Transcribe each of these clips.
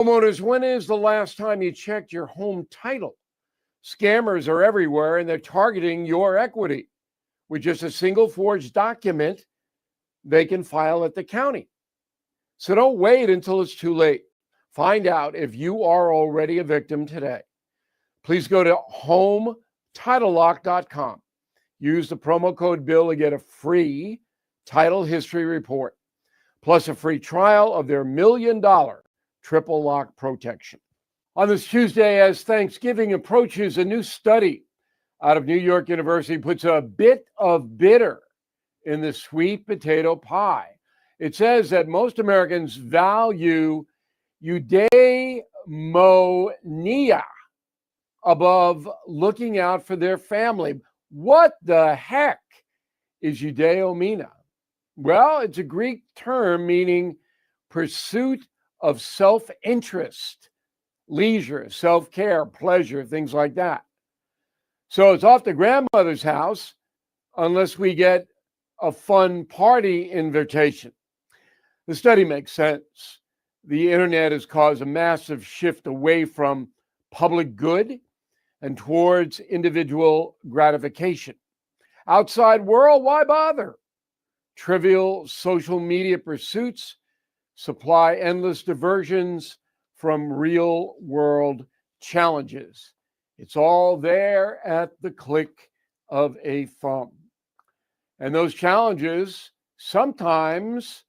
Homeowners, when is the last time you checked your home title? Scammers are everywhere, and they're targeting your equity. With just a single forged document, they can file at the county. So don't wait until it's too late. Find out if you are already a victim today. Please go to HomeTitleLock.com. Use the promo code BILL to get a free title history report, plus a free trial of their $1 million triple lock protection. On this Tuesday, as Thanksgiving approaches, a new study out of New York University puts a bit of bitter in the sweet potato pie. It says that most Americans value eudaimonia above looking out for their family. What the heck is eudaimonia? Well, it's a Greek term meaning pursuit of self-interest, leisure, self-care, pleasure, things like that. So it's off to grandmother's house unless we get a fun party invitation. The study makes sense. The internet has caused a massive shift away from public good and towards individual gratification. Outside world, why bother? Trivial social media pursuits supply endless diversions from real world challenges. It's all there at the click of a thumb. And those challenges sometimes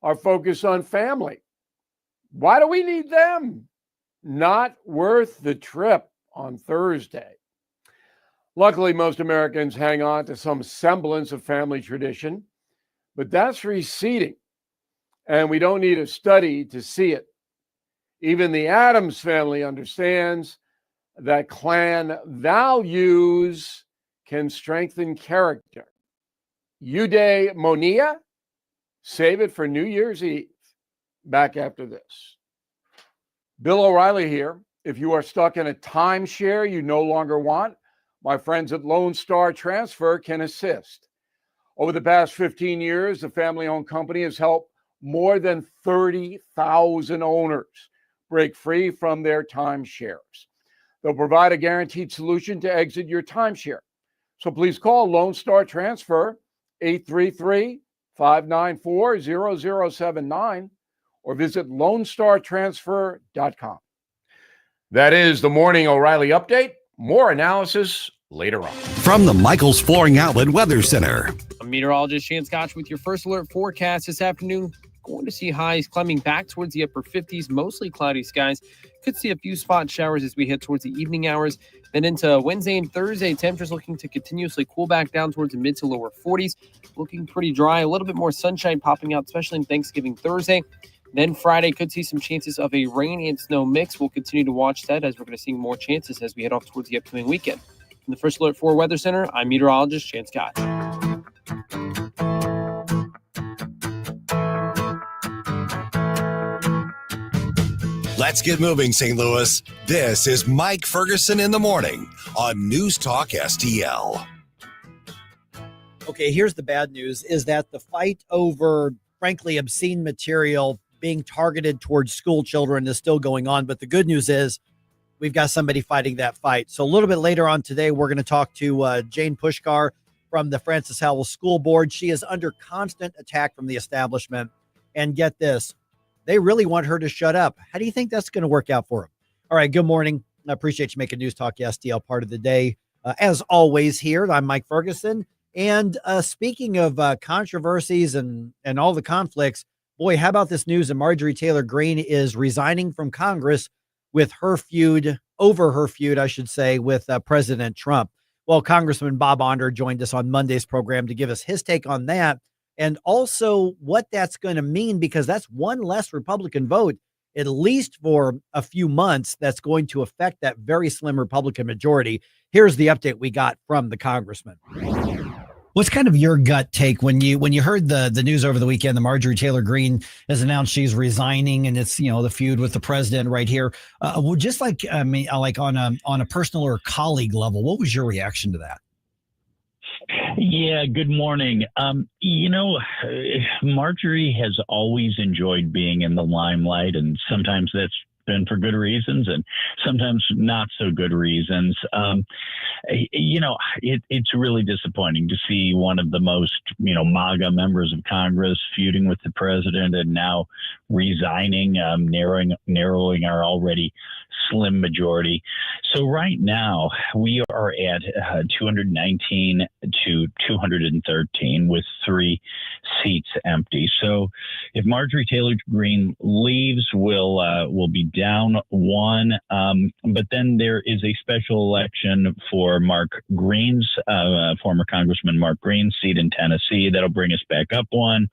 are focused on family. Why do we need them? Not worth the trip on Thursday. Luckily, most Americans hang on to some semblance of family tradition, but that's receding. And we don't need a study to see it. Even the Addams family understands that clan values can strengthen character. Eudaimonia? Save it for New Year's Eve. Back after this. Bill O'Reilly here. If you are stuck in a timeshare you no longer want, my friends at Lone Star Transfer can assist. Over the past 15 years, the family-owned company has helped more than 30,000 owners break free from their timeshares. They'll provide a guaranteed solution to exit your timeshare. So please call Lone Star Transfer 833-594-0079 or visit LoneStarTransfer.com. That is the Morning O'Reilly Update. More analysis later on. From the Michaels Flooring Outlet Weather Center. I'm meteorologist Shane Scotch with your first alert forecast this afternoon. Going to see highs climbing back towards the upper 50s, mostly cloudy skies. Could see a few spot showers as we head towards the evening hours. Then into Wednesday and Thursday, temperatures looking to continuously cool back down towards the mid to lower 40s. Looking pretty dry, a little bit more sunshine popping out, especially in Thanksgiving Thursday. Then Friday could see some chances of a rain and snow mix. We'll continue to watch that as we're going to see more chances as we head off towards the upcoming weekend. From the First Alert 4 Weather Center, I'm meteorologist Shane Scott. Let's get moving, St. Louis. This is Mike Ferguson in the morning on News Talk STL. Okay, here's the bad news, is that the fight over, frankly, obscene material being targeted towards school children is still going on. But the good news is we've got somebody fighting that fight. So a little bit later on today, we're going to talk to Jane Puszkar from the Francis Howell School Board. She is under constant attack from the establishment. And get this, they really want her to shut up. How do you think that's going to work out for them? All right, good morning. I appreciate you making News Talk STL part of the day. As always here, I'm Mike Ferguson. And speaking of controversies and all the conflicts, boy, how about this news that Marjorie Taylor Greene is resigning from Congress with her feud, I should say, with President Trump. Well, Congressman Bob Onder joined us on Monday's program to give us his take on that and also what that's going to mean, because that's one less Republican vote, at least for a few months, that's going to affect that very slim Republican majority. Here's the update we got from the congressman. What's kind of your gut take when you heard the news over the weekend that Marjorie Taylor Greene has announced she's resigning, and it's, the feud with the president right here? Just like on a personal or colleague level, what was your reaction to that? Yeah, good morning. Marjorie has always enjoyed being in the limelight, and sometimes that's been for good reasons and sometimes not so good reasons. It's really disappointing to see one of the most, MAGA members of Congress feuding with the president and now resigning, narrowing our already slim majority. So right now we are at 219 to 213 with 3 seats empty. So if Marjorie Taylor Greene leaves, we'll be down 1. But then there is a special election for Mark Green's, former Congressman Mark Green's seat in Tennessee. That'll bring us back up 1.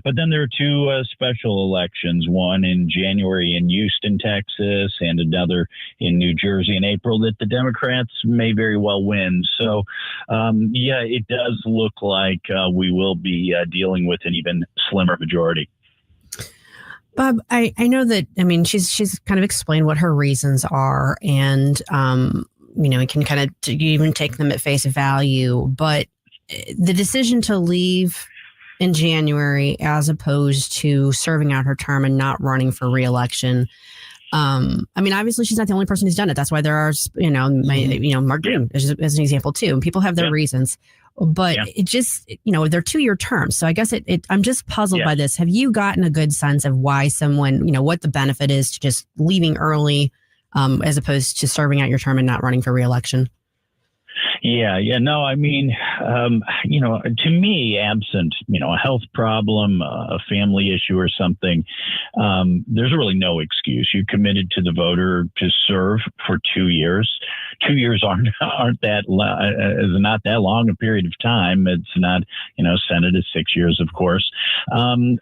But then there are 2 special elections, one in January in Houston, Texas, and another in New Jersey in April that the Democrats may very well win. So, it does look like we will be dealing with an even slimmer majority. Bob, I know that, she's kind of explained what her reasons are, and, we can kind of even take them at face value, but the decision to leave in January as opposed to serving out her term and not running for reelection. Obviously she's not the only person who's done it. That's why there are, Mark Green as an example too. And people have their reasons, but it just, they're 2-year terms. So I guess I'm just puzzled by this. Have you gotten a good sense of why someone, what the benefit is to just leaving early, as opposed to serving out your term and not running for reelection? To me, absent, a health problem, a family issue or something, there's really no excuse. You committed to the voter to serve for 2 years. 2 years aren't is not that long a period of time. It's not, Senate is 6 years, of course. To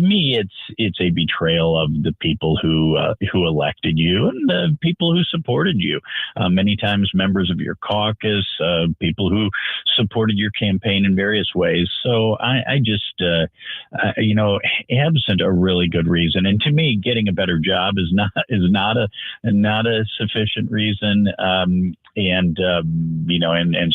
me, it's a betrayal of the people who elected you and the people who supported you. Many times members of your caucus, people who supported your campaign in various ways. So I just, absent a really good reason, and to me, getting a better job is not a sufficient reason. And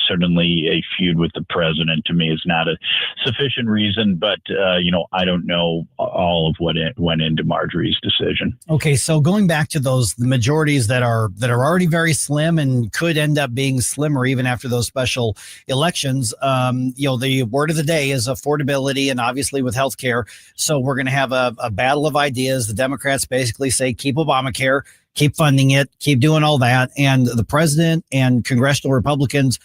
certainly a feud with the president to me is not a sufficient reason. But I don't know all of what went into Marjorie's decision. Okay, so going back to the majorities that are already very slim and could end up being slimmer even after those special elections. The word of the day is affordability, and obviously with healthcare. So we're going to have a battle of ideas. The Democrats basically say keep Obamacare, keep funding it, keep doing all that. And the president and congressional Republicans,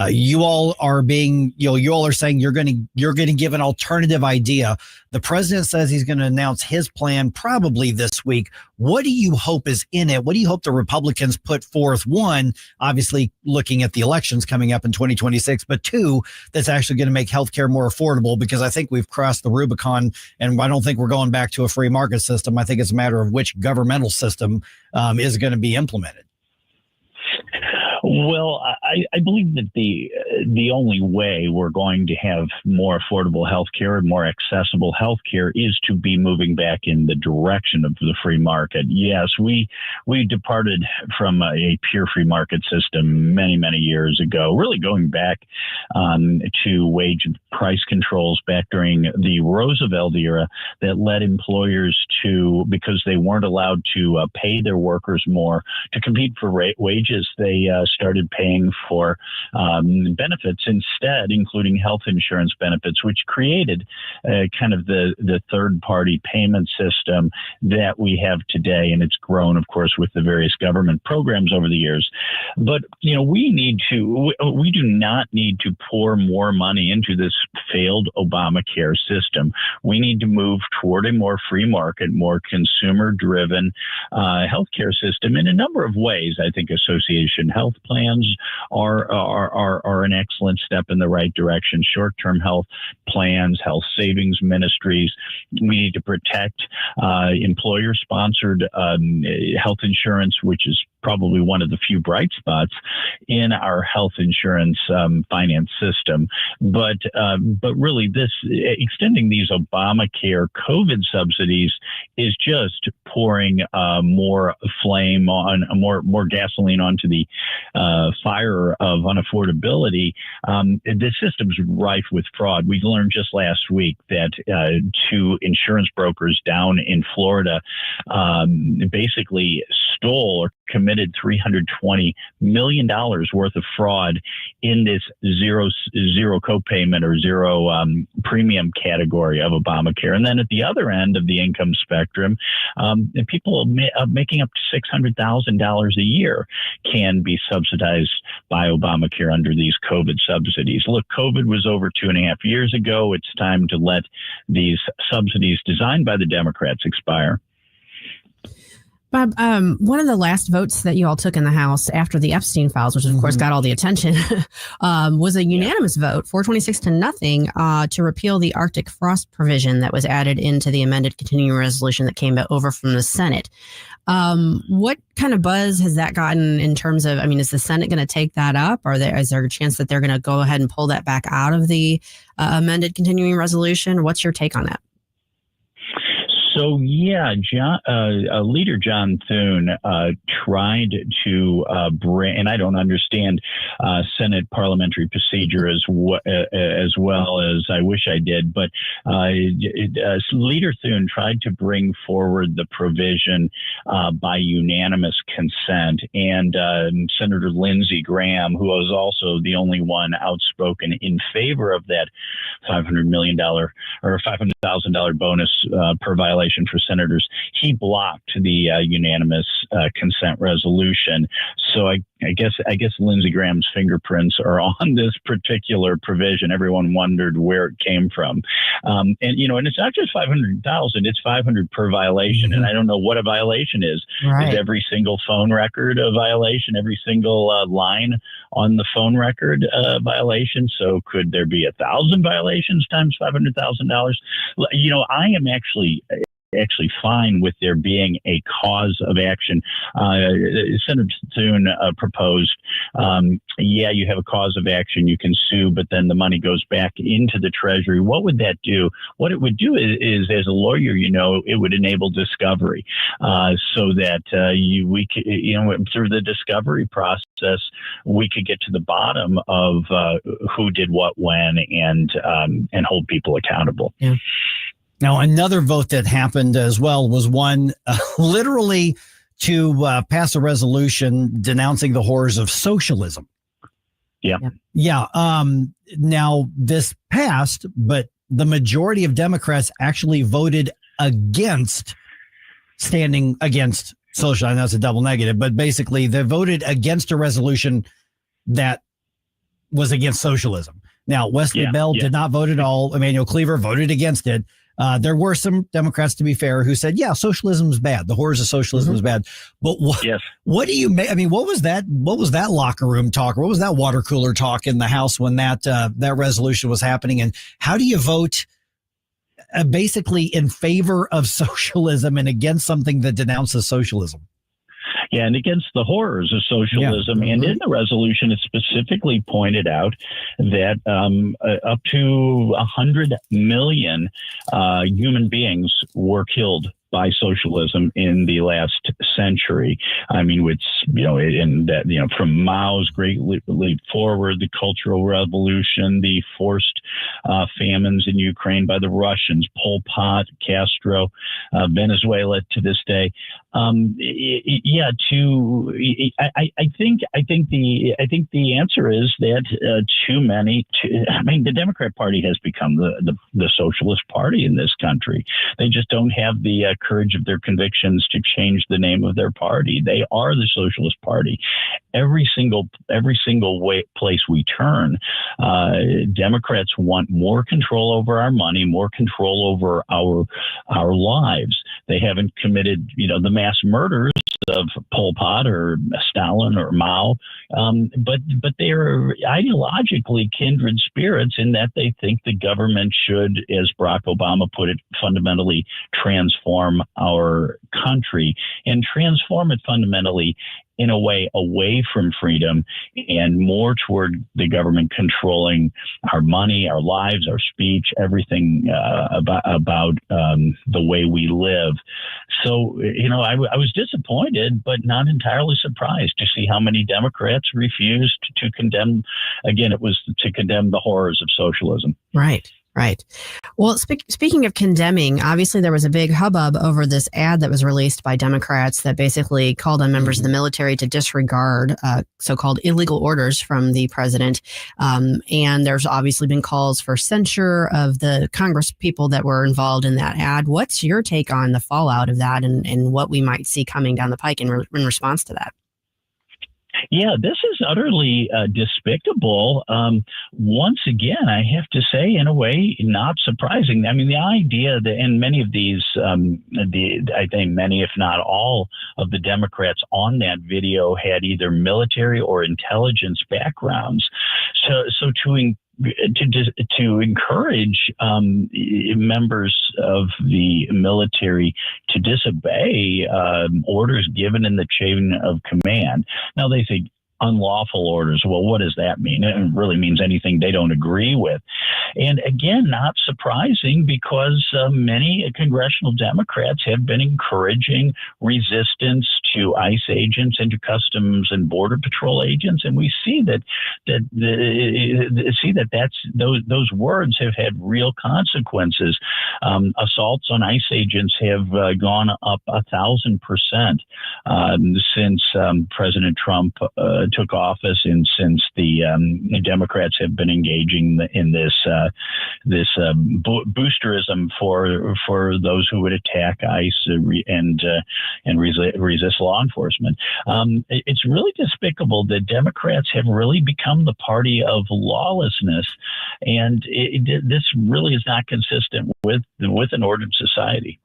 you all are saying you're going to give an alternative idea. The president says he's going to announce his plan probably this week. What do you hope is in it? What do you hope the Republicans put forth? One, obviously looking at the elections coming up in 2026, but 2, that's actually going to make healthcare more affordable, because I think we've crossed the Rubicon, and I don't think we're going back to a free market system. I think it's a matter of which governmental system is going to be implemented. Well, I believe that the only way we're going to have more affordable health care and more accessible health care is to be moving back in the direction of the free market. Yes, we departed from a pure free market system many, many years ago, really going back to wage and price controls back during the Roosevelt era that led employers to, because they weren't allowed to pay their workers more to compete for wages, they started paying for benefits instead, including health insurance benefits, which created kind of the third-party payment system that we have today. And it's grown, of course, with the various government programs over the years. But, we do not need to pour more money into this failed Obamacare system. We need to move toward a more free market, more consumer-driven healthcare system in a number of ways. I think association health plans are an excellent step in the right direction. Short-term health plans, health savings ministries. We need to protect employer-sponsored health insurance, which is probably one of the few bright spots in our health insurance finance system. But really, this extending these Obamacare COVID subsidies is just pouring more flame on, more gasoline onto the fire of unaffordability. The system's rife with fraud. We learned just last week that two insurance brokers down in Florida basically stole or committed $320 million worth of fraud in this zero copayment or zero premium category of Obamacare. And then at the other end of the income spectrum, people making up to $600,000 a year can be subsidized by Obamacare under these COVID subsidies. Look, COVID was over 2.5 years ago. It's time to let these subsidies designed by the Democrats expire. Bob, one of the last votes that you all took in the House after the Epstein files, which of course got all the attention, was a unanimous vote, 426 to nothing, to repeal the Arctic frost provision that was added into the amended continuing resolution that came over from the Senate. What kind of buzz has that gotten in terms of, I mean, is the Senate going to take that up? Is there a chance that they're going to go ahead and pull that back out of the amended continuing resolution? What's your take on that? So, yeah, Leader John Thune tried to bring, and I don't understand Senate parliamentary procedure as well as I wish I did, but Leader Thune tried to bring forward the provision by unanimous consent. And Senator Lindsey Graham, who was also the only one outspoken in favor of that $500 million or $500,000 bonus per violation for senators, he blocked the unanimous consent resolution. So I guess Lindsey Graham's fingerprints are on this particular provision. Everyone wondered where it came from, and it's not just 500,000; it's 500 per violation. And I don't know what a violation is. Right. Is every single phone record a violation? Every single line on the phone record a violation? So could there be 1,000 violations times $500,000? I am actually fine with there being a cause of action. Senator Thune proposed, you have a cause of action, you can sue, but then the money goes back into the Treasury. What would that do? What it would do is as a lawyer, it would enable discovery so that we could, through the discovery process, we could get to the bottom of who did what when and hold people accountable. Yeah. Now, another vote that happened as well was one literally to pass a resolution denouncing the horrors of socialism. Yeah. Yeah. Now, this passed, but the majority of Democrats actually voted against standing against socialism. That's a double negative, but basically they voted against a resolution that was against socialism. Now, Wesley Bell did not vote at all. Emanuel Cleaver voted against it. There were some Democrats, to be fair, who said, socialism is bad. The horrors of socialism is bad. But what do you make? I mean, what was that locker room talk? What was that water cooler talk in the House when that resolution was happening? And how do you vote basically in favor of socialism and against something that denounces socialism? Yeah, and against the horrors of socialism. Yeah. And in the resolution, it specifically pointed out that up to 100 million human beings were killed by socialism in the last century. I mean, from Mao's Great Leap Forward, the Cultural Revolution, the forced famines in Ukraine by the Russians, Pol Pot, Castro, Venezuela to this day. I think the answer is that the Democrat Party has become the socialist party in this country. They just don't have the courage of their convictions to change the name of their party. They are the Socialist Party. Every single place we turn, Democrats want more control over our money, more control over our lives. They haven't committed, the mass murders of Pol Pot or Stalin or Mao, but they are ideologically kindred spirits in that they think the government should, as Barack Obama put it, fundamentally transform our country and transform it fundamentally in a way, away from freedom and more toward the government controlling our money, our lives, our speech, everything about the way we live. So, I was disappointed, but not entirely surprised to see how many Democrats refused to condemn. Again, it was to condemn the horrors of socialism. Right. Right. Well, speaking of condemning, obviously there was a big hubbub over this ad that was released by Democrats that basically called on members of the military to disregard so-called illegal orders from the president. And there's obviously been calls for censure of the Congress people that were involved in that ad. What's your take on the fallout of that and what we might see coming down the pike in response to that? Yeah, this is utterly despicable. Once again, I have to say, in a way, not surprising. I mean, the idea that, and many of these, I think many, if not all, of the Democrats on that video had either military or intelligence backgrounds. So to encourage members of the military to disobey orders given in the chain of command. Now, they say unlawful orders. Well, what does that mean? It really means anything they don't agree with. And again, not surprising because many congressional Democrats have been encouraging resistance to ICE agents and to Customs and Border Patrol agents. And we see that's those words have had real consequences. Assaults on ICE agents have gone up 1,000% since President Trump took office, and since the Democrats have been engaging in this boosterism for those who would attack ICE and resist law enforcement. It's really despicable that Democrats have really become the party of lawlessness, and this really is not consistent with an ordered society.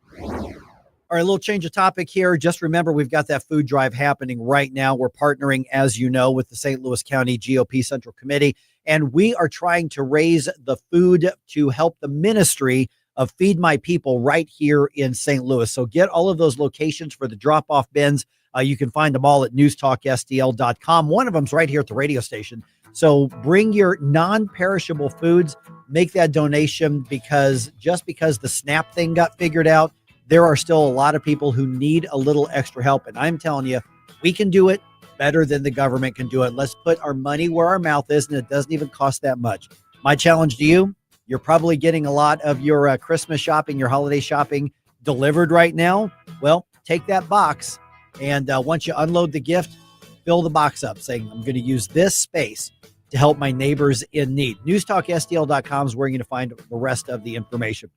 All right, a little change of topic here. Just remember, we've got that food drive happening right now. We're partnering, as you know, with the St. Louis County GOP Central Committee, and we are trying to raise the food to help the ministry of Feed My People right here in St. Louis. So get all of those locations for the drop-off bins. You can find them all at NewsTalkSTL.com. One of them's right here at the radio station. So bring your non-perishable foods, make that donation, because just because the SNAP thing got figured out, there are still a lot of people who need a little extra help. And I'm telling you, we can do it better than the government can do it. Let's put our money where our mouth is, and it doesn't even cost that much. My challenge to you, you're probably getting a lot of your Christmas shopping, your holiday shopping delivered right now. Well, take that box, and once you unload the gift, fill the box up saying, I'm going to use this space to help my neighbors in need. NewsTalkSTL.com is where you're going to find the rest of the information.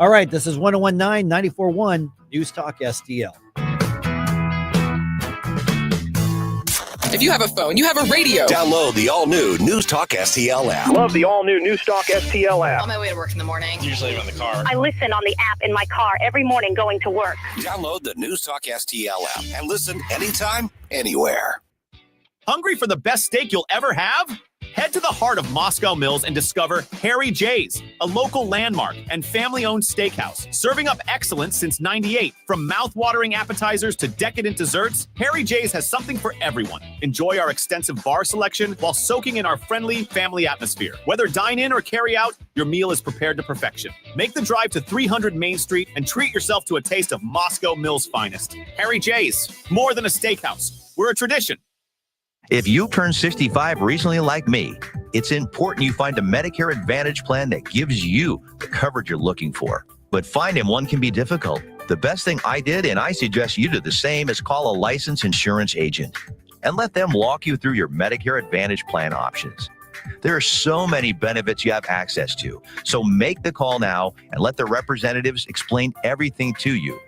All right, this is 1019 94.1 News Talk STL. If you have a phone, you have a radio. Download the all-new News Talk STL app. Love the all-new News Talk STL app. On my way to work in the morning. Usually in the car. I listen on the app in my car every morning going to work. Download the News Talk STL app and listen anytime, anywhere. Hungry for the best steak you'll ever have? Head to the heart of Moscow Mills and discover Harry J's, a local landmark and family-owned steakhouse, serving up excellence since '98. From mouth-watering appetizers to decadent desserts, Harry J's has something for everyone. Enjoy our extensive bar selection while soaking in our friendly family atmosphere. Whether dine-in or carry-out, your meal is prepared to perfection. Make the drive to 300 Main Street and treat yourself to a taste of Moscow Mills' finest. Harry J's, more than a steakhouse. We're a tradition. If you turned 65 recently like me, it's important you find a Medicare Advantage plan that gives you the coverage you're looking for. But finding one can be difficult. The best thing I did, and I suggest you do the same, is call a licensed insurance agent and let them walk you through your Medicare Advantage plan options. There are so many benefits you have access to. So make the call now and let the representatives explain everything to you.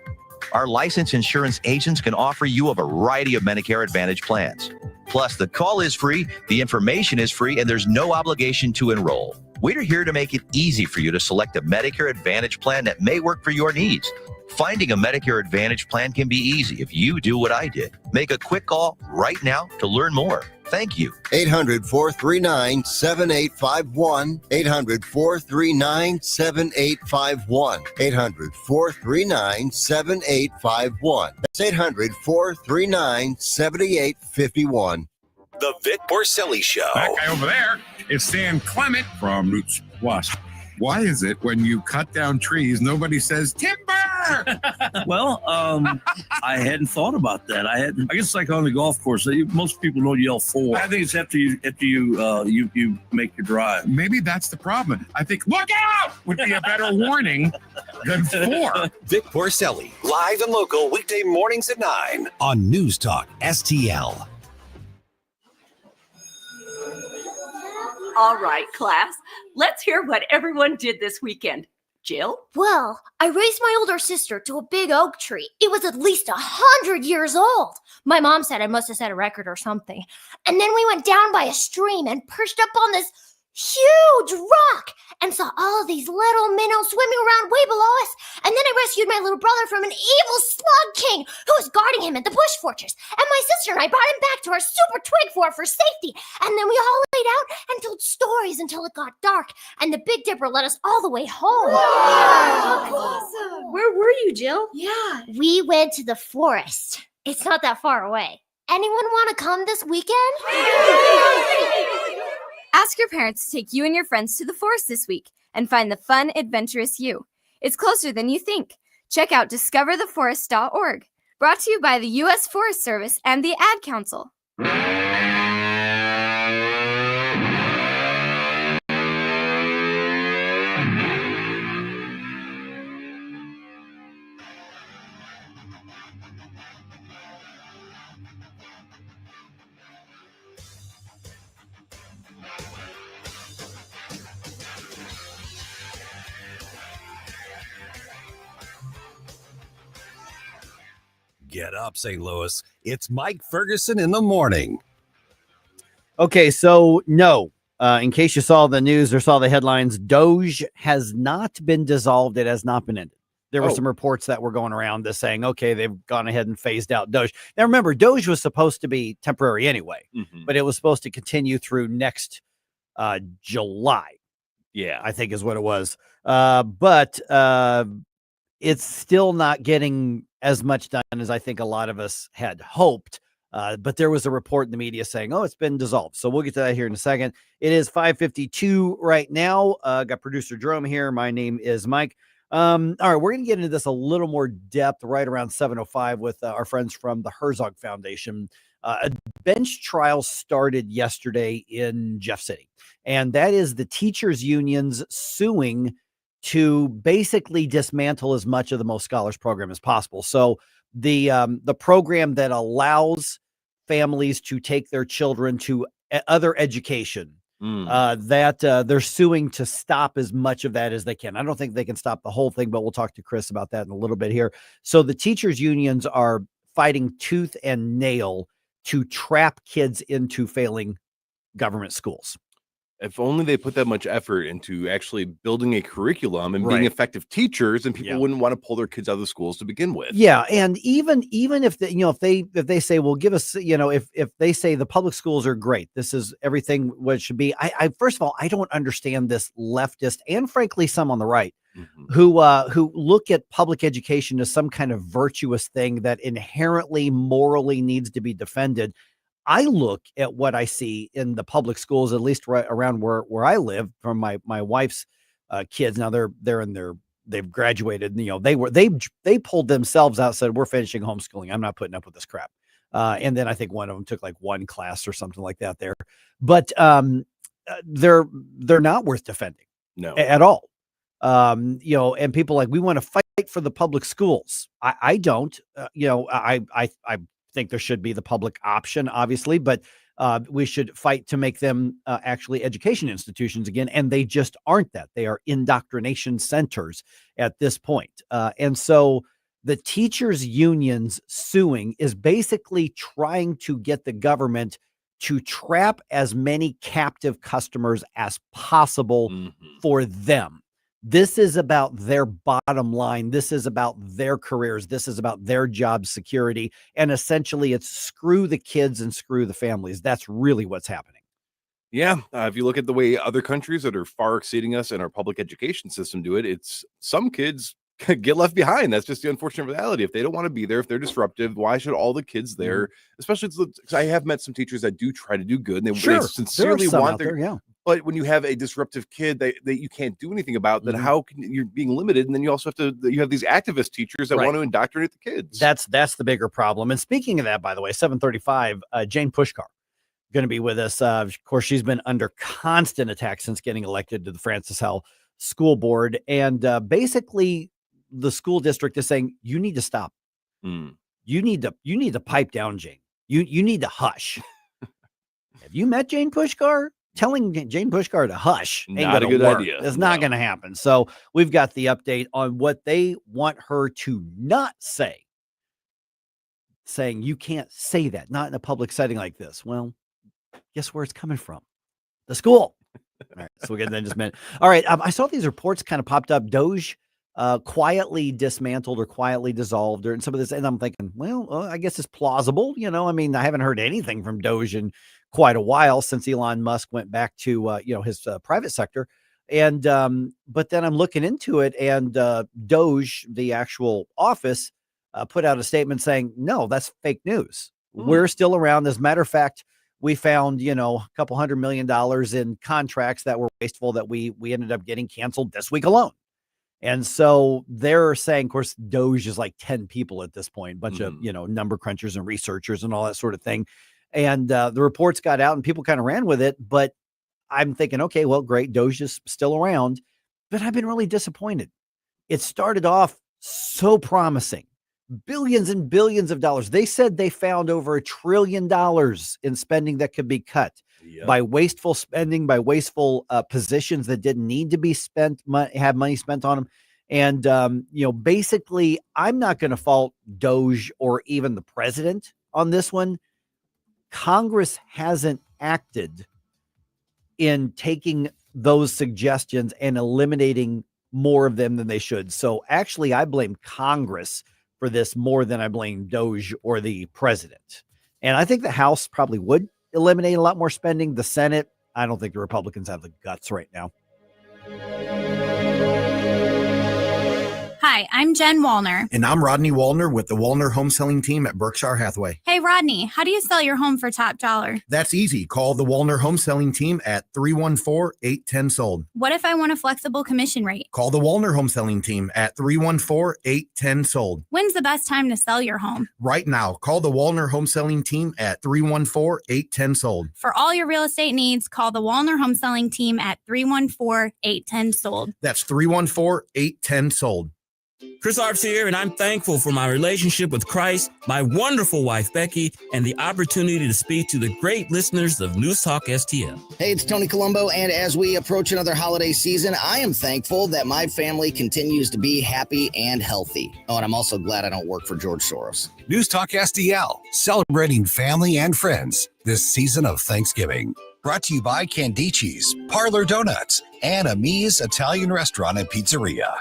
Our licensed insurance agents can offer you a variety of Medicare Advantage plans. Plus, the call is free, the information is free, and there's no obligation to enroll. We're here to make it easy for you to select a Medicare Advantage plan that may work for your needs. Finding a Medicare Advantage plan can be easy if you do what I did. Make a quick call right now to learn more. Thank you. 800-439-7851. 800-439-7851. 800-439-7851. That's 800-439-7851. The Vic Porcelli Show. That guy over there is Stan Clement from Roots Plus. Why is it when you cut down trees, nobody says timber? Well, I hadn't thought about that. I guess it's like on the golf course. Most people don't yell four. I think it's after you make your drive. Maybe that's the problem. I think look out would be a better warning than four. Vic Porcelli, live and local, weekday mornings at 9 on News Talk STL. All right, class, let's hear what everyone did this weekend. Jill? Well, I raised my older sister to a big oak tree. It was at least 100 years old. My mom said I must have set a record or something. And then we went down by a stream and perched up on this huge rock and saw all of these little minnows swimming around way below us. And then I rescued my little brother from an evil slug king who was guarding him at the bush fortress. And my sister and I brought him back to our super twig fort for safety. And then we all laid out and told stories until it got dark. And the Big Dipper led us all the way home. Wow. Awesome. Where were you, Jill? Yeah. We went to the forest. It's not that far away. Anyone want to come this weekend? Ask your parents to take you and your friends to the forest this week and find the fun, adventurous you. It's closer than you think. Check out discovertheforest.org. Brought to you by the U.S. Forest Service and the Ad Council. Get up, St. Louis. It's Mike Ferguson in the morning. Okay, so no, in case you saw the news or saw the headlines, Doge has not been dissolved. It has not been ended. There were some reports that were going around this saying, okay, they've gone ahead and phased out Doge. Now, remember, Doge was supposed to be temporary anyway, but it was supposed to continue through next July. Yeah, I think is what it was. But it's still not getting as much done as I think a lot of us had hoped. But there was a report in the media saying, oh, it's been dissolved. So we'll get to that here in a second. It is 5:52 right now. Got producer Jerome here. My name is Mike. All right, we're going to get into this a little more depth right around 7:05 with our friends from the Herzog Foundation. A bench trial started yesterday in Jeff City, and that is the teachers' unions suing to basically dismantle as much of the Most Scholars program as possible. So the program that allows families to take their children to other education, they're suing to stop as much of that as they can. I don't think they can stop the whole thing, but we'll talk to Chris about that in a little bit here. So the teachers' unions are fighting tooth and nail to trap kids into failing government schools. If only they put that much effort into actually building a curriculum and being effective teachers, and people wouldn't want to pull their kids out of the schools to begin with. Yeah, and even if if they say, well, give us, if they say the public schools are great, this is everything what it should be. I first of all, I don't understand this leftist and frankly some on the right who look at public education as some kind of virtuous thing that inherently morally needs to be defended. I look at what I see in the public schools, at least right around where I live, from my wife's kids. Now they've graduated. They pulled themselves out, said we're finishing homeschooling. I'm not putting up with this crap. And then I think one of them took like one class or something like that there. But they're not worth defending, at all. And people like, we want to fight for the public schools. I don't. I think there should be the public option, obviously, but we should fight to make them actually education institutions again. And they just aren't that. They are indoctrination centers at this point. And so the teachers' unions suing is basically trying to get the government to trap as many captive customers as possible for them. This is about their bottom line. This is about their careers. This is about their job security. And essentially, it's screw the kids and screw the families. That's really what's happening. Yeah. If you look at the way other countries that are far exceeding us in our public education system do it, it's some kids get left behind. That's just the unfortunate reality. If they don't want to be there, if they're disruptive, why should all the kids there, especially because I have met some teachers that do try to do good and they sincerely want their, but when you have a disruptive kid that you can't do anything about, then how can you're being limited? And then you also you have these activist teachers that want to indoctrinate the kids. That's the bigger problem. And speaking of that, by the way, 7:35, Jane Puszkar going to be with us. Of course, she's been under constant attack since getting elected to the Francis Howell School Board. And basically, the school district is saying, you need to stop. You need to pipe down, Jane. You need to hush. Have you met Jane Puszkar? Telling Jane Puszkar to hush ain't not a good idea. It's not going to happen. So we've got the update on what they want her to not say. Saying you can't say that, not in a public setting like this. Well, guess where it's coming from? The school. All right, so we'll get that in just a minute. All right, I saw these reports kind of popped up. Doge quietly dismantled or quietly dissolved, or some of this, and I'm thinking, well, I guess it's plausible. I mean, I haven't heard anything from Doge in quite a while since Elon Musk went back to his private sector, and but then I'm looking into it, and Doge, the actual office, put out a statement saying, no, that's fake news. We're still around. As a matter of fact, we found, a couple $100 million in contracts that were wasteful that we ended up getting canceled this week alone. And so they're saying, of course, Doge is like 10 people at this point, bunch of, number crunchers and researchers and all that sort of thing. And the reports got out and people kind of ran with it. But I'm thinking, okay, well, great. Doge is still around, but I've been really disappointed. It started off so promising. Billions and billions of dollars. They said they found over $1 trillion in spending that could be cut by wasteful spending, by wasteful positions that didn't need to be spent, have money spent on them. And, basically, I'm not going to fault Doge or even the president on this one. Congress hasn't acted in taking those suggestions and eliminating more of them than they should. So actually, I blame Congress for this more than I blame Doge or the president. And I think the House probably would eliminate a lot more spending. The Senate, I don't think the Republicans have the guts right now. Hi, I'm Jen Wallner. And I'm Rodney Wallner with the Wallner Home Selling Team at Berkshire Hathaway. Hey, Rodney, how do you sell your home for top dollar? That's easy. Call the Wallner Home Selling Team at 314-810-SOLD. What if I want a flexible commission rate? Call the Wallner Home Selling Team at 314-810-SOLD. When's the best time to sell your home? Right now. Call the Wallner Home Selling Team at 314-810-SOLD. For all your real estate needs, call the Wallner Home Selling Team at 314-810-SOLD. That's 314-810-SOLD. Chris Arps here, and I'm thankful for my relationship with Christ, my wonderful wife, Becky, and the opportunity to speak to the great listeners of News Talk STL. Hey, it's Tony Colombo, and as we approach another holiday season, I am thankful that my family continues to be happy and healthy. Oh, and I'm also glad I don't work for George Soros. News Talk STL, celebrating family and friends this season of Thanksgiving. Brought to you by Candici's, Parlor Donuts, and Ami's Italian Restaurant and Pizzeria.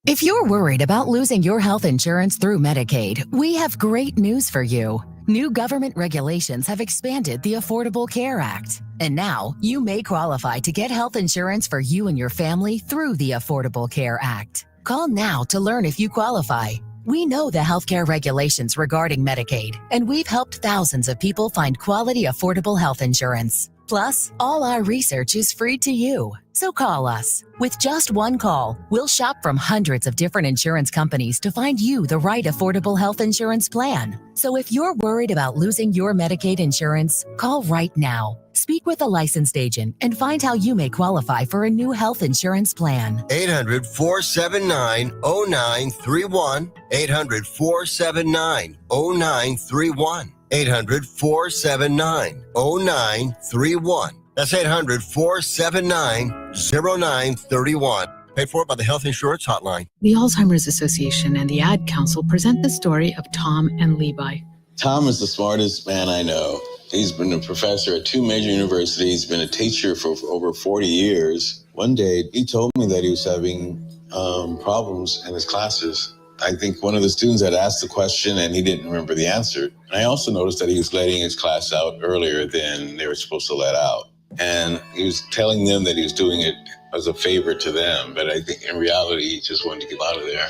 If you're worried about losing your health insurance through Medicaid, we have great news for you. New government regulations have expanded the Affordable Care Act. And now you may qualify to get health insurance for you and your family through the Affordable Care Act. Call now to learn if you qualify. We know the healthcare regulations regarding Medicaid, and we've helped thousands of people find quality, affordable health insurance. Plus, all our research is free to you. So call us. With just one call, we'll shop from hundreds of different insurance companies to find you the right affordable health insurance plan. So if you're worried about losing your Medicaid insurance, call right now. Speak with a licensed agent and find how you may qualify for a new health insurance plan. 800-479-0931. 800-479-0931. 800-479-0931. That's 800-479-0931. Paid for by the Health Insurance Hotline. The Alzheimer's Association and the Ad Council present the story of Tom and Levi. Tom is the smartest man I know. He's been a professor at 2 major universities, been a teacher for over 40 years. One day, he told me that he was having problems in his classes. I think one of the students had asked the question and he didn't remember the answer. And I also noticed that he was letting his class out earlier than they were supposed to let out. And he was telling them that he was doing it as a favor to them. But I think in reality, he just wanted to get out of there.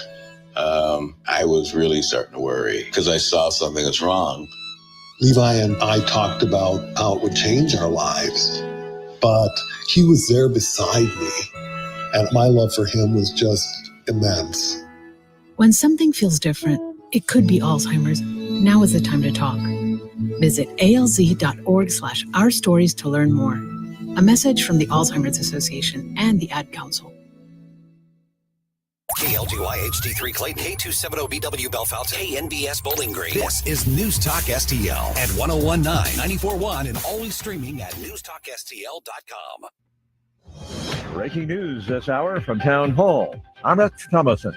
I was really starting to worry because I saw something that's wrong. Levi and I talked about how it would change our lives, but he was there beside me, and my love for him was just immense. When something feels different, it could be Alzheimer's. Now is the time to talk. Visit alz.org/ourstories to learn more. A message from the Alzheimer's Association and the Ad Council. KLGY HD3 Clayton, K270BW Belfast, KNBS Bowling Green. This is News Talk STL at 1019, 94.1, and always streaming at newstalkstl.com. Breaking news this hour from Town Hall. Amit Thomason.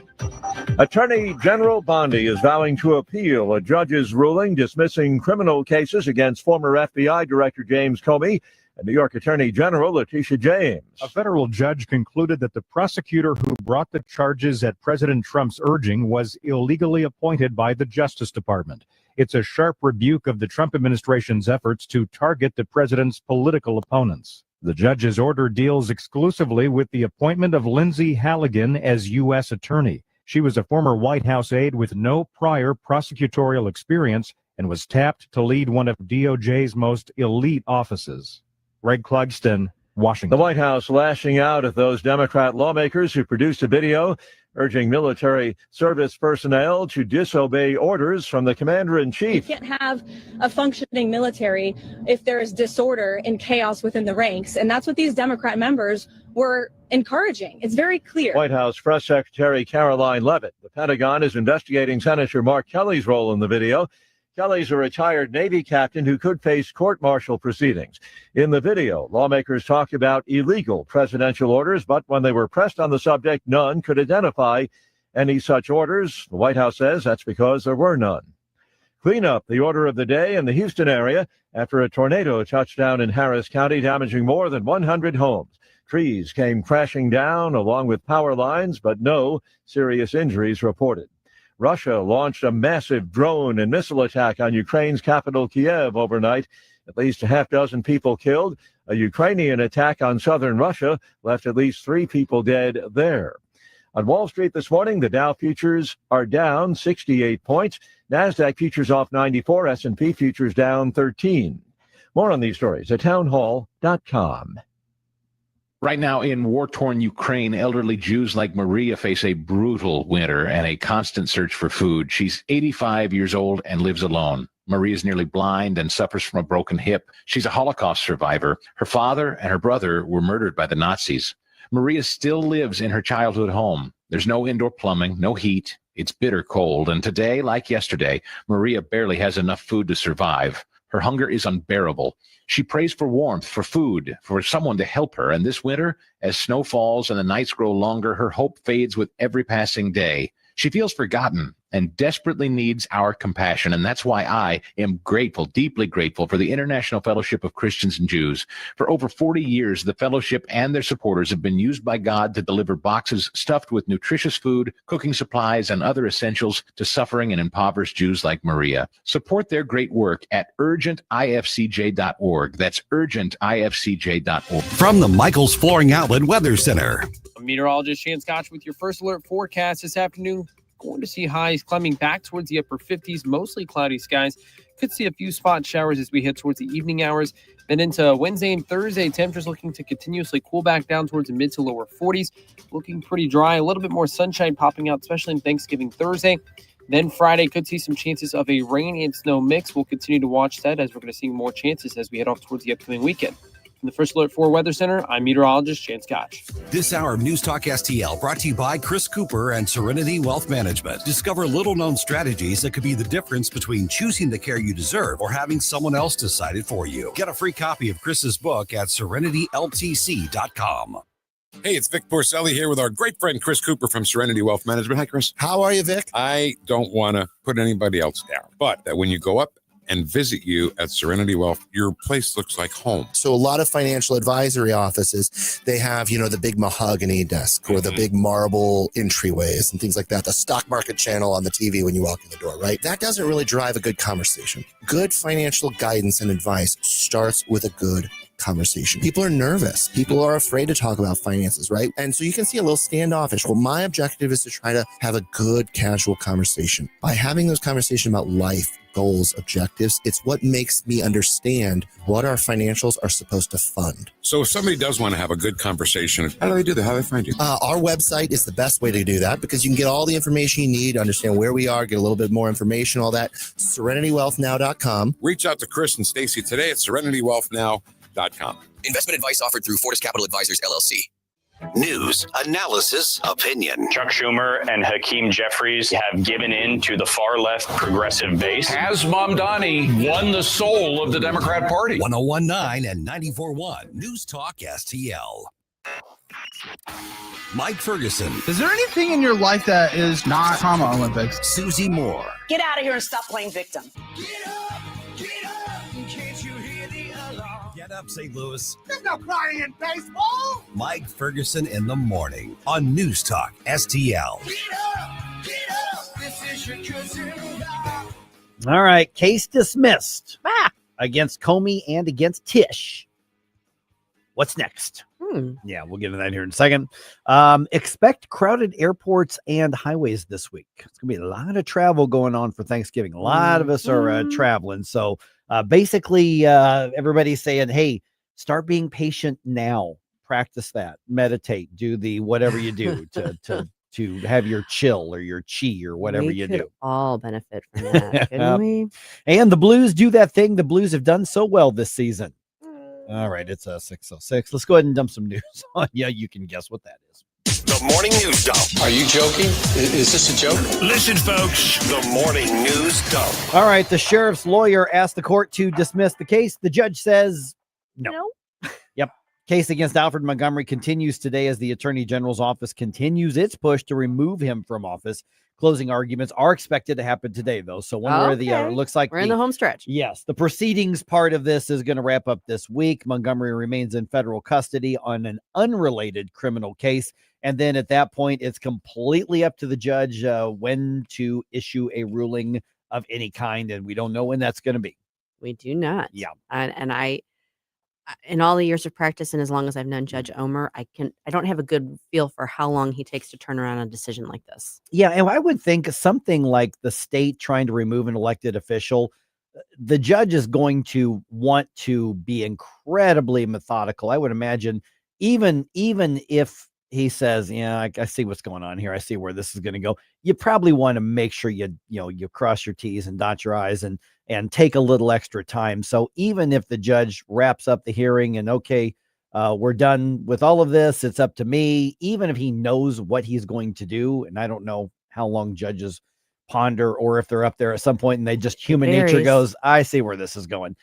Attorney General Bondi is vowing to appeal a judge's ruling dismissing criminal cases against former FBI Director James Comey and New York Attorney General Letitia James. A federal judge concluded that the prosecutor who brought the charges at President Trump's urging was illegally appointed by the Justice Department. It's a sharp rebuke of the Trump administration's efforts to target the president's political opponents. The judge's order deals exclusively with the appointment of Lindsay Halligan as U.S. Attorney. She was a former White House aide with no prior prosecutorial experience and was tapped to lead one of DOJ's most elite offices. Greg Clugston, Washington. The White House lashing out at those Democrat lawmakers who produced a video urging military service personnel to disobey orders from the commander-in-chief. You can't have a functioning military if there is disorder and chaos within the ranks, and that's what these Democrat members were encouraging. It's very clear. White House Press Secretary Caroline Leavitt. The Pentagon is investigating Senator Mark Kelly's role in the video. Kelly's a retired Navy captain who could face court-martial proceedings. In the video, lawmakers talked about illegal presidential orders, but when they were pressed on the subject, none could identify any such orders. The White House says that's because there were none. Clean up, the order of the day in the Houston area after a tornado touched down in Harris County, damaging more than 100 homes. Trees came crashing down along with power lines, but no serious injuries reported. Russia launched a massive drone and missile attack on Ukraine's capital, Kiev, overnight. At least a half dozen people killed. A Ukrainian attack on southern Russia left at least 3 people dead there. On Wall Street this morning, the Dow futures are down 68 points. NASDAQ futures off 94, S&P futures down 13. More on these stories at townhall.com. Right now in war-torn Ukraine, elderly Jews like Maria face a brutal winter and a constant search for food. She's 85 years old and lives alone. Maria is nearly blind and suffers from a broken hip. She's a Holocaust survivor. Her father and her brother were murdered by the Nazis. Maria still lives in her childhood home. There's no indoor plumbing, no heat. It's bitter cold. And today, like yesterday, Maria barely has enough food to survive. Her hunger is unbearable. She prays for warmth, for food, for someone to help her. And this winter, as snow falls and the nights grow longer, her hope fades with every passing day. She feels forgotten and desperately needs our compassion. And that's why I am grateful, deeply grateful for the International Fellowship of Christians and Jews. For over 40 years, the fellowship and their supporters have been used by God to deliver boxes stuffed with nutritious food, cooking supplies, and other essentials to suffering and impoverished Jews like Maria. Support their great work at urgentifcj.org. That's urgentifcj.org. From the Michaels Flooring Outlet Weather Center. I'm meteorologist Shane Scotch with your first alert forecast this afternoon. Going to see highs climbing back towards the upper 50s, mostly cloudy skies. Could see a few spot showers as we head towards the evening hours. Then into Wednesday and Thursday, temperatures looking to continuously cool back down towards the mid to lower 40s. Looking pretty dry, a little bit more sunshine popping out, especially in Thanksgiving Thursday. Then Friday could see some chances of a rain and snow mix. We'll continue to watch that as we're going to see more chances as we head off towards the upcoming weekend. From the First Alert 4 Weather Center, I'm meteorologist Shane Scotch. This hour of News Talk STL brought to you by Chris Cooper and Serenity Wealth Management. Discover little-known strategies that could be the difference between choosing the care you deserve or having someone else decide it for you. Get a free copy of Chris's book at serenityltc.com. Hey, it's Vic Porcelli here with our great friend Chris Cooper from Serenity Wealth Management. Hi, Chris. How are you, Vic? I don't want to put anybody else down, but when you go up and visit you at Serenity Wealth, your place looks like home. So a lot of financial advisory offices, they have, the big mahogany desk or the big marble entryways and things like that. The stock market channel on the TV when you walk in the door, right? That doesn't really drive a good conversation. Good financial guidance and advice starts with a good conversation. People are nervous. People are afraid to talk about finances, right? And so you can see a little standoffish. Well, my objective is to try to have a good casual conversation. By having those conversations about life, goals, objectives, it's what makes me understand what our financials are supposed to fund. So if somebody does want to have a good conversation, how do they do that? How do they find you? Our website is the best way to do that because you can get all the information you need, understand where we are, get a little bit more information, all that. SerenityWealthNow.com. Reach out to Chris and Stacy today at SerenityWealthNow.com. Investment advice offered through Fortis Capital Advisors, LLC. News, analysis, opinion. Chuck Schumer and Hakeem Jeffries have given in to the far-left progressive base. Has Mamdani won the soul of the Democrat Party? 101.9 and 94.1 News Talk STL. Mike Ferguson. Is there anything in your life that is not Trauma Olympics? Susie Moore. Get out of here and stop playing victim. Get up, St. Louis. There's no crying in baseball. Mike Ferguson in the morning on News Talk STL. Get up. This is your cousin. All right, case dismissed against Comey and against Tish. What's next? Yeah, we'll get into that here in a second. Expect crowded airports and highways this week. It's going to be a lot of travel going on for Thanksgiving. A lot of us are traveling. So basically, everybody's saying, hey, start being patient now. Practice that. Meditate. Do the whatever you do to have your chill or your chi or whatever you do. All benefit from that, couldn't we? And the Blues do that thing the Blues have done so well this season. All right, it's 6:06. Let's go ahead and dump some news on. Yeah, you can guess what that is. The Morning News Dump. Are you joking? Is this a joke? Listen, folks. The Morning News Dump. All right, the sheriff's lawyer asked the court to dismiss the case. The judge says no. Yep. Case against Alfred Montgomery continues today as the Attorney General's office continues its push to remove him from office. Closing arguments are expected to happen today, though. So one way or the other, looks like we're in the home stretch. Yes, the proceedings part of this is going to wrap up this week. Montgomery remains in federal custody on an unrelated criminal case. And then at that point, it's completely up to the judge when to issue a ruling of any kind. And we don't know when that's going to be. We do not. Yeah. And I, in all the years of practice and as long as I've known Judge Omer, I don't have a good feel for how long he takes to turn around a decision like this. Yeah, and I would think something like the state trying to remove an elected official, the judge is going to want to be incredibly methodical. I would imagine even if he says, yeah, I see what's going on here. I see where this is going to go. You probably want to make sure you cross your T's and dot your I's and take a little extra time. So even if the judge wraps up the hearing and, okay, we're done with all of this, it's up to me, even if he knows what he's going to do. And I don't know how long judges ponder or if they're up there at some point and they just human nature goes, I see where this is going.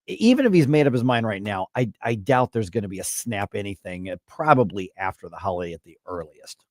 Even if he's made up his mind right now, I doubt there's going to be a snap anything, probably after the holiday at the earliest.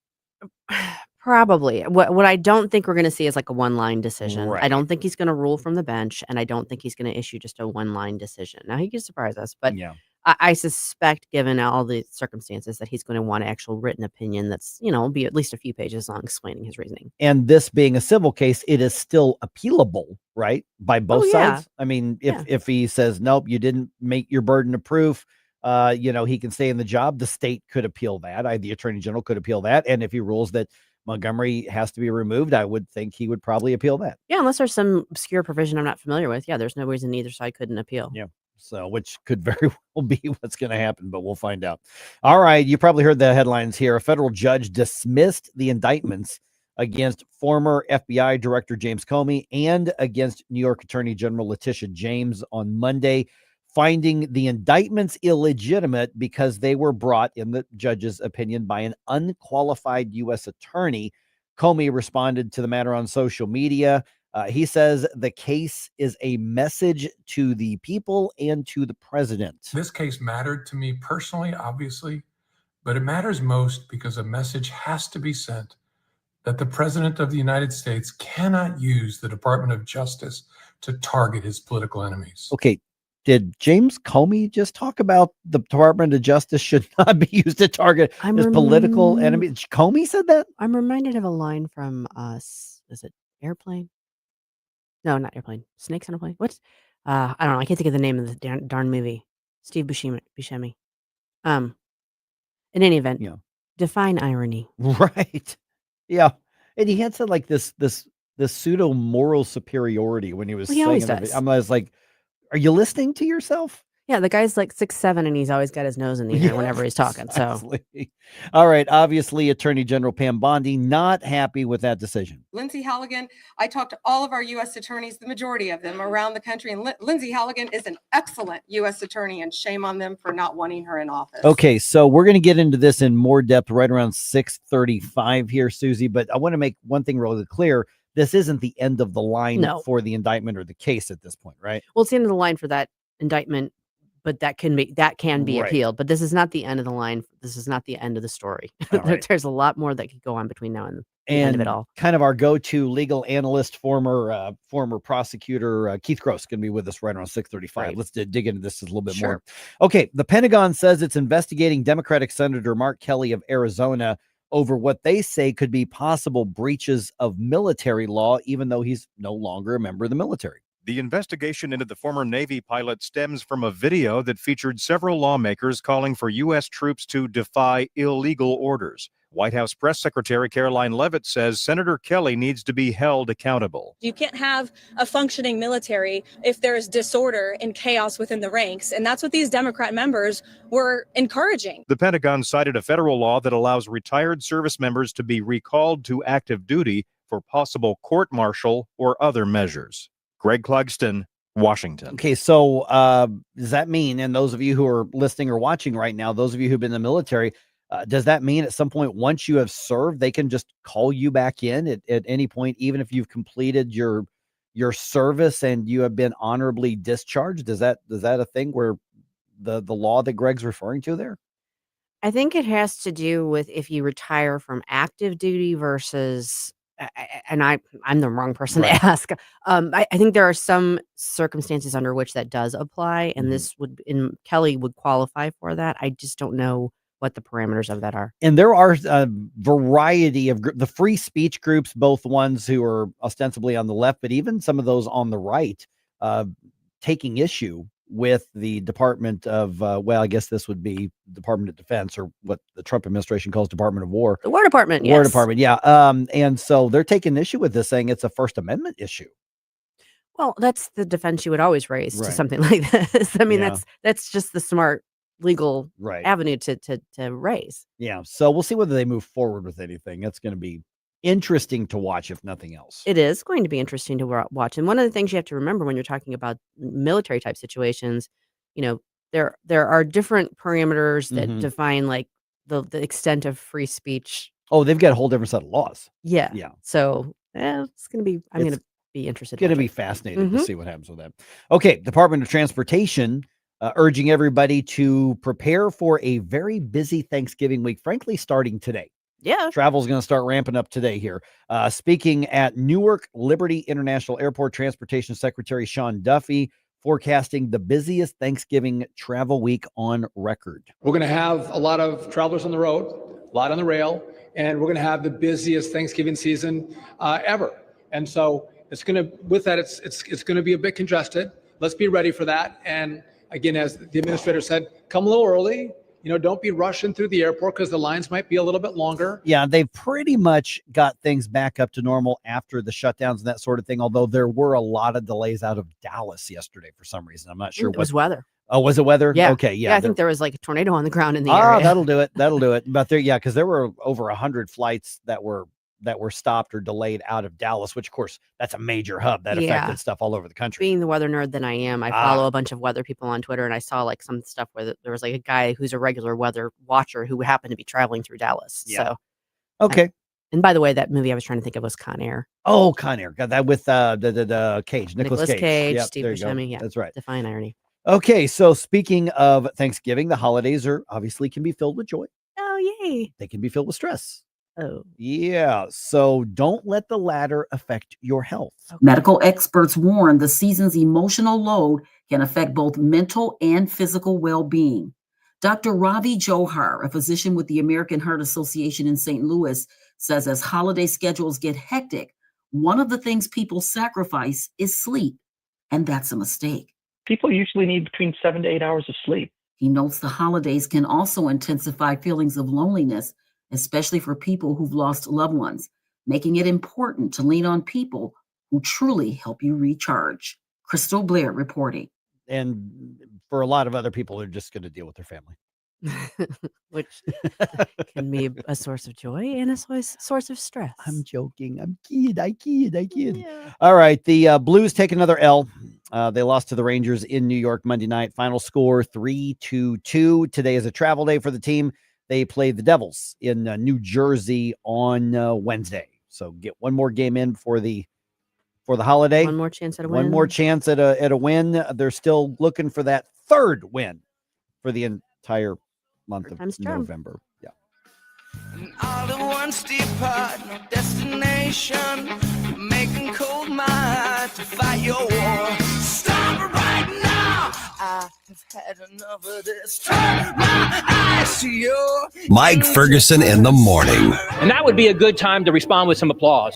Probably. What I don't think we're going to see is like a one-line decision. Right. I don't think he's going to rule from the bench, and I don't think he's going to issue just a one-line decision. Now, he could surprise us, but yeah. I suspect, given all the circumstances, that he's going to want an actual written opinion that's, be at least a few pages long explaining his reasoning. And this being a civil case, it is still appealable, right? By both sides. I mean, if he says, nope, you didn't make your burden of proof, he can stay in the job. The state could appeal that. The Attorney General could appeal that. And if he rules that Montgomery has to be removed, I would think he would probably appeal that. Yeah, unless there's some obscure provision I'm not familiar with. Yeah, there's no reason either side couldn't appeal. Yeah. So, which could very well be what's going to happen, but we'll find out. All right. You probably heard the headlines here. A federal judge dismissed the indictments against former FBI Director James Comey and against New York Attorney General Letitia James on Monday, finding the indictments illegitimate because they were brought, in the judge's opinion, by an unqualified U.S. attorney. Comey responded to the matter on social media. He says the case is a message to the people and to the president. This case mattered to me personally, obviously, But it matters most because a message has to be sent that the President of the United States cannot use the Department of Justice to target his political enemies. Okay. Did James Comey just talk about the Department of Justice should not be used to target his political enemies? Comey said that? I'm reminded of a line from is it Airplane? No, not Airplane. Snakes on a Plane. What's I don't know. I can't think of the name of the darn movie. Steve Buscemi. In any event, define irony. Right. Yeah. And he had said like this pseudo moral superiority when he was Well, he saying always it. does. I was like, are you listening to yourself? Yeah, the guy's like 6'7", and he's always got his nose in the air whenever he's talking. So, Exactly. All right. Obviously, Attorney General Pam Bondi not happy with that decision. Lindsay Halligan, I talked to all of our U.S. attorneys, the majority of them around the country, and Lindsay Halligan is an excellent U.S. attorney, and shame on them for not wanting her in office. Okay, so we're going to get into this in more depth right around 6:35 here, Susie, but I want to make one thing really clear. This isn't the end of the line for the indictment or the case at this point, right? well, it's the end of the line for that indictment, but that can be Right. appealed. But this is not the end of the line. This is not the end of the story. All right. There's a lot more that could go on between now and the end of it all. Kind of our go-to legal analyst, former prosecutor, Keith Gross, going to be with us right around 6:35. Right. Let's dig into this a little bit Sure. more. Okay, the Pentagon says it's investigating Democratic Senator Mark Kelly of Arizona over what they say could be possible breaches of military law, even though he's no longer a member of the military. The investigation into the former Navy pilot stems from a video that featured several lawmakers calling for U.S. troops to defy illegal orders. White House Press Secretary Caroline Leavitt says Senator Kelly needs to be held accountable. You can't have a functioning military if there's disorder and chaos within the ranks. And that's what these Democrat members were encouraging. The Pentagon cited a federal law that allows retired service members to be recalled to active duty for possible court-martial or other measures. Greg Clugston, Washington. Okay, so does that mean, and those of you who are listening or watching right now, those of you who've been in the military, does that mean at some point, once you have served, they can just call you back in at any point, even if you've completed your service and you have been honorably discharged? Is that a thing where the law that Greg's referring to there? I think it has to do with if you retire from active duty versus, and I'm the wrong person Right. to ask. I think there are some circumstances under which that does apply, and this Kelly would qualify for that. I just don't know what the parameters of that are. And there are a variety of the free speech groups, both ones who are ostensibly on the left, but even some of those on the right, taking issue with the Department of, I guess this would be Department of Defense, or what the Trump administration calls Department of War. The War Department, War yes. Department, yeah. And so they're taking issue with this, saying it's a First Amendment issue. Well, that's the defense you would always raise to Right. something like this. I mean, Yeah. that's just the smart legal Right. avenue to raise. Yeah. So we'll see whether they move forward with anything. That's going to be interesting to watch, if nothing else. It is going to be interesting to watch. And one of the things you have to remember when you're talking about military type situations, there are different parameters that Mhm. define like the extent of free speech. Oh, they've got a whole different set of laws. Yeah. Yeah. So it's going to be, I'm going to be interested. Going to in be it. fascinating to Mhm. see what happens with that. Okay. Department of Transportation urging everybody to prepare for a very busy Thanksgiving week, frankly, starting today. Yeah. Travel's going to start ramping up today here. Speaking at Newark Liberty International Airport, Transportation Secretary Sean Duffy forecasting the busiest Thanksgiving travel week on record. We're going to have a lot of travelers on the road, a lot on the rail, and we're going to have the busiest Thanksgiving season ever. And so it's going to, with that, it's going to be a bit congested. Let's be ready for that. And again, as the administrator said, come a little early. Don't be rushing through the airport because the lines might be a little bit longer. Yeah, they've pretty much got things back up to normal after the shutdowns and that sort of thing, although there were a lot of delays out of Dallas yesterday for some reason. I'm not sure It was weather. Oh, was it weather? Yeah. Okay, yeah. I think there was like a tornado on the ground in the area. That'll do it. That'll do it. But because there were over 100 flights that were stopped or delayed out of Dallas, which of course that's a major hub that affected stuff all over the country. Being the weather nerd that I am, I follow a bunch of weather people on Twitter, and I saw like some stuff where there was like a guy who's a regular weather watcher who happened to be traveling through Dallas. Yeah. So okay. And by the way, that movie I was trying to think of was Con Air. Oh, Con Air. Got that with the Cage, Nicolas Cage. Yep, Steve there you go. Buscemi. Yeah, that's right. Define irony. Okay, so speaking of Thanksgiving, the holidays are obviously can be filled with joy. Oh Why? They can be filled with stress. Oh. Yeah. So don't let the latter affect your health. Medical experts warn the season's emotional load can affect both mental and physical well-being. Dr. Ravi Johar, a physician with the American Heart Association in St. Louis, says as holiday schedules get hectic, one of the things people sacrifice is sleep, and that's a mistake. People usually need between 7 to 8 hours of sleep. He notes the holidays can also intensify feelings of loneliness, especially for people who've lost loved ones, making it important to lean on people who truly help you recharge. Crystal Blair reporting. And for a lot of other people, they're just going to deal with their family. Which can be a source of joy and a source of stress. I'm joking. I'm kid. I kid. Yeah. All right. The Blues take another L. They lost to the Rangers in New York Monday night. Final score 3-2. Today is a travel day for the team. They play the Devils in New Jersey on Wednesday. So get one more game in for the holiday. One more chance at a win. One more chance at a win. They're still looking for that third win for the entire month of November. Yeah. All at once depart, no destination, making cold my heart to fight your war. Stop it right now. I have had enough of this. Turn my eyes to you. Mike Ferguson in the morning. And that would be a good time to respond with some applause.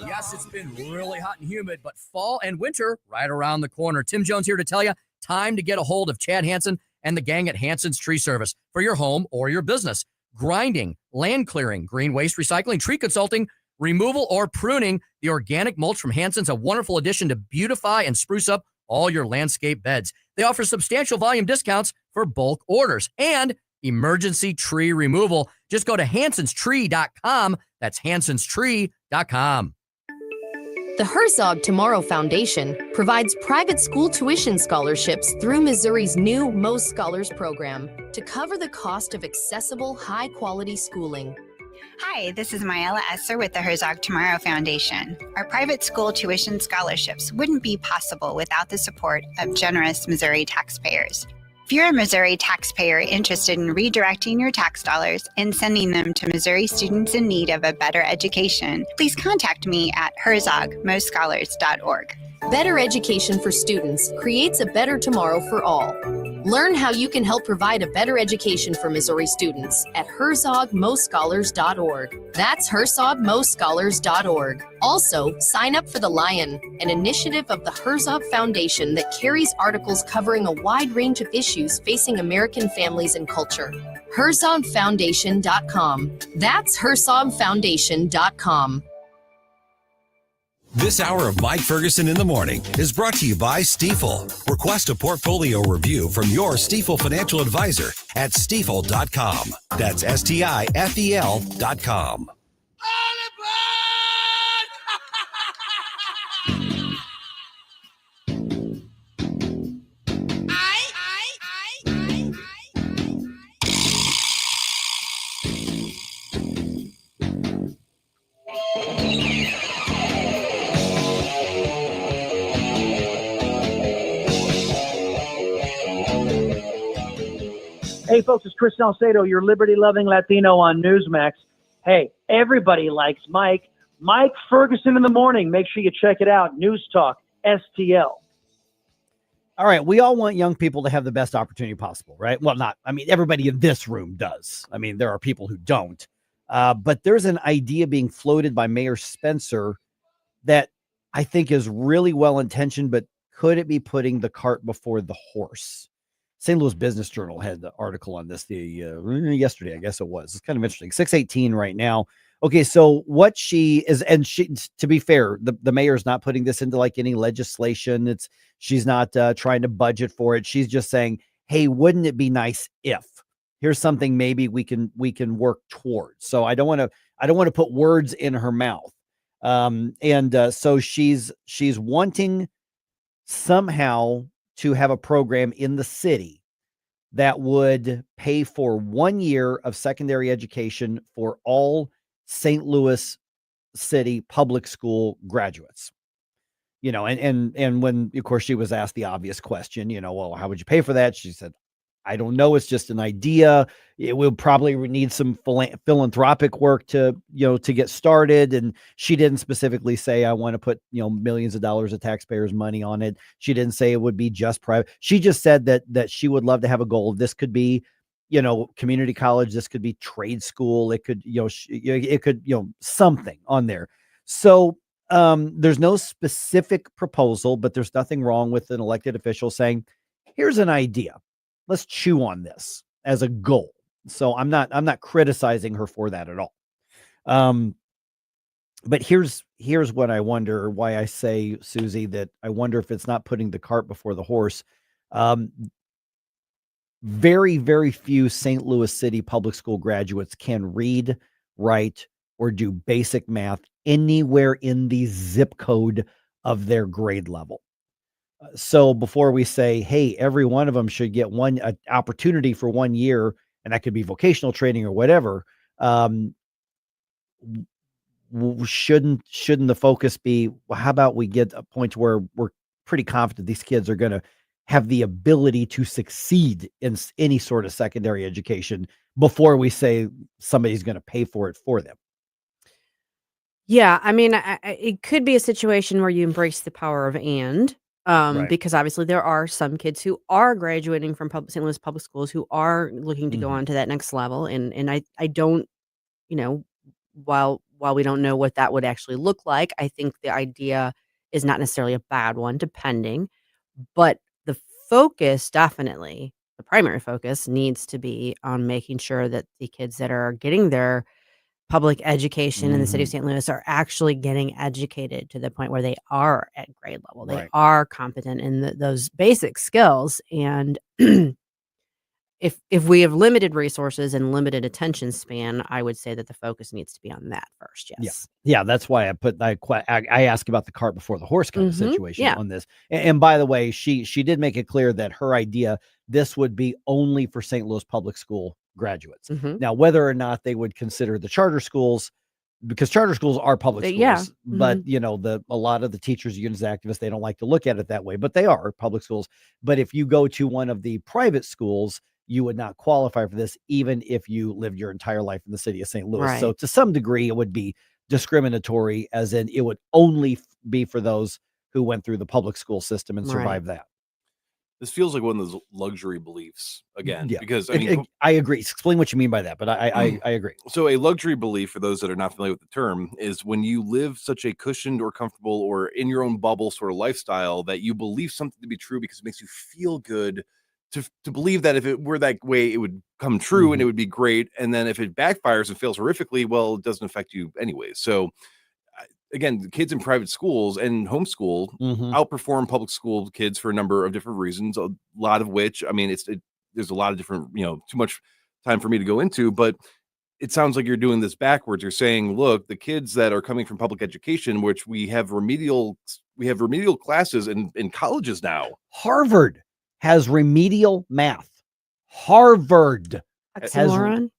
Yes, it's been really hot and humid, but fall and winter right around the corner. Tim Jones here to tell you, time to get a hold of Chad Hansen and the gang at Hansen's Tree Service for your home or your business. Grinding, land clearing, green waste recycling, tree consulting, removal, or pruning. The organic mulch from Hansen's a wonderful addition to beautify and spruce up all your landscape beds. They offer substantial volume discounts for bulk orders and emergency tree removal. Just go to hansenstree.com. That's hansenstree.com. The Herzog Tomorrow Foundation provides private school tuition scholarships through Missouri's new Most Scholars program to cover the cost of accessible, high-quality schooling. Hi, this is Myella Esser with the Herzog Tomorrow Foundation. Our private school tuition scholarships wouldn't be possible without the support of generous Missouri taxpayers. If you're a Missouri taxpayer interested in redirecting your tax dollars and sending them to Missouri students in need of a better education, please contact me at herzogmostscholars.org. Better education for students creates a better tomorrow for all. Learn how you can help provide a better education for Missouri students at herzogmostscholars.org. That's herzogmostscholars.org. Also, sign up for The Lion, an initiative of the Herzog Foundation that carries articles covering a wide range of issues facing American families and culture. herzogfoundation.com. That's herzogfoundation.com. This hour of Mike Ferguson in the morning is brought to you by Stifel. Request a portfolio review from your Stifel financial advisor at stifel.com. That's STIFEL.com. Hey, folks, it's Chris Salcedo, your liberty-loving Latino on Newsmax. Hey, everybody likes Mike. Mike Ferguson in the morning. Make sure you check it out. News Talk STL. All right. We all want young people to have the best opportunity possible, right? Well, everybody in this room does. I mean, there are people who don't. But there's an idea being floated by Mayor Spencer that I think is really well-intentioned, but could it be putting the cart before the horse? St. Louis Business Journal had the article on this yesterday, I guess it was. It's kind of interesting. 618 right now. Okay, so what she is, and she, to be fair, the mayor is not putting this into like any legislation. She's not trying to budget for it. She's just saying, hey, wouldn't it be nice if here's something maybe we can work towards. So I don't want to put words in her mouth. So she's wanting somehow to have a program in the city that would pay for 1 year of secondary education for all St. Louis City public school graduates. And when, of course, she was asked the obvious question, well, how would you pay for that? She said, I don't know. It's just an idea. It will probably need some philanthropic work to get started. And she didn't specifically say, I want to put, millions of dollars of taxpayers' money on it. She didn't say it would be just private. She just said that she would love to have a goal. This could be, community college. This could be trade school. It could, something on there. So there's no specific proposal, but there's nothing wrong with an elected official saying, here's an idea. Let's chew on this as a goal. So I'm not criticizing her for that at all. But here's what I wonder, why I say, Susie, that I wonder if it's not putting the cart before the horse. Very, very few St. Louis City public school graduates can read, write, or do basic math anywhere in the zip code of their grade level. So before we say, hey, every one of them should get one opportunity for 1 year, and that could be vocational training or whatever, shouldn't the focus be, well, how about we get a point where we're pretty confident these kids are going to have the ability to succeed in any sort of secondary education before we say somebody's going to pay for it for them? Yeah, I mean, it could be a situation where you embrace the power of Right. because obviously there are some kids who are graduating from St. Louis public schools who are looking to go on to that next level, and I don't, while we don't know what that would actually look like, I think the idea is not necessarily a bad one, depending, but the focus, definitely the primary focus, needs to be on making sure that the kids that are getting their public education in the city of St. Louis are actually getting educated to the point where they are at grade level. They Right. are competent in those basic skills. And if we have limited resources and limited attention span, I would say that the focus needs to be on that first. Yes. Yeah, that's why I ask about the cart before the horse kind of situation yeah. on this. And by the way, she did make it clear that her idea, this would be only for St. Louis public school graduates. Now, whether or not they would consider the charter schools, because charter schools are public schools, Yeah. but a lot of the teachers, unions, activists, they don't like to look at it that way, but they are public schools. But if you go to one of the private schools, you would not qualify for this, even if you lived your entire life in the city of St. Louis. Right. So to some degree, it would be discriminatory, as in it would only be for those who went through the public school system and Right. survived that. This feels like one of those luxury beliefs again, Yeah, because I mean, I agree. Explain what you mean by that, but I agree. so a luxury belief, for those that are not familiar with the term, is when you live such a cushioned or comfortable or in your own bubble sort of lifestyle that you believe something to be true because it makes you feel good to believe that if it were that way, it would come true and it would be great. And then if it backfires and fails horrifically, well, it doesn't affect you anyway. So again, the kids in private schools and homeschool outperform public school kids for a number of different reasons, a lot of which, I mean, there's a lot of different, too much time for me to go into, but it sounds like you're doing this backwards. You're saying, look, the kids that are coming from public education, which we have remedial classes in colleges now. Harvard has remedial math. Harvard Oxymoron?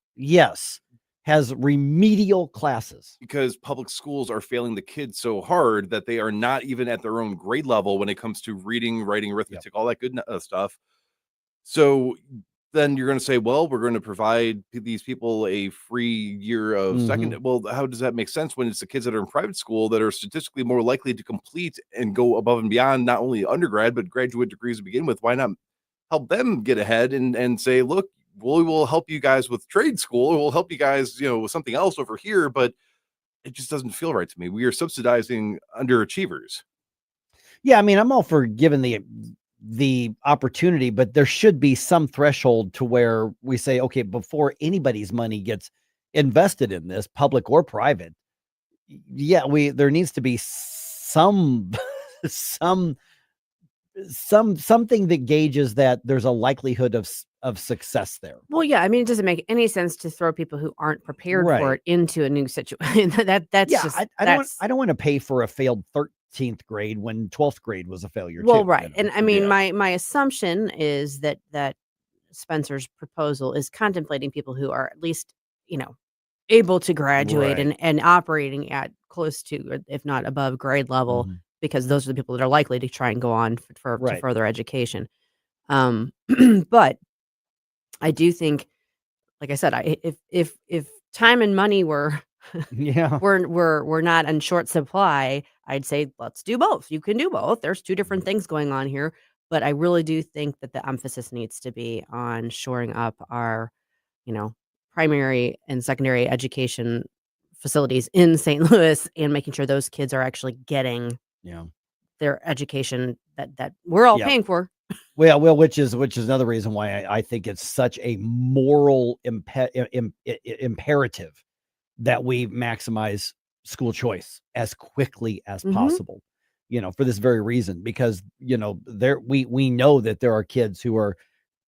has remedial classes. Because public schools are failing the kids so hard that they are not even at their own grade level when it comes to reading, writing, arithmetic, all that good stuff. So then you're going to say, well, we're going to provide these people a free year of second. Well, how does that make sense when it's the kids that are in private school that are statistically more likely to complete and go above and beyond not only undergrad, but graduate degrees to begin with? Why not help them get ahead and say, look, we will help you guys with trade school. We'll help you guys, with something else over here. But it just doesn't feel right to me. We are subsidizing underachievers. Yeah. I mean, I'm all for giving the opportunity, but there should be some threshold to where we say, okay, before anybody's money gets invested in this, public or private, there needs to be something that gauges that there's a likelihood of success there. Well, yeah, I mean, it doesn't make any sense to throw people who aren't prepared for it into a new situation. I don't want to pay for a failed 13th grade when 12th grade was a failure. Well, too, right. And I mean, my assumption is that Spencer's proposal is contemplating people who are at least, able to graduate and operating at close to, if not above grade level because those are the people that are likely to try and go on to Right. further education. But I do think, like I said, if time and money were Yeah. we're not in short supply, I'd say let's do both. You can do both. There's two different things going on here, but I really do think that the emphasis needs to be on shoring up our, primary and secondary education facilities in St. Louis and making sure those kids are actually getting Yeah. their education that we're all Yep. paying for. Well, which is another reason why I think it's such a moral imperative that we maximize school choice as quickly as Mhm. possible. For this very reason, because we know that there are kids who are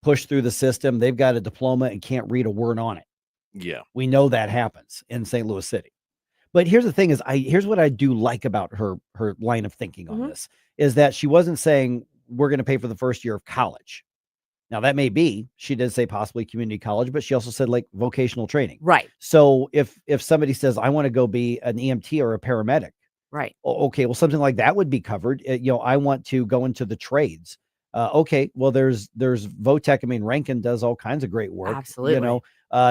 pushed through the system. They've got a diploma and can't read a word on it. Yeah. We know that happens in St. Louis City. But here's the thing: here's what I do like about her line of thinking on Mhm. this is that she wasn't saying we're going to pay for the first year of college. Now that may be, she did say possibly community college, but she also said like vocational training. Right. So if somebody says I want to go be an EMT or a paramedic, Right. okay, well something like that would be covered. I want to go into the trades. Okay, well there's Votech. I mean, Rankin does all kinds of great work. Absolutely.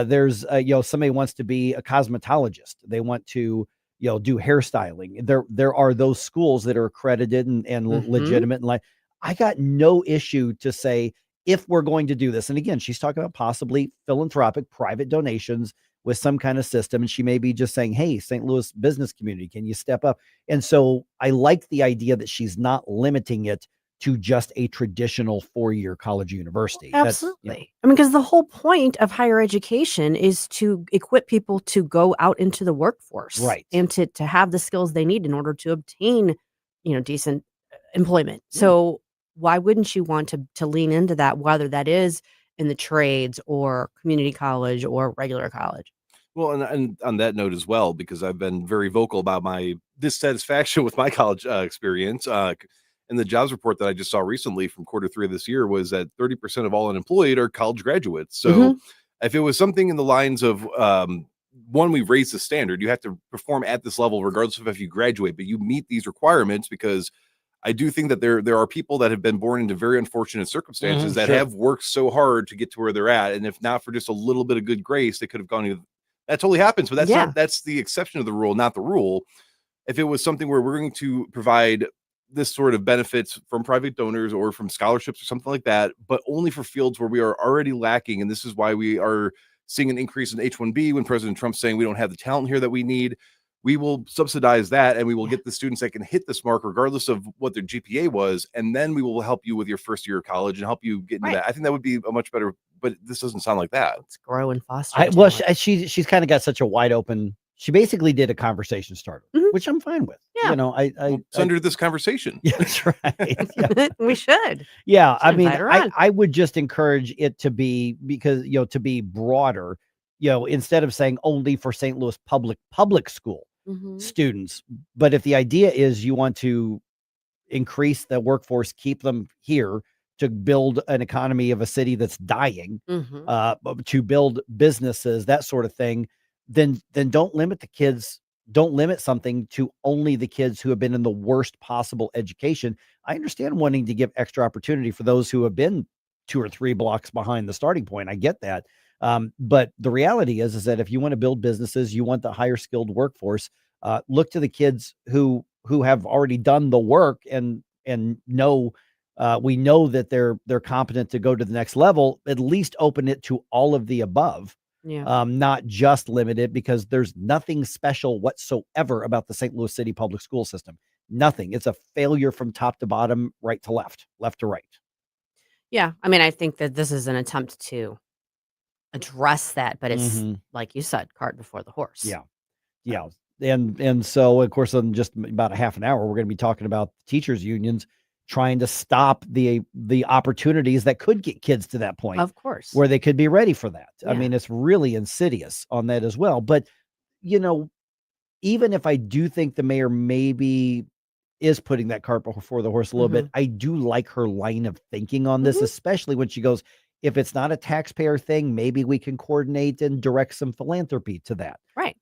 There's somebody wants to be a cosmetologist. They want to do hairstyling. There are those schools that are accredited and Mhm. legitimate. And like, I got no issue to say if we're going to do this. And again, she's talking about possibly philanthropic private donations with some kind of system. And she may be just saying, hey, St. Louis business community, can you step up? And so I like the idea that she's not limiting it to just a traditional 4-year college university. Absolutely. I mean, because the whole point of higher education is to equip people to go out into the workforce. Right. And to have the skills they need in order to obtain, decent employment. So why wouldn't you want to lean into that, whether that is in the trades or community college or regular college? Well, and on that note as well, because I've been very vocal about my dissatisfaction with my college experience. And the jobs report that I just saw recently from Q3 of this year was that 30% of all unemployed are college graduates. So Mhm. if it was something in the lines of, one, we've raised the standard, you have to perform at this level, regardless of if you graduate, but you meet these requirements, because I do think that there are people that have been born into very unfortunate circumstances that sure. have worked so hard to get to where they're at. And if not for just a little bit of good grace, they could have gone. That totally happens, but that's the exception of the rule, not the rule. If it was something where we're going to provide this sort of benefits from private donors or from scholarships or something like that, but only for fields where we are already lacking. And this is why we are seeing an increase in H-1B when President Trump's saying we don't have the talent here that we need. We will subsidize that, and we will get the students that can hit this mark regardless of what their GPA was. And then we will help you with your first year of college and help you get into that. I think that would be a much better, but this doesn't sound like that. Let's grow and foster. Well, talent. she's kind of got such a wide open. She basically did a conversation starter, which I'm fine with. Yeah. It's under this conversation. Yeah, that's right. Yeah. We should. Yeah, I Should mean, invite her on. I would just encourage it to be to be broader. Instead of saying only for St. Louis public school Mhm. students, but if the idea is you want to increase the workforce, keep them here to build an economy of a city that's dying, Mhm. to build businesses, that sort of thing, then don't limit the kids. Don't limit something to only the kids who have been in the worst possible education. I understand wanting to give extra opportunity for those who have been 2 or 3 blocks behind the starting point. I get that. But the reality is that if you want to build businesses, you want the higher skilled workforce, look to the kids who have already done the work and know, we know that they're competent to go to the next level. At least open it to all of the above. Yeah. Not just limited, because there's nothing special whatsoever about the St. Louis City public school system. Nothing. It's a failure from top to bottom, right to left to right. Yeah. I mean, I think that this is an attempt to address that, but it's Mhm. like you said, cart before the horse. Yeah. Yeah. And so of course, in just about a half an hour, we're going to be talking about teachers unions trying to stop the opportunities that could get kids to that point. Of course. Where they could be ready for that. I Yeah. mean, it's really insidious on that as well. But, even if I do think the mayor maybe is putting that cart before the horse a little bit, I do like her line of thinking on this, especially when she goes, if it's not a taxpayer thing, maybe we can coordinate and direct some philanthropy to that. Right.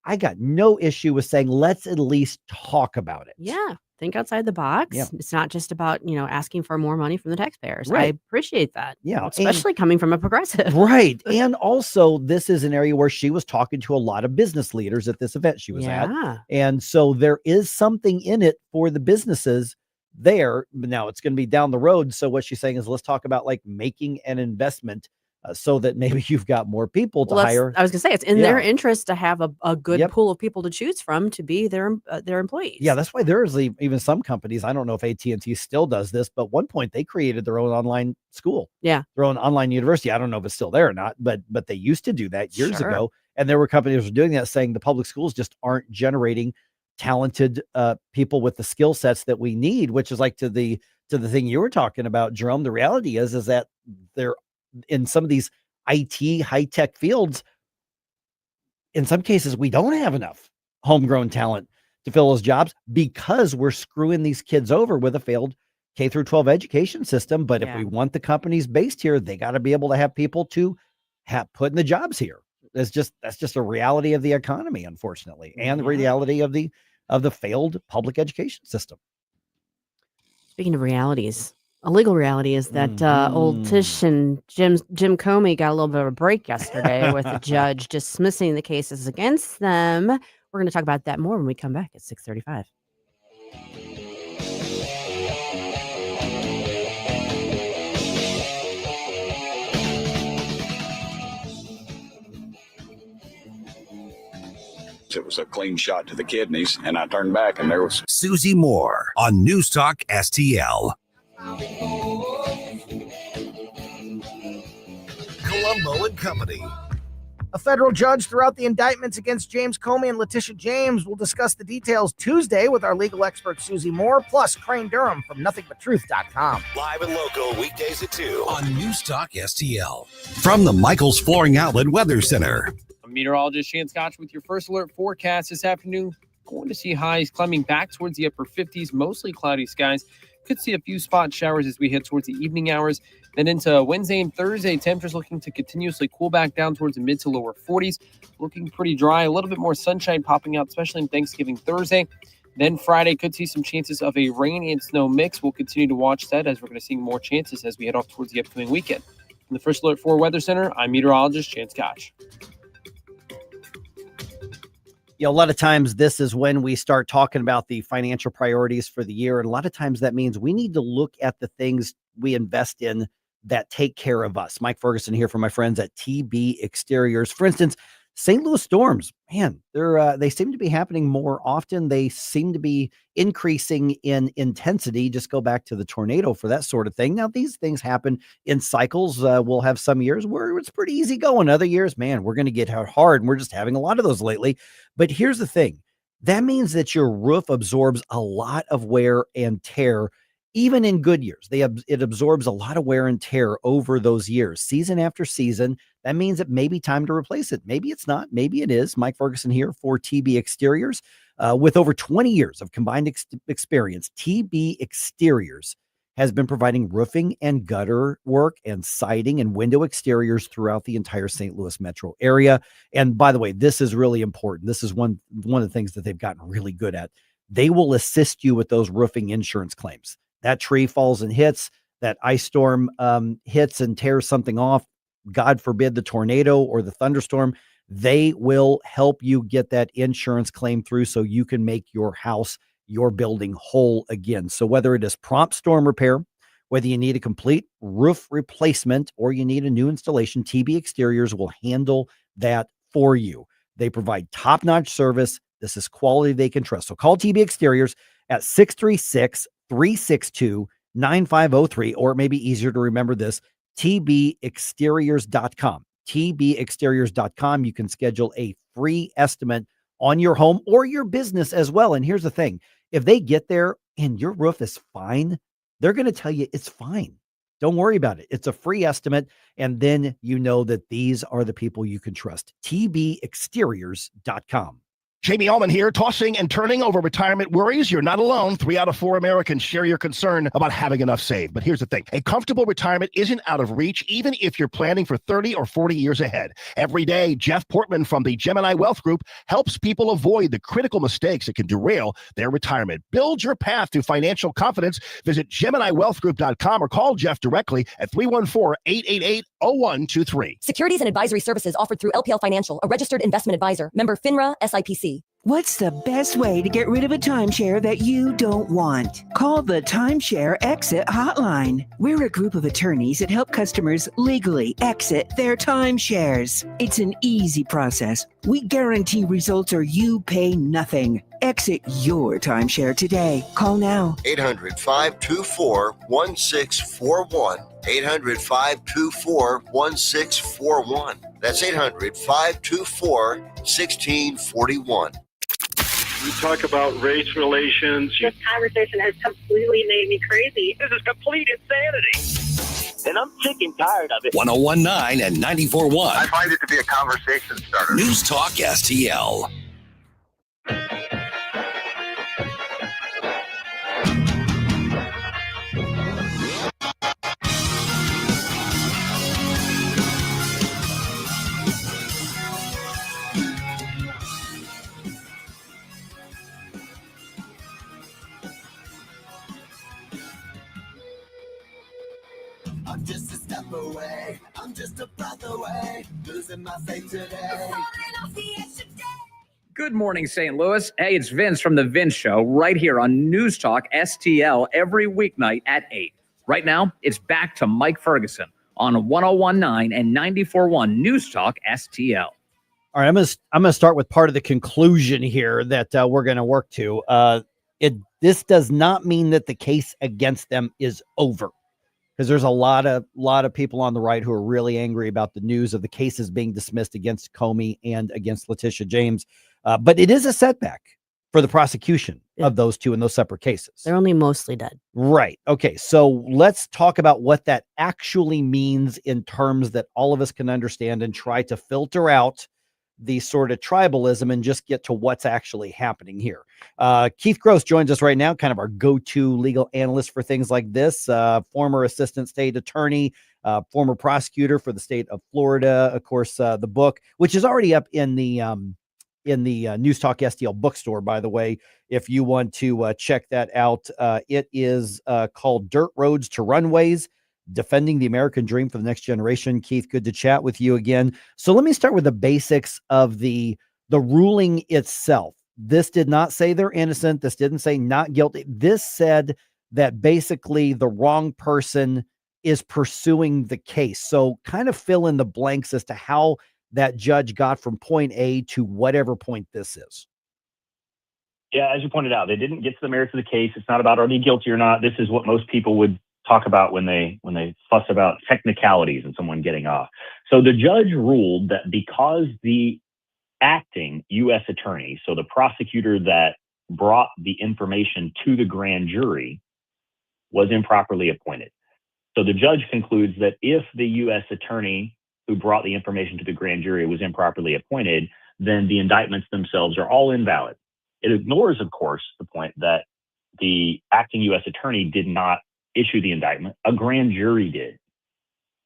I got no issue with saying, let's at least talk about it. Yeah. think outside the box. Yeah. It's not just about, asking for more money from the taxpayers. I Right. appreciate that. Yeah, Especially coming from a progressive. Right. And also, this is an area where she was talking to a lot of business leaders at this event she was at. Yeah. And so there is something in it for the businesses there. Now it's going to be down the road. So what she's saying is, let's talk about like making an investment so that maybe you've got more people to hire. I was gonna say it's in their interest to have a good pool of people to choose from to be their employees. Yeah, that's why there's even some companies. I don't know if AT&T still does this, but at one point they created their own online school. Yeah. Their own online university. I don't know if it's still there or not, but they used to do that years Sure. ago. And there were companies that were doing that, saying the public schools just aren't generating talented people with the skill sets that we need, which is like to the thing you were talking about, Jerome. The reality is that they're in some of these IT high-tech fields, in some cases, we don't have enough homegrown talent to fill those jobs because we're screwing these kids over with a failed K through 12 education system. But if we want the companies based here, they got to be able to have people to put in the jobs here. That's just a reality of the economy, unfortunately, and the reality of the failed public education system. Speaking of realities, a legal reality is that old Tish and Jim Comey got a little bit of a break yesterday with the judge dismissing the cases against them. We're going to talk about that more when we come back at 6:35. It was a clean shot to the kidneys, and I turned back, and there was Susie Moore on Newstalk STL. Colombo and Company. A federal judge threw out the indictments against James Comey and Letitia James. We'll discuss the details Tuesday with our legal expert, Susie Moore, plus Crane Durham from NothingButTruth.com. Live and local weekdays at 2 on Newstalk STL. From the Michaels Flooring Outlet Weather Center. I'm meteorologist Shane Scotch with your first alert forecast this afternoon. Going to see highs climbing back towards the upper 50s, mostly cloudy skies. Could see a few spot showers as we head towards the evening hours. Then into Wednesday and Thursday, temperatures looking to continuously cool back down towards the mid to lower 40s. Looking pretty dry, a little bit more sunshine popping out, especially on Thanksgiving Thursday. Then Friday could see some chances of a rain and snow mix. We'll continue to watch that as we're going to see more chances as we head off towards the upcoming weekend. From the First Alert 4 Weather Center, I'm meteorologist Shane Scotch. A lot of times this is when we start talking about the financial priorities for the year. And a lot of times that means we need to look at the things we invest in that take care of us. Mike Ferguson here from my friends at TB Exteriors. For instance, St. Louis storms, man, they seem to be happening more often. They seem to be increasing in intensity. Just go back to the tornado for that sort of thing. Now, these things happen in cycles. We'll have some years where it's pretty easy going. Other years, man, we're going to get hard, and we're just having a lot of those lately. But here's the thing. That means that your roof absorbs a lot of wear and tear. Even in good years, it absorbs a lot of wear and tear over those years, season after season. That means it may be time to replace it. Maybe it's not. Maybe it is. Mike Ferguson here for TB Exteriors. With over 20 years of combined experience, TB Exteriors has been providing roofing and gutter work and siding and window exteriors throughout the entire St. Louis metro area. And by the way, this is really important. This is one of the things that they've gotten really good at. They will assist you with those roofing insurance claims. That tree falls and hits, that ice storm hits and tears something off, God forbid the tornado or the thunderstorm, they will help you get that insurance claim through so you can make your house, your building whole again. So whether it is prompt storm repair, whether you need a complete roof replacement or you need a new installation, TB Exteriors will handle that for you. They provide top-notch service. This is quality they can trust. So call TB Exteriors at 636-362-9503, or it may be easier to remember this, tbexteriors.com. tbexteriors.com. You can schedule a free estimate on your home or your business as well. And here's the thing. If they get there and your roof is fine, they're going to tell you it's fine. Don't worry about it. It's a free estimate. And then you know that these are the people you can trust. tbexteriors.com. Jamie Allman here, tossing and turning over retirement worries. You're not alone. 3 out of 4 Americans share your concern about having enough saved. But here's the thing. A comfortable retirement isn't out of reach, even if you're planning for 30 or 40 years ahead. Every day, Jeff Portman from the Gemini Wealth Group helps people avoid the critical mistakes that can derail their retirement. Build your path to financial confidence. Visit GeminiWealthGroup.com or call Jeff directly at 314-888-0123. Securities and advisory services offered through LPL Financial, a registered investment advisor. Member FINRA SIPC. What's the best way to get rid of a timeshare that you don't want? Call the Timeshare Exit Hotline. We're a group of attorneys that help customers legally exit their timeshares. It's an easy process. We guarantee results or you pay nothing. Exit your timeshare today. Call now. 800-524-1641. 800-524-1641. That's 800-524-1641. You talk about race relations. This conversation has completely made me crazy. This is complete insanity. And I'm sick and tired of it. 1019 and 94.1. I find it to be a conversation starter. News Talk STL. I'm just a step away. I'm just a breath away. Losing my faith today. Good morning, St. Louis. Hey, it's Vince from The Vince Show right here on News Talk STL every weeknight at 8. Right now, it's back to Mike Ferguson on 1019 and 94.1 News Talk STL. All right, I'm gonna start with part of the conclusion here that we're going to work to. This does not mean that the case against them is over, because there's a lot of people on the right who are really angry about the news of the cases being dismissed against Comey and against Letitia James. But it is a setback for the prosecution of those two in those separate cases. They're only mostly dead. Right. Okay. So let's talk about what that actually means in terms that all of us can understand and try to filter out the sort of tribalism and just get to what's actually happening here. Keith Gross joins us right now, kind of our go-to legal analyst for things like this, former assistant state attorney, former prosecutor for the state of Florida. Of course, the book, which is already up in the News Talk STL bookstore, by the way, if you want to check that out. It is called Dirt Roads to Runways: Defending the American Dream for the Next Generation. Keith, good to chat with you again. So let me start with the basics of the ruling itself. This did not say they're innocent. This didn't say not guilty. This said that basically the wrong person is pursuing the case. So kind of fill in the blanks as to how that judge got from point A to whatever point this is. Yeah, as you pointed out, they didn't get to the merits of the case. It's not about are they guilty or not. This is what most people would talk about when they fuss about technicalities and someone getting off. So the judge ruled that because the acting U.S. attorney, so the prosecutor that brought the information to the grand jury, was improperly appointed. So the judge concludes that if the U.S. attorney who brought the information to the grand jury was improperly appointed, then the indictments themselves are all invalid. It ignores, of course, the point that the acting U.S. attorney did not issue the indictment. A grand jury did.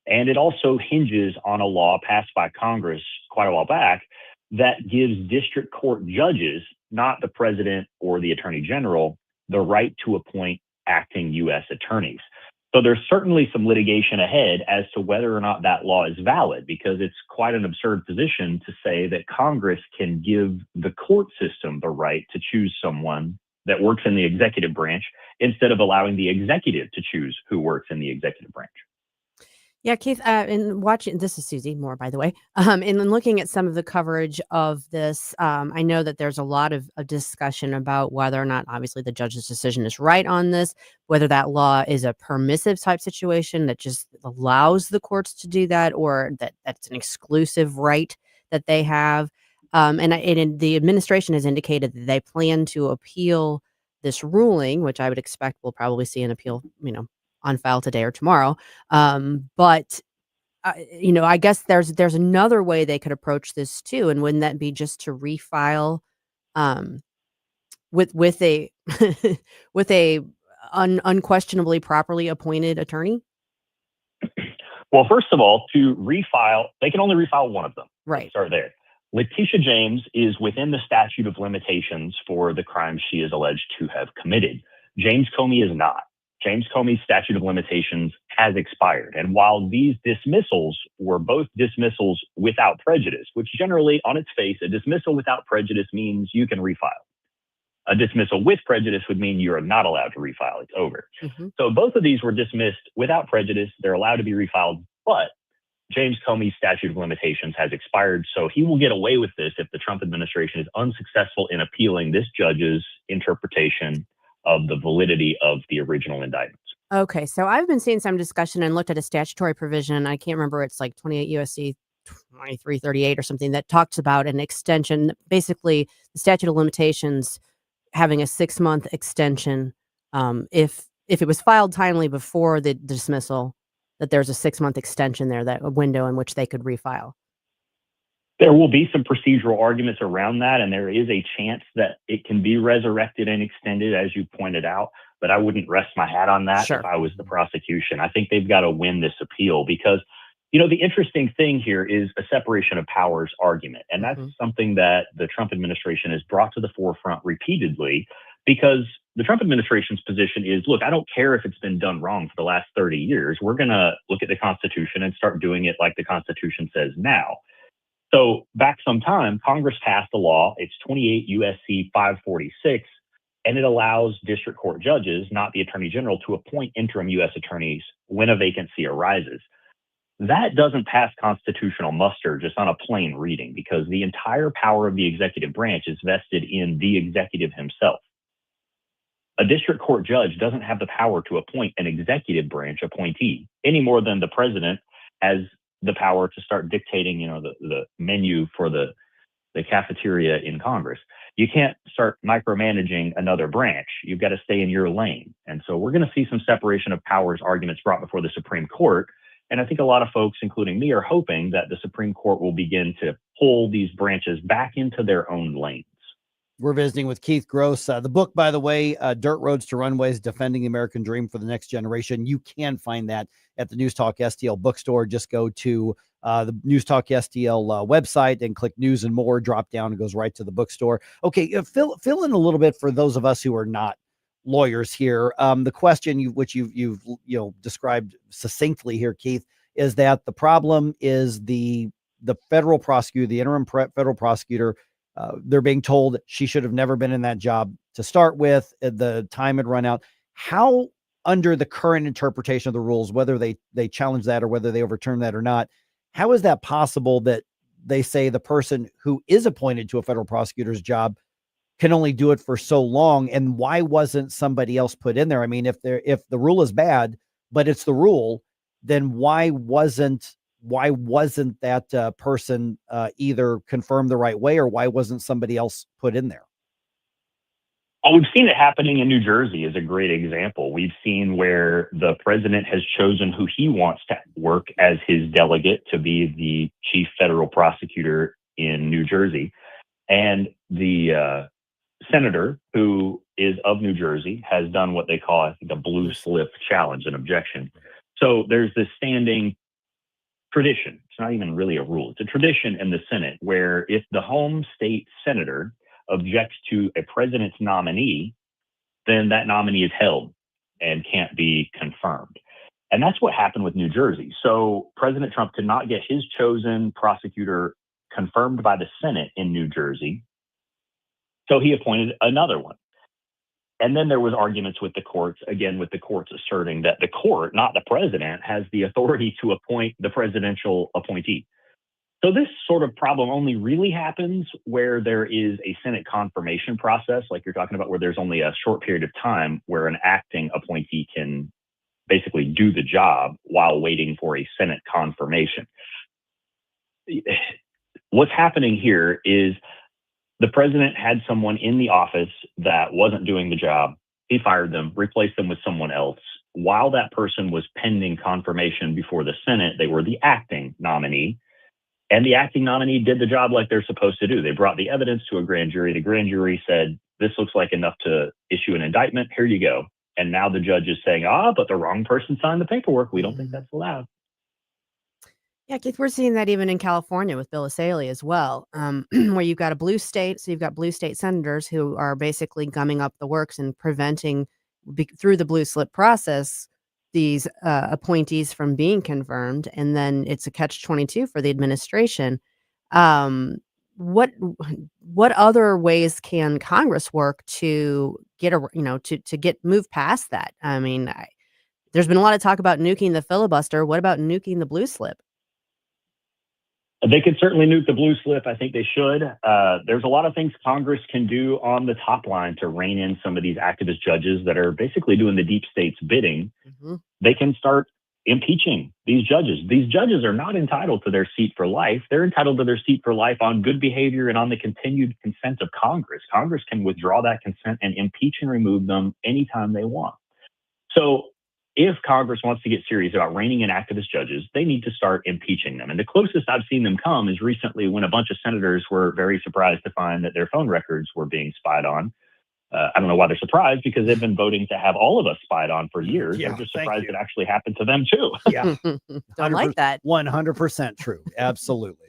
And it also hinges on a law passed by Congress quite a while back that gives district court judges, not the president or the attorney general, the right to appoint acting U.S. attorneys. So there's certainly some litigation ahead as to whether or not that law is valid, because it's quite an absurd position to say that Congress can give the court system the right to choose someone that works in the executive branch instead of allowing the executive to choose who works in the executive branch. Yeah, Keith, in watching, this is Susie Moore, by the way, in looking at some of the coverage of this, I know that there's a lot of discussion about whether or not, obviously, the judge's decision is right on this, whether that law is a permissive type situation that just allows the courts to do that, or that's an exclusive right that they have. And the administration has indicated that they plan to appeal this ruling, which I would expect we'll probably see an appeal, on file today or tomorrow. But I guess there's another way they could approach this too. And wouldn't that be just to refile with a with a unquestionably properly appointed attorney? Well, first of all, to refile, they can only refile one of them. Right. Let's start there. Letitia James is within the statute of limitations for the crimes she is alleged to have committed. James Comey is not. James Comey's statute of limitations has expired. And while these dismissals were both dismissals without prejudice, which generally on its face, a dismissal without prejudice means you can refile. A dismissal with prejudice would mean you are not allowed to refile. It's over. So both of these were dismissed without prejudice. They're allowed to be refiled, but James Comey's statute of limitations has expired. So he will get away with this if the Trump administration is unsuccessful in appealing this judge's interpretation of the validity of the original indictments. Okay, so I've been seeing some discussion and looked at a statutory provision. I can't remember. It's like 28 USC 2338 or something that talks about an extension. Basically, the statute of limitations having a 6-month extension if it was filed timely before the dismissal, that there's a 6-month extension there, that a window in which they could refile. There will be some procedural arguments around that, and there is a chance that it can be resurrected and extended, as you pointed out, but I wouldn't rest my hat on that if I was the prosecution. I think they've got to win this appeal because, the interesting thing here is a separation of powers argument, and that's something that the Trump administration has brought to the forefront repeatedly because the Trump administration's position is, look, I don't care if it's been done wrong for the last 30 years. We're going to look at the Constitution and start doing it like the Constitution says now. So back some time, Congress passed a law. It's 28 USC 546, and it allows district court judges, not the attorney general, to appoint interim U.S. attorneys when a vacancy arises. That doesn't pass constitutional muster just on a plain reading because the entire power of the executive branch is vested in the executive himself. A district court judge doesn't have the power to appoint an executive branch appointee any more than the president has the power to start dictating, the menu for the cafeteria in Congress. You can't start micromanaging another branch. You've got to stay in your lane. And so we're going to see some separation of powers arguments brought before the Supreme Court. And I think a lot of folks, including me, are hoping that the Supreme Court will begin to pull these branches back into their own lanes. We're visiting with Keith Gross. The book, by the way, Dirt Roads to Runways, Defending the American Dream for the Next Generation. You can find that at the Newstalk STL bookstore. Just go to the Newstalk STL website and click News and More, drop down, and goes right to the bookstore. Okay, fill in a little bit for those of us who are not lawyers here. The question which you've described succinctly here, Keith, is that the problem is the federal prosecutor, the interim federal prosecutor. They're being told she should have never been in that job to start with. The time had run out. How, under the current interpretation of the rules, whether they challenge that or whether they overturn that or not, how is that possible that they say the person who is appointed to a federal prosecutor's job can only do it for so long? And why wasn't somebody else put in there? I mean, if the rule is bad, but it's the rule, then why wasn't that person either confirmed the right way, or why wasn't somebody else put in there? Well, we've seen it happening in New Jersey is a great example. We've seen where the president has chosen who he wants to work as his delegate to be the chief federal prosecutor in New Jersey. And the senator who is of New Jersey has done what they call, I think, a blue slip challenge, an objection. So there's this standing tradition. It's not even really a rule. It's a tradition in the Senate where if the home state senator objects to a president's nominee, then that nominee is held and can't be confirmed. And that's what happened with New Jersey. So President Trump could not get his chosen prosecutor confirmed by the Senate in New Jersey. So he appointed another one. And then there was arguments with the courts, again, with the courts asserting that the court, not the president, has the authority to appoint the presidential appointee. So this sort of problem only really happens where there is a Senate confirmation process, like you're talking about, where there's only a short period of time where an acting appointee can basically do the job while waiting for a Senate confirmation. What's happening here is the president had someone in the office that wasn't doing the job. He fired them, replaced them with someone else. While that person was pending confirmation before the Senate, they were the acting nominee. And the acting nominee did the job like they're supposed to do. They brought the evidence to a grand jury. The grand jury said, this looks like enough to issue an indictment. Here you go. And now the judge is saying, but the wrong person signed the paperwork. We don't think that's allowed. Yeah, Keith, we're seeing that even in California with Bill O'Reilly as well, where you've got a blue state. So you've got blue state senators who are basically gumming up the works and preventing, through the blue slip process, these appointees from being confirmed. And then it's a catch-22 for the administration. What other ways can Congress work to get to get moved past that? I mean, there's been a lot of talk about nuking the filibuster. What about nuking the blue slip? They could certainly nuke the blue slip. I think they should. There's a lot of things Congress can do on the top line to rein in some of these activist judges that are basically doing the deep state's bidding. Mm-hmm. They can start impeaching these judges. These judges are not entitled to their seat for life. They're entitled to their seat for life on good behavior and on the continued consent of Congress. Congress can withdraw that consent and impeach and remove them anytime they want. So if Congress wants to get serious about reining in activist judges, they need to start impeaching them. And the closest I've seen them come is recently when a bunch of senators were very surprised to find that their phone records were being spied on. I don't know why they're surprised, because they've been voting to have all of us spied on for years. Yeah, they're just surprised it actually happened to them too. Yeah. I like that. 100% true. Absolutely.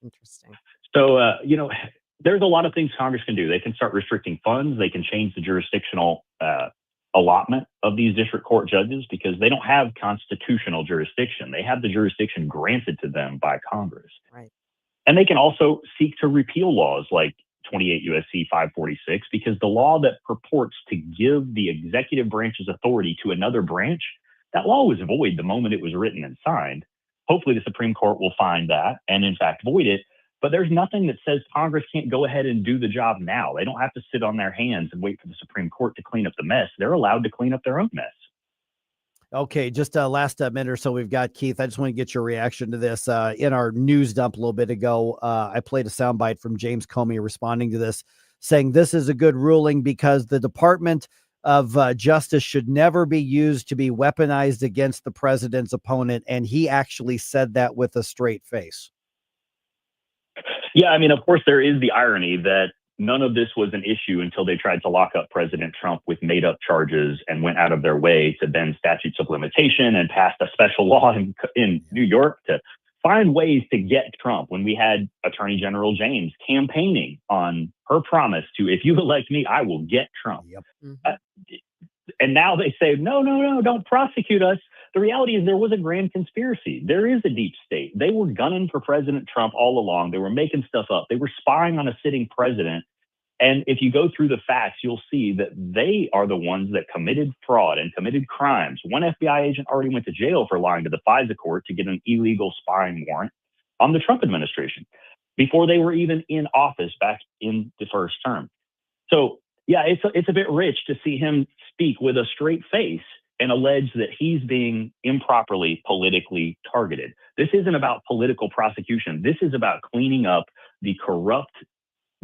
Interesting. So, there's a lot of things Congress can do. They can start restricting funds. They can change the jurisdictional allotment of these district court judges, because they don't have constitutional jurisdiction. They have the jurisdiction granted to them by Congress. Right. And they can also seek to repeal laws like 28 U.S.C. 546, because the law that purports to give the executive branch's authority to another branch, that law was void the moment it was written and signed. Hopefully the Supreme Court will find that and in fact void it. But there's nothing that says Congress can't go ahead and do the job now. They don't have to sit on their hands and wait for the Supreme Court to clean up the mess. They're allowed to clean up their own mess. Okay, just last minute or so we've got, Keith. I just want to get your reaction to this. In our news dump a little bit ago, I played a soundbite from James Comey responding to this, saying this is a good ruling because the Department of Justice should never be used to be weaponized against the president's opponent. And he actually said that with a straight face. Yeah, I mean, of course, there is the irony that none of this was an issue until they tried to lock up President Trump with made-up charges and went out of their way to bend statutes of limitation and passed a special law in New York to find ways to get Trump, when we had Attorney General James campaigning on her promise to, if you elect me, I will get Trump. Yep. And now they say, no, don't prosecute us. The reality is there was a grand conspiracy. There is a deep state. They were gunning for President Trump all along. They were making stuff up. They were spying on a sitting president. And if you go through the facts, you'll see that they are the ones that committed fraud and committed crimes. One FBI agent already went to jail for lying to the FISA court to get an illegal spying warrant on the Trump administration before they were even in office back in the first term. So, yeah, it's a bit rich to see him speak with a straight face and allege that he's being improperly politically targeted. This isn't about political prosecution. This is about cleaning up the corrupt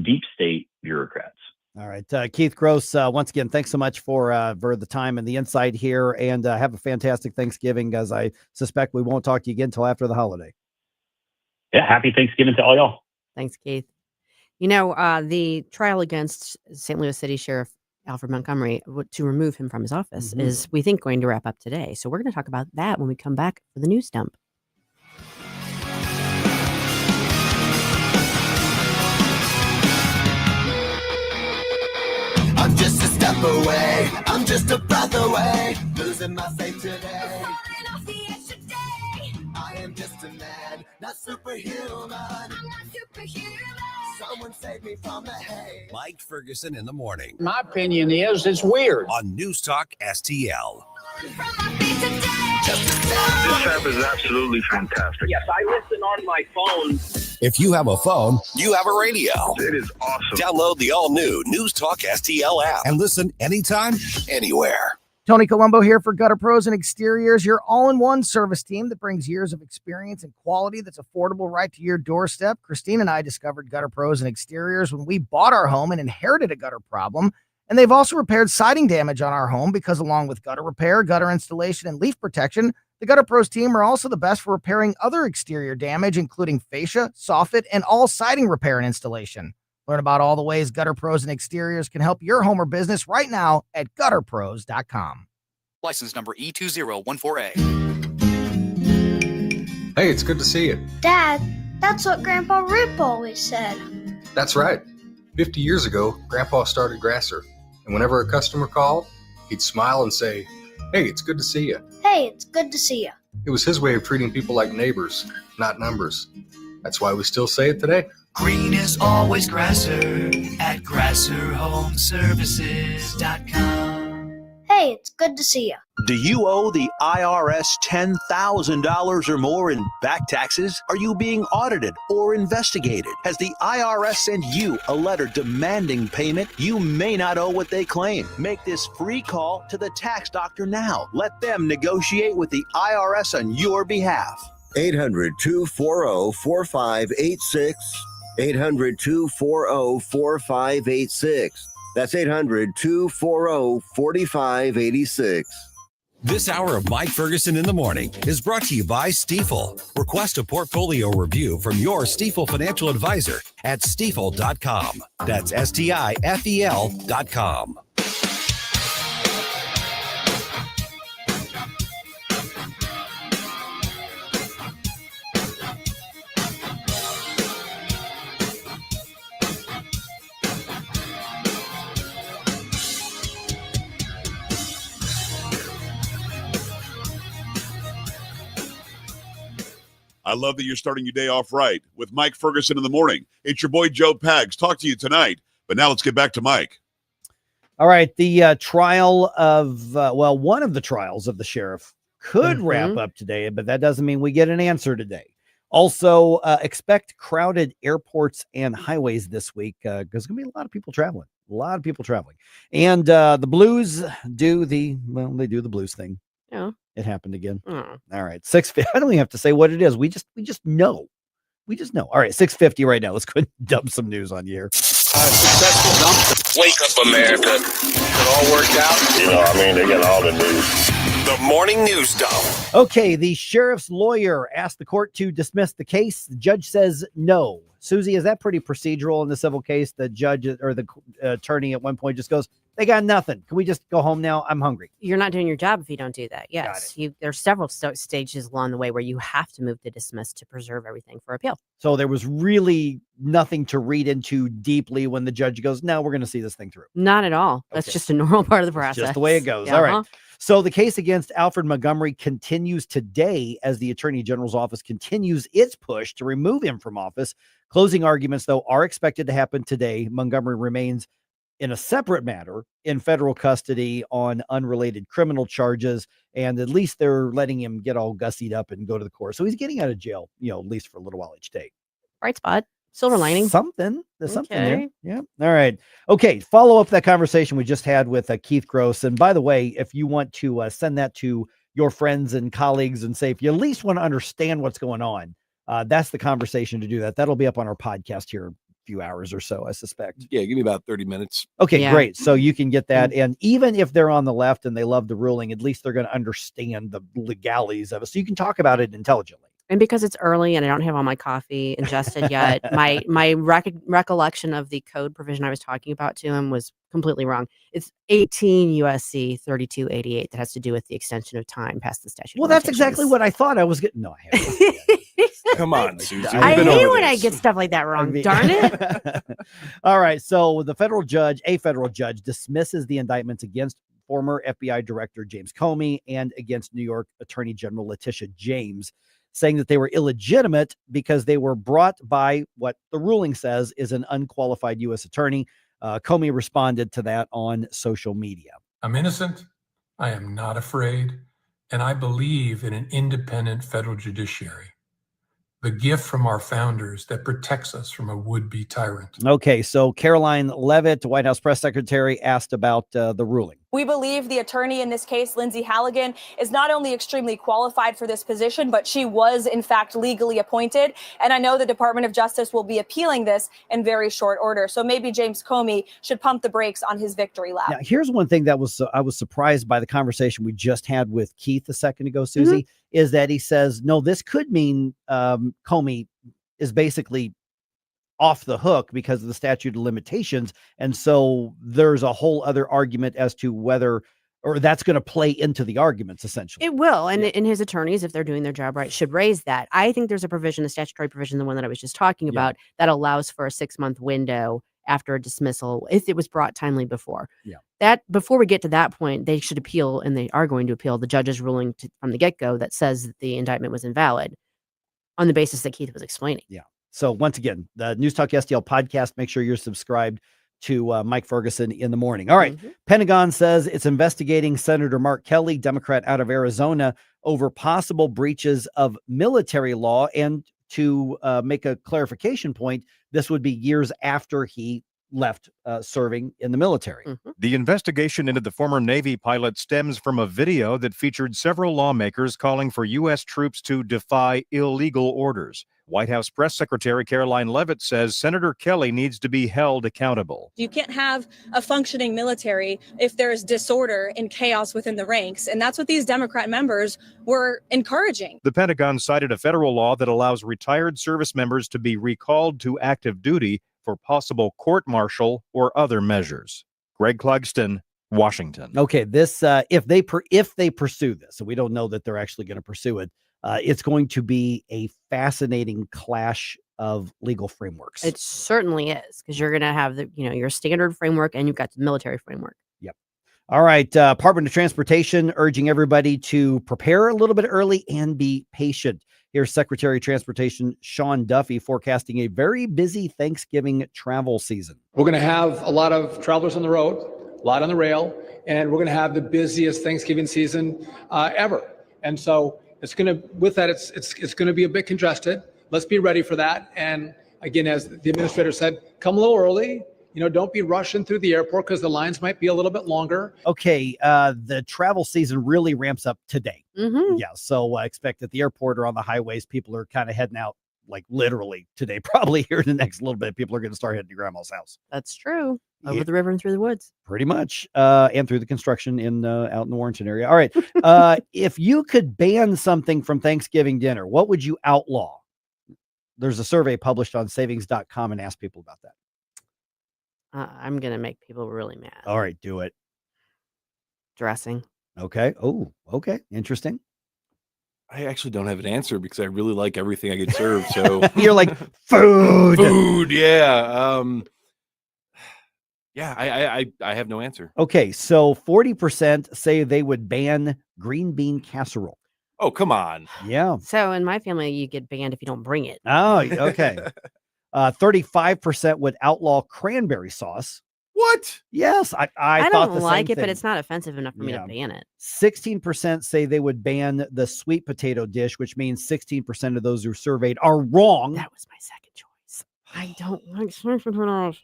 deep state bureaucrats. All right. Keith Gross, once again, thanks so much for the time and the insight here, and have a fantastic Thanksgiving, as I suspect we won't talk to you again until after the holiday. Yeah, happy Thanksgiving to all y'all. Thanks, Keith. You know, the trial against St. Louis City Sheriff Alfred Montgomery to remove him from his office is, we think, going to wrap up today. So we're going to talk about that when we come back for the news dump. I'm just a step away, I'm just a breath away, losing my faith today. I am just a man, not superhuman. I'm not superhuman. Someone save me from the hate. Mike Ferguson in the morning. My opinion is it's weird. On NewsTalkSTL. This app is absolutely fantastic. Yes, I listen on my phone. If you have a phone, you have a radio. It is awesome. Download the all-new NewsTalkSTL app and listen anytime, anywhere. Tony Colombo here for Gutter Pros and Exteriors, your all-in-one service team that brings years of experience and quality that's affordable right to your doorstep. Christine and I discovered Gutter Pros and Exteriors when we bought our home and inherited a gutter problem. And they've also repaired siding damage on our home because along with gutter repair, gutter installation, and leaf protection, The Gutter Pros team are also the best for repairing other exterior damage, including fascia, soffit, and all siding repair and installation. Learn about all the ways Gutter Pros and Exteriors can help your home or business right now at gutterpros.com. License number E2014A. Hey, it's good to see you. Dad, that's what Grandpa Rip always said. That's right. 50 years ago, Grandpa started Grasser, and whenever a customer called, he'd smile and say, "Hey, it's good to see you." Hey, it's good to see you. It was his way of treating people like neighbors, not numbers. That's why we still say it today. Green is always Grasser at GrasserHomeServices.com. Hey, it's good to see you. Do you owe the IRS $10,000 or more in back taxes? Are you being audited or investigated? Has the IRS sent you a letter demanding payment? You may not owe what they claim. Make this free call to the tax doctor now. Let them negotiate with the IRS on your behalf. 800-240-4586. 800-240-4586. That's 800-240-4586. This hour of Mike Ferguson in the Morning is brought to you by Stifel. Request a portfolio review from your Stifel financial advisor at stifel.com. That's STIFEL.com. I love that you're starting your day off right with Mike Ferguson in the Morning. It's your boy Joe Pags. Talk to you tonight. But now let's get back to Mike. All right. The trial of, one of the trials of the sheriff could wrap up today, but that doesn't mean we get an answer today. Also, expect crowded airports and highways this week because there's going to be a lot of people traveling. And the Blues do the Blues thing. Yeah. It happened again. Oh. All right. 650. I don't even have to say what it is. We just know. We just know. All right. 650 right now. Let's go and dump some news on you here. Successful dump. Wake up, America. It all worked out. They got all the news. The morning news dump. Okay. The sheriff's lawyer asked the court to dismiss the case. The judge says no. Susie, is that pretty procedural in the civil case? The judge or the attorney at one point just goes, they got nothing. Can we just go home now? I'm hungry. You're not doing your job if you don't do that. Yes. There's several stages along the way where you have to move to dismiss to preserve everything for appeal. So there was really nothing to read into deeply when the judge goes, no, we're going to see this thing through. Not at all. That's just a normal part of the process. Just the way it goes. Yeah, all right. So the case against Alfred Montgomery continues today as the Attorney General's office continues its push to remove him from office. Closing arguments, though, are expected to happen today. Montgomery remains in a separate matter in federal custody on unrelated criminal charges. And at least they're letting him get all gussied up and go to the court. So he's getting out of jail, at least for a little while each day. Bright spot. Silver lining. Something. There's something there. Yeah. All right. Okay. Follow up that conversation we just had with Keith Gross. And by the way, if you want to send that to your friends and colleagues and say, if you at least want to understand what's going on, that's the conversation to do that. That'll be up on our podcast here in a few hours or so, I suspect. Yeah. Give me about 30 minutes. Okay, great. So you can get that. And even if they're on the left and they love the ruling, at least they're going to understand the legalities of it. So you can talk about it intelligently. And because it's early and I don't have all my coffee ingested yet, my recollection of the code provision I was talking about to him was completely wrong. It's 18 USC 3288 that has to do with the extension of time past the statute. Well, that's exactly what I thought I was getting. No, I haven't. Come on, Susie. I hate when I get stuff like that wrong. Darn it. All right. So a federal judge dismisses the indictments against former FBI Director James Comey and against New York Attorney General Letitia James, saying that they were illegitimate because they were brought by what the ruling says is an unqualified U.S. attorney. Comey responded to that on social media. I'm innocent. I am not afraid. And I believe in an independent federal judiciary, the gift from our founders that protects us from a would-be tyrant. Okay, so Caroline Leavitt, White House press secretary, asked about the ruling. We believe the attorney in this case, Lindsay Halligan, is not only extremely qualified for this position, but she was in fact legally appointed. And I know the Department of Justice will be appealing this in very short order. So maybe James Comey should pump the brakes on his victory lap. Now, here's one thing that I was surprised by the conversation we just had with Keith a second ago, Susie, is that he says, no, this could mean Comey is basically off the hook because of the statute of limitations. And so there's a whole other argument as to whether, or that's going to play into the arguments, essentially. It will. And in his attorneys, if they're doing their job right, should raise that. I think there's a provision, a statutory provision, the one that I was just talking about, that allows for a 6-month window after a dismissal if it was brought timely before. Yeah. That before we get to that point, they should appeal, and they are going to appeal the judge's ruling from the get-go that says that the indictment was invalid on the basis that Keith was explaining. Yeah. So once again, the News Talk STL podcast, make sure you're subscribed to Mike Ferguson in the morning. All right. Pentagon says it's investigating Senator Mark Kelly, Democrat out of Arizona, over possible breaches of military law. And to make a clarification point, this would be years after he left serving in the military. The investigation into the former Navy pilot stems from a video that featured several lawmakers calling for U.S. troops to defy illegal orders. White House Press Secretary Caroline Leavitt says Senator Kelly needs to be held accountable. You can't have a functioning military if there's disorder and chaos within the ranks. And that's what these Democrat members were encouraging. The Pentagon cited a federal law that allows retired service members to be recalled to active duty for possible court-martial or other measures. Greg Clugston, Washington. Okay, this if they pursue this, so we don't know that they're actually going to pursue it. It's going to be a fascinating clash of legal frameworks. It certainly is, because you're going to have your standard framework and you've got the military framework. Yep. All right. Department of Transportation urging everybody to prepare a little bit early and be patient. Here's Secretary of Transportation Sean Duffy forecasting a very busy Thanksgiving travel season. We're going to have a lot of travelers on the road, a lot on the rail, and we're going to have the busiest Thanksgiving season ever. And so it's going to, with that, it's going to be a bit congested. Let's be ready for that. And again, as the administrator said, come a little early. Don't be rushing through the airport because the lines might be a little bit longer. Okay, the travel season really ramps up today. Yeah, so I expect at the airport or on the highways, people are kind of heading out, like literally today. Probably here in the next little bit, people are going to start heading to grandma's house. That's true. Over the river and through the woods. Pretty much, and through the construction out in the Warrenton area. All right, if you could ban something from Thanksgiving dinner, what would you outlaw? There's a survey published on savings.com and ask people about that. I'm going to make people really mad. All right, do it. Dressing. Okay. Oh, okay. Interesting. I actually don't have an answer because I really like everything I get served. So you're like food. Yeah. I have no answer. Okay. So 40% say they would ban green bean casserole. Oh, come on. Yeah. So in my family, you get banned if you don't bring it. Oh, okay. 35% would outlaw cranberry sauce. What? Yes, I don't thought the like same it, thing. but it's not offensive enough for me to ban it. 16% say they would ban the sweet potato dish, which means 16% of those who surveyed are wrong. That was my second choice. I don't like sweet potatoes.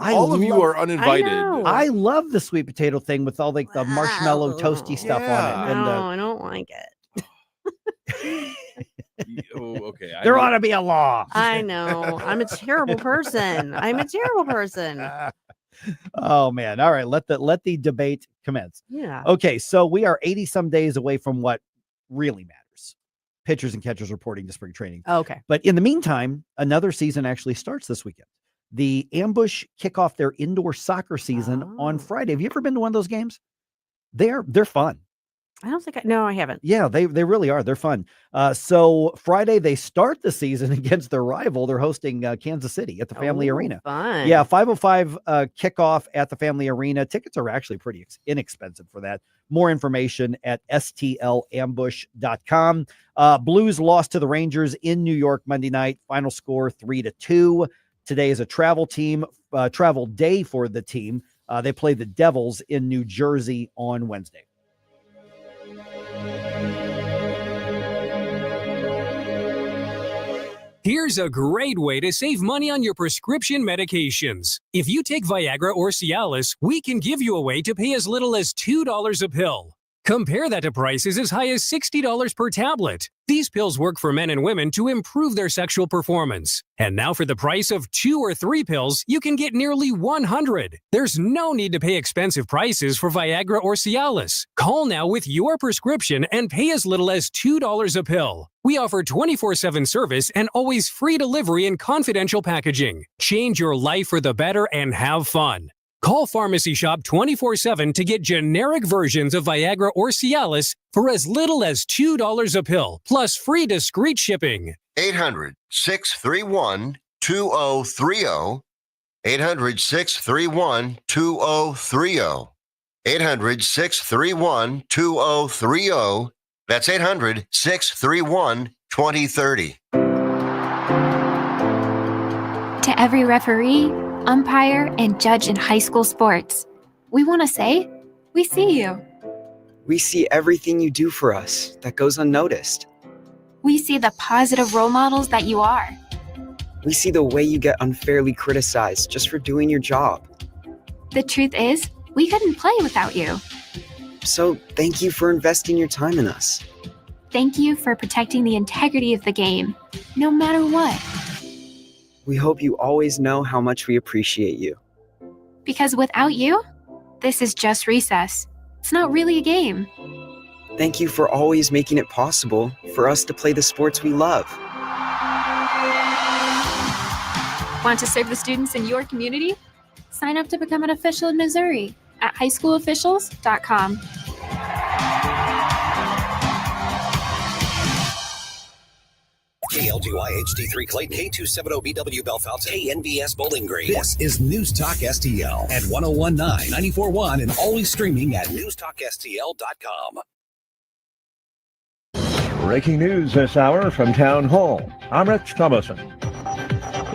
All of you are uninvited. I love the sweet potato thing with all like the marshmallow toasty stuff on it. And I don't like it. Okay. There ought to be a law. I know. I'm a terrible person. Oh man. All right. Let the debate commence. Yeah. Okay. So we are 80 some days away from what really matters. Pitchers and catchers reporting to spring training. Okay. But in the meantime, another season actually starts this weekend. The Ambush kick off their indoor soccer season on Friday. Have you ever been to one of those games? They're fun. I don't think I haven't. Yeah, they really are. They're fun. So Friday they start the season against their rival. They're hosting Kansas City at the Family Arena. Fun. Yeah, 5:05 kickoff at the Family Arena. Tickets are actually pretty inexpensive for that. More information at stlambush.com. Blues lost to the Rangers in New York Monday night. Final score 3-2. Today is a travel day for the team. They play the Devils in New Jersey on Wednesday. Here's a great way to save money on your prescription medications. If you take Viagra or Cialis, we can give you a way to pay as little as $2 a pill. Compare that to prices as high as $60 per tablet. These pills work for men and women to improve their sexual performance. And now for the price of 2 or 3 pills, you can get nearly 100. There's no need to pay expensive prices for Viagra or Cialis. Call now with your prescription and pay as little as $2 a pill. We offer 24/7 service and always free delivery and confidential packaging. Change your life for the better and have fun. Call Pharmacy Shop 24/7 to get generic versions of Viagra or Cialis for as little as $2 a pill, plus free discreet shipping. 800-631-2030. 800-631-2030. 800-631-2030. That's 800-631-2030. To every referee, umpire, and judge in high school sports, we want to say, we see you. We see everything you do for us that goes unnoticed. We see the positive role models that you are. We see the way you get unfairly criticized just for doing your job. The truth is, we couldn't play without you. So thank you for investing your time in us. Thank you for protecting the integrity of the game, no matter what. We hope you always know how much we appreciate you. Because without you, this is just recess. It's not really a game. Thank you for always making it possible for us to play the sports we love. Want to serve the students in your community? Sign up to become an official in Missouri at highschoolofficials.com. KLGY HD3 Clayton, K270BW Belfast, KNBS Bowling Green. This is News Talk STL at 1019, 94.1, and always streaming at NewsTalkSTL.com. Breaking news this hour from Town Hall. I'm Rich Thomason.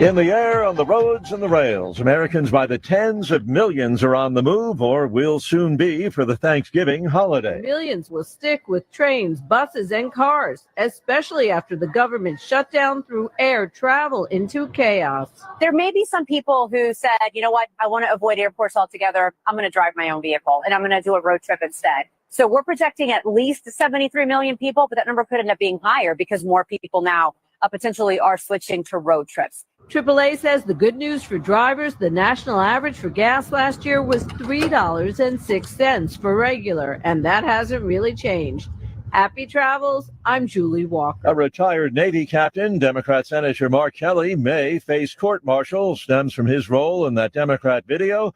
In the air, on the roads, and the rails, Americans by the tens of millions are on the move or will soon be for the Thanksgiving holiday. Millions will stick with trains, buses, and cars, especially after the government shutdown threw air travel into chaos. There may be some people who said, you know what, I want to avoid airports altogether. I'm going to drive my own vehicle and I'm going to do a road trip instead. So we're projecting at least 73 million people, but that number could end up being higher because more people now potentially are switching to road trips. AAA says the good news for drivers, the national average for gas last year was $3.06 for regular, and that hasn't really changed. Happy travels. I'm Julie Walker. A retired Navy captain, Democrat Senator Mark Kelly, may face court-martial. Stems from his role in that Democrat video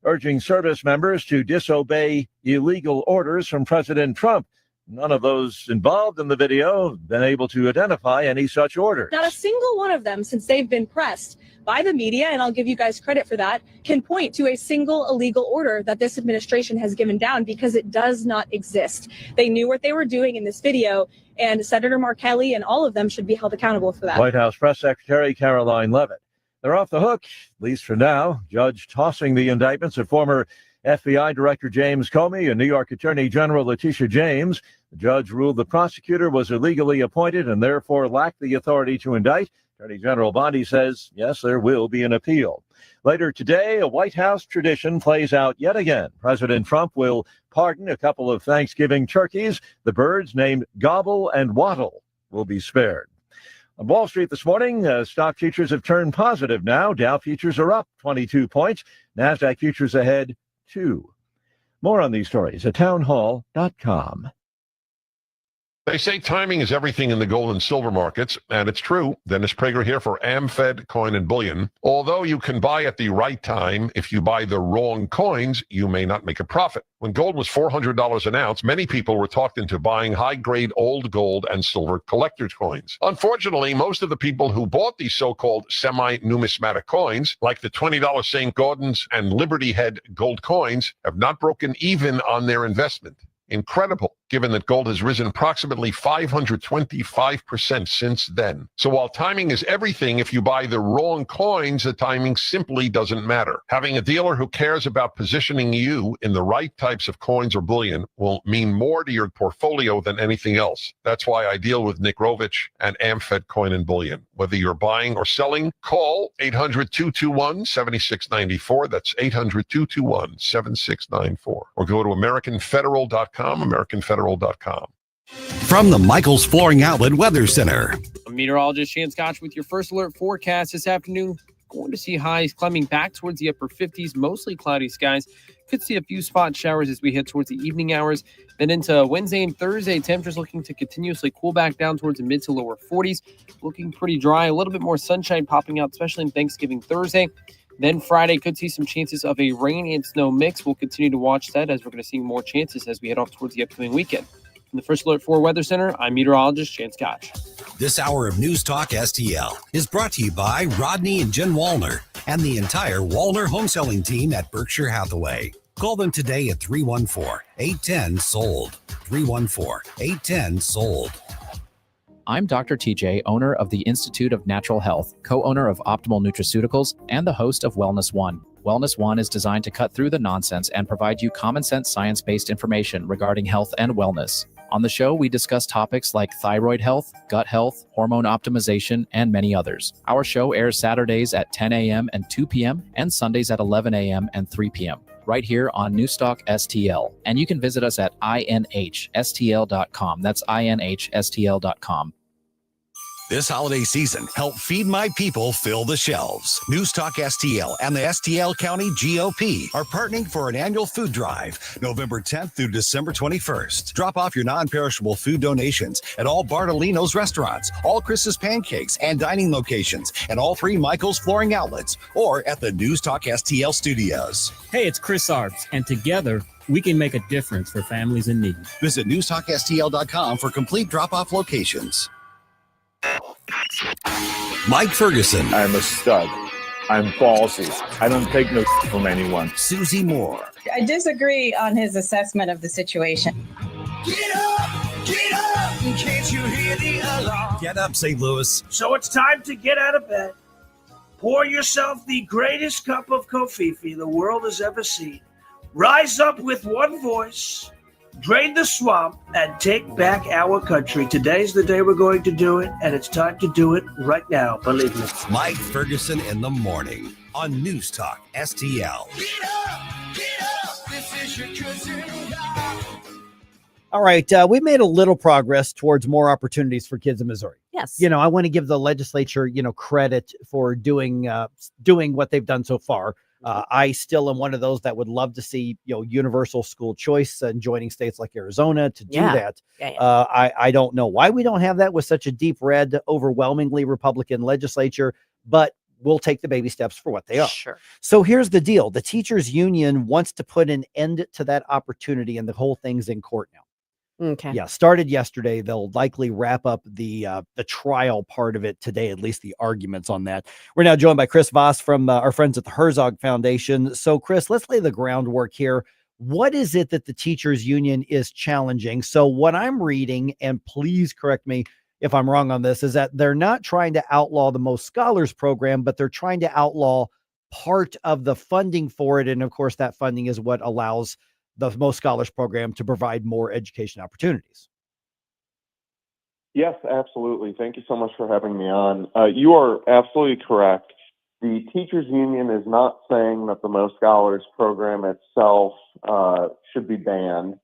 urging service members to disobey illegal orders from President Trump. None of those involved in the video have been able to identify any such orders. Not a single one of them, since they've been pressed by the media, and I'll give you guys credit for that, can point to a single illegal order that this administration has given down, because it does not exist. They knew what they were doing in this video, and Senator Mark Kelly and all of them should be held accountable for that. White House Press Secretary Caroline Leavitt. They're off the hook, at least for now. Judge tossing the indictments of former FBI Director James Comey and New York Attorney General Letitia James. The judge ruled the prosecutor was illegally appointed and therefore lacked the authority to indict. Attorney General Bondi says, yes, there will be an appeal. Later today, a White House tradition plays out yet again. President Trump will pardon a couple of Thanksgiving turkeys. The birds named Gobble and Waddle will be spared. On Wall Street this morning, stock futures have turned positive now. Dow futures are up 22 points. NASDAQ futures ahead 2. More on these stories at townhall.com. They say timing is everything in the gold and silver markets, and it's true. Dennis Prager here for AmFed Coin and Bullion. Although you can buy at the right time, if you buy the wrong coins, you may not make a profit. When gold was $400 an ounce, many people were talked into buying high-grade old gold and silver collector's coins. Unfortunately, most of the people who bought these so-called semi-numismatic coins, like the $20 St. Gordon's and Liberty Head gold coins, have not broken even on their investment. Incredible, given that gold has risen approximately 525% since then. So while timing is everything, if you buy the wrong coins, the timing simply doesn't matter. Having a dealer who cares about positioning you in the right types of coins or bullion will mean more to your portfolio than anything else. That's why I deal with Nick Rovich and AmFed Coin and Bullion. Whether you're buying or selling, call 800-221-7694. That's 800-221-7694. Or go to AmericanFederal.com, AmericanFederal.com. From the Michaels Flooring Outlet Weather Center. I'm meteorologist Shane Scotch with your first alert forecast this afternoon. Going to see highs climbing back towards the upper 50s, mostly cloudy skies. Could see a few spot showers as we head towards the evening hours. Then into Wednesday and Thursday, temperatures looking to continuously cool back down towards the mid to lower 40s. Looking pretty dry, a little bit more sunshine popping out, especially in Thanksgiving Thursday. Then Friday could see some chances of a rain and snow mix. We'll continue to watch that as we're going to see more chances as we head off towards the upcoming weekend. From the First Alert 4 Weather Center, I'm meteorologist Shane Scotch. This hour of News Talk STL is brought to you by Rodney and Jen Wallner and the entire Wallner home selling team at Berkshire Hathaway. Call them today at 314-810-SOLD. 314-810-SOLD. I'm Dr. TJ, owner of the Institute of Natural Health, co-owner of Optimal Nutraceuticals, and the host of Wellness One. Wellness One is designed to cut through the nonsense and provide you common sense science-based information regarding health and wellness. On the show, we discuss topics like thyroid health, gut health, hormone optimization, and many others. Our show airs Saturdays at 10 a.m. and 2 p.m. and Sundays at 11 a.m. and 3 p.m. right here on NewsTalkSTL. And you can visit us at inhstl.com. That's inhstl.com. This holiday season, help Feed My People fill the shelves. News Talk STL and the STL County GOP are partnering for an annual food drive, November 10th through December 21st. Drop off your non-perishable food donations at all Bartolino's restaurants, all Chris's Pancakes and dining locations, and all 3 Michaels Flooring outlets, or at the News Talk STL studios. Hey, it's Chris Arps, and together, we can make a difference for families in need. Visit NewsTalkSTL.com for complete drop-off locations. Mike Ferguson. I'm a stud. I'm ballsy. I don't take no from anyone. Susie Moore. I disagree on his assessment of the situation. Get up! Get up! Can't you hear the alarm? Get up, St. Louis. So it's time to get out of bed. Pour yourself the greatest cup of Kofifi the world has ever seen. Rise up with one voice. Drain the swamp and take back our country. Today's the day we're going to do it, and it's time to do it right now. Believe me. Mike Ferguson in the morning on News Talk STL. Get up, get up. This is your cousin. All right, we made a little progress towards more opportunities for kids in Missouri. Yes. You know, I want to give the legislature, credit for doing what they've done so far. I still am one of those that would love to see, universal school choice and joining states like Arizona to do that. I don't know why we don't have that with such a deep red, overwhelmingly Republican legislature, but we'll take the baby steps for what they are. Sure. So here's the deal. The teachers union wants to put an end to that opportunity, and the whole thing's in court now. Okay. Yeah, started yesterday. They'll likely wrap up the trial part of it today, at least the arguments on that. We're now joined by Chris Voss from our friends at the Herzog Foundation. So, Chris, let's lay the groundwork here. What is it that the teachers union is challenging? So what I'm reading, and please correct me if I'm wrong on this, is that they're not trying to outlaw the Most Scholars program, but they're trying to outlaw part of the funding for it. And of course, that funding is what allows the Most Scholars program to provide more education opportunities. Yes, absolutely. Thank you so much for having me on. You are absolutely correct. The teachers union is not saying that the Most Scholars program itself should be banned,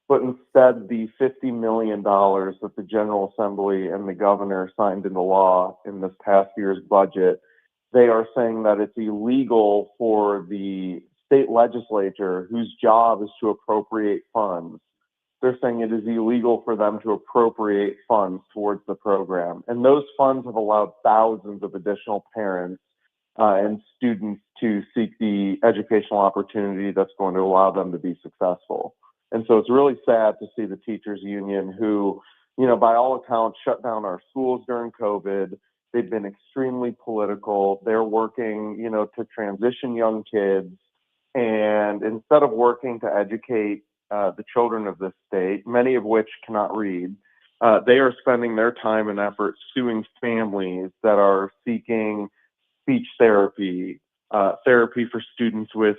but instead the $50 million that the General Assembly and the governor signed into law in this past year's budget, they are saying that it's illegal for the state legislature, whose job is to appropriate funds. They're saying it is illegal for them to appropriate funds towards the program. And those funds have allowed thousands of additional parents and students to seek the educational opportunity that's going to allow them to be successful. And so it's really sad to see the teachers union who, by all accounts, shut down our schools during COVID. They've been extremely political. They're working, to transition young kids. And instead of working to educate the children of this state, many of which cannot read. They are spending their time and effort suing families that are seeking speech therapy, therapy for students with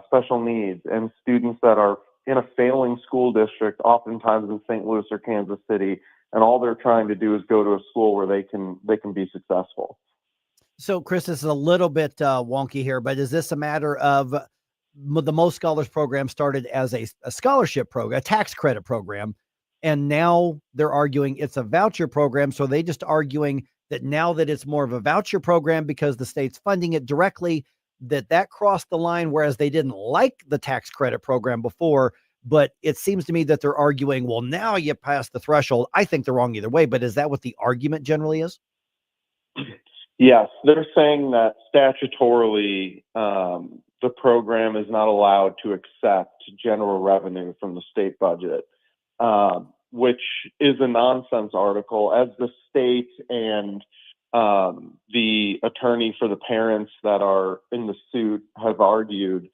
special needs, and students that are in a failing school district, oftentimes in St. Louis or Kansas City, and all they're trying to do is go to a school where they can be successful. So, Chris, this is a little bit wonky here, but is this a matter of the Most Scholars program started as a scholarship program, a tax credit program, and now they're arguing it's a voucher program? So they just arguing that now that it's more of a voucher program because the state's funding it directly, that crossed the line, whereas they didn't like the tax credit program before. But it seems to me that they're arguing, well, now you pass the threshold. I think they're wrong either way, but is that what the argument generally is? Yes, they're saying that statutorily, the program is not allowed to accept general revenue from the state budget, which is a nonsense article. As the state and the attorney for the parents that are in the suit have argued,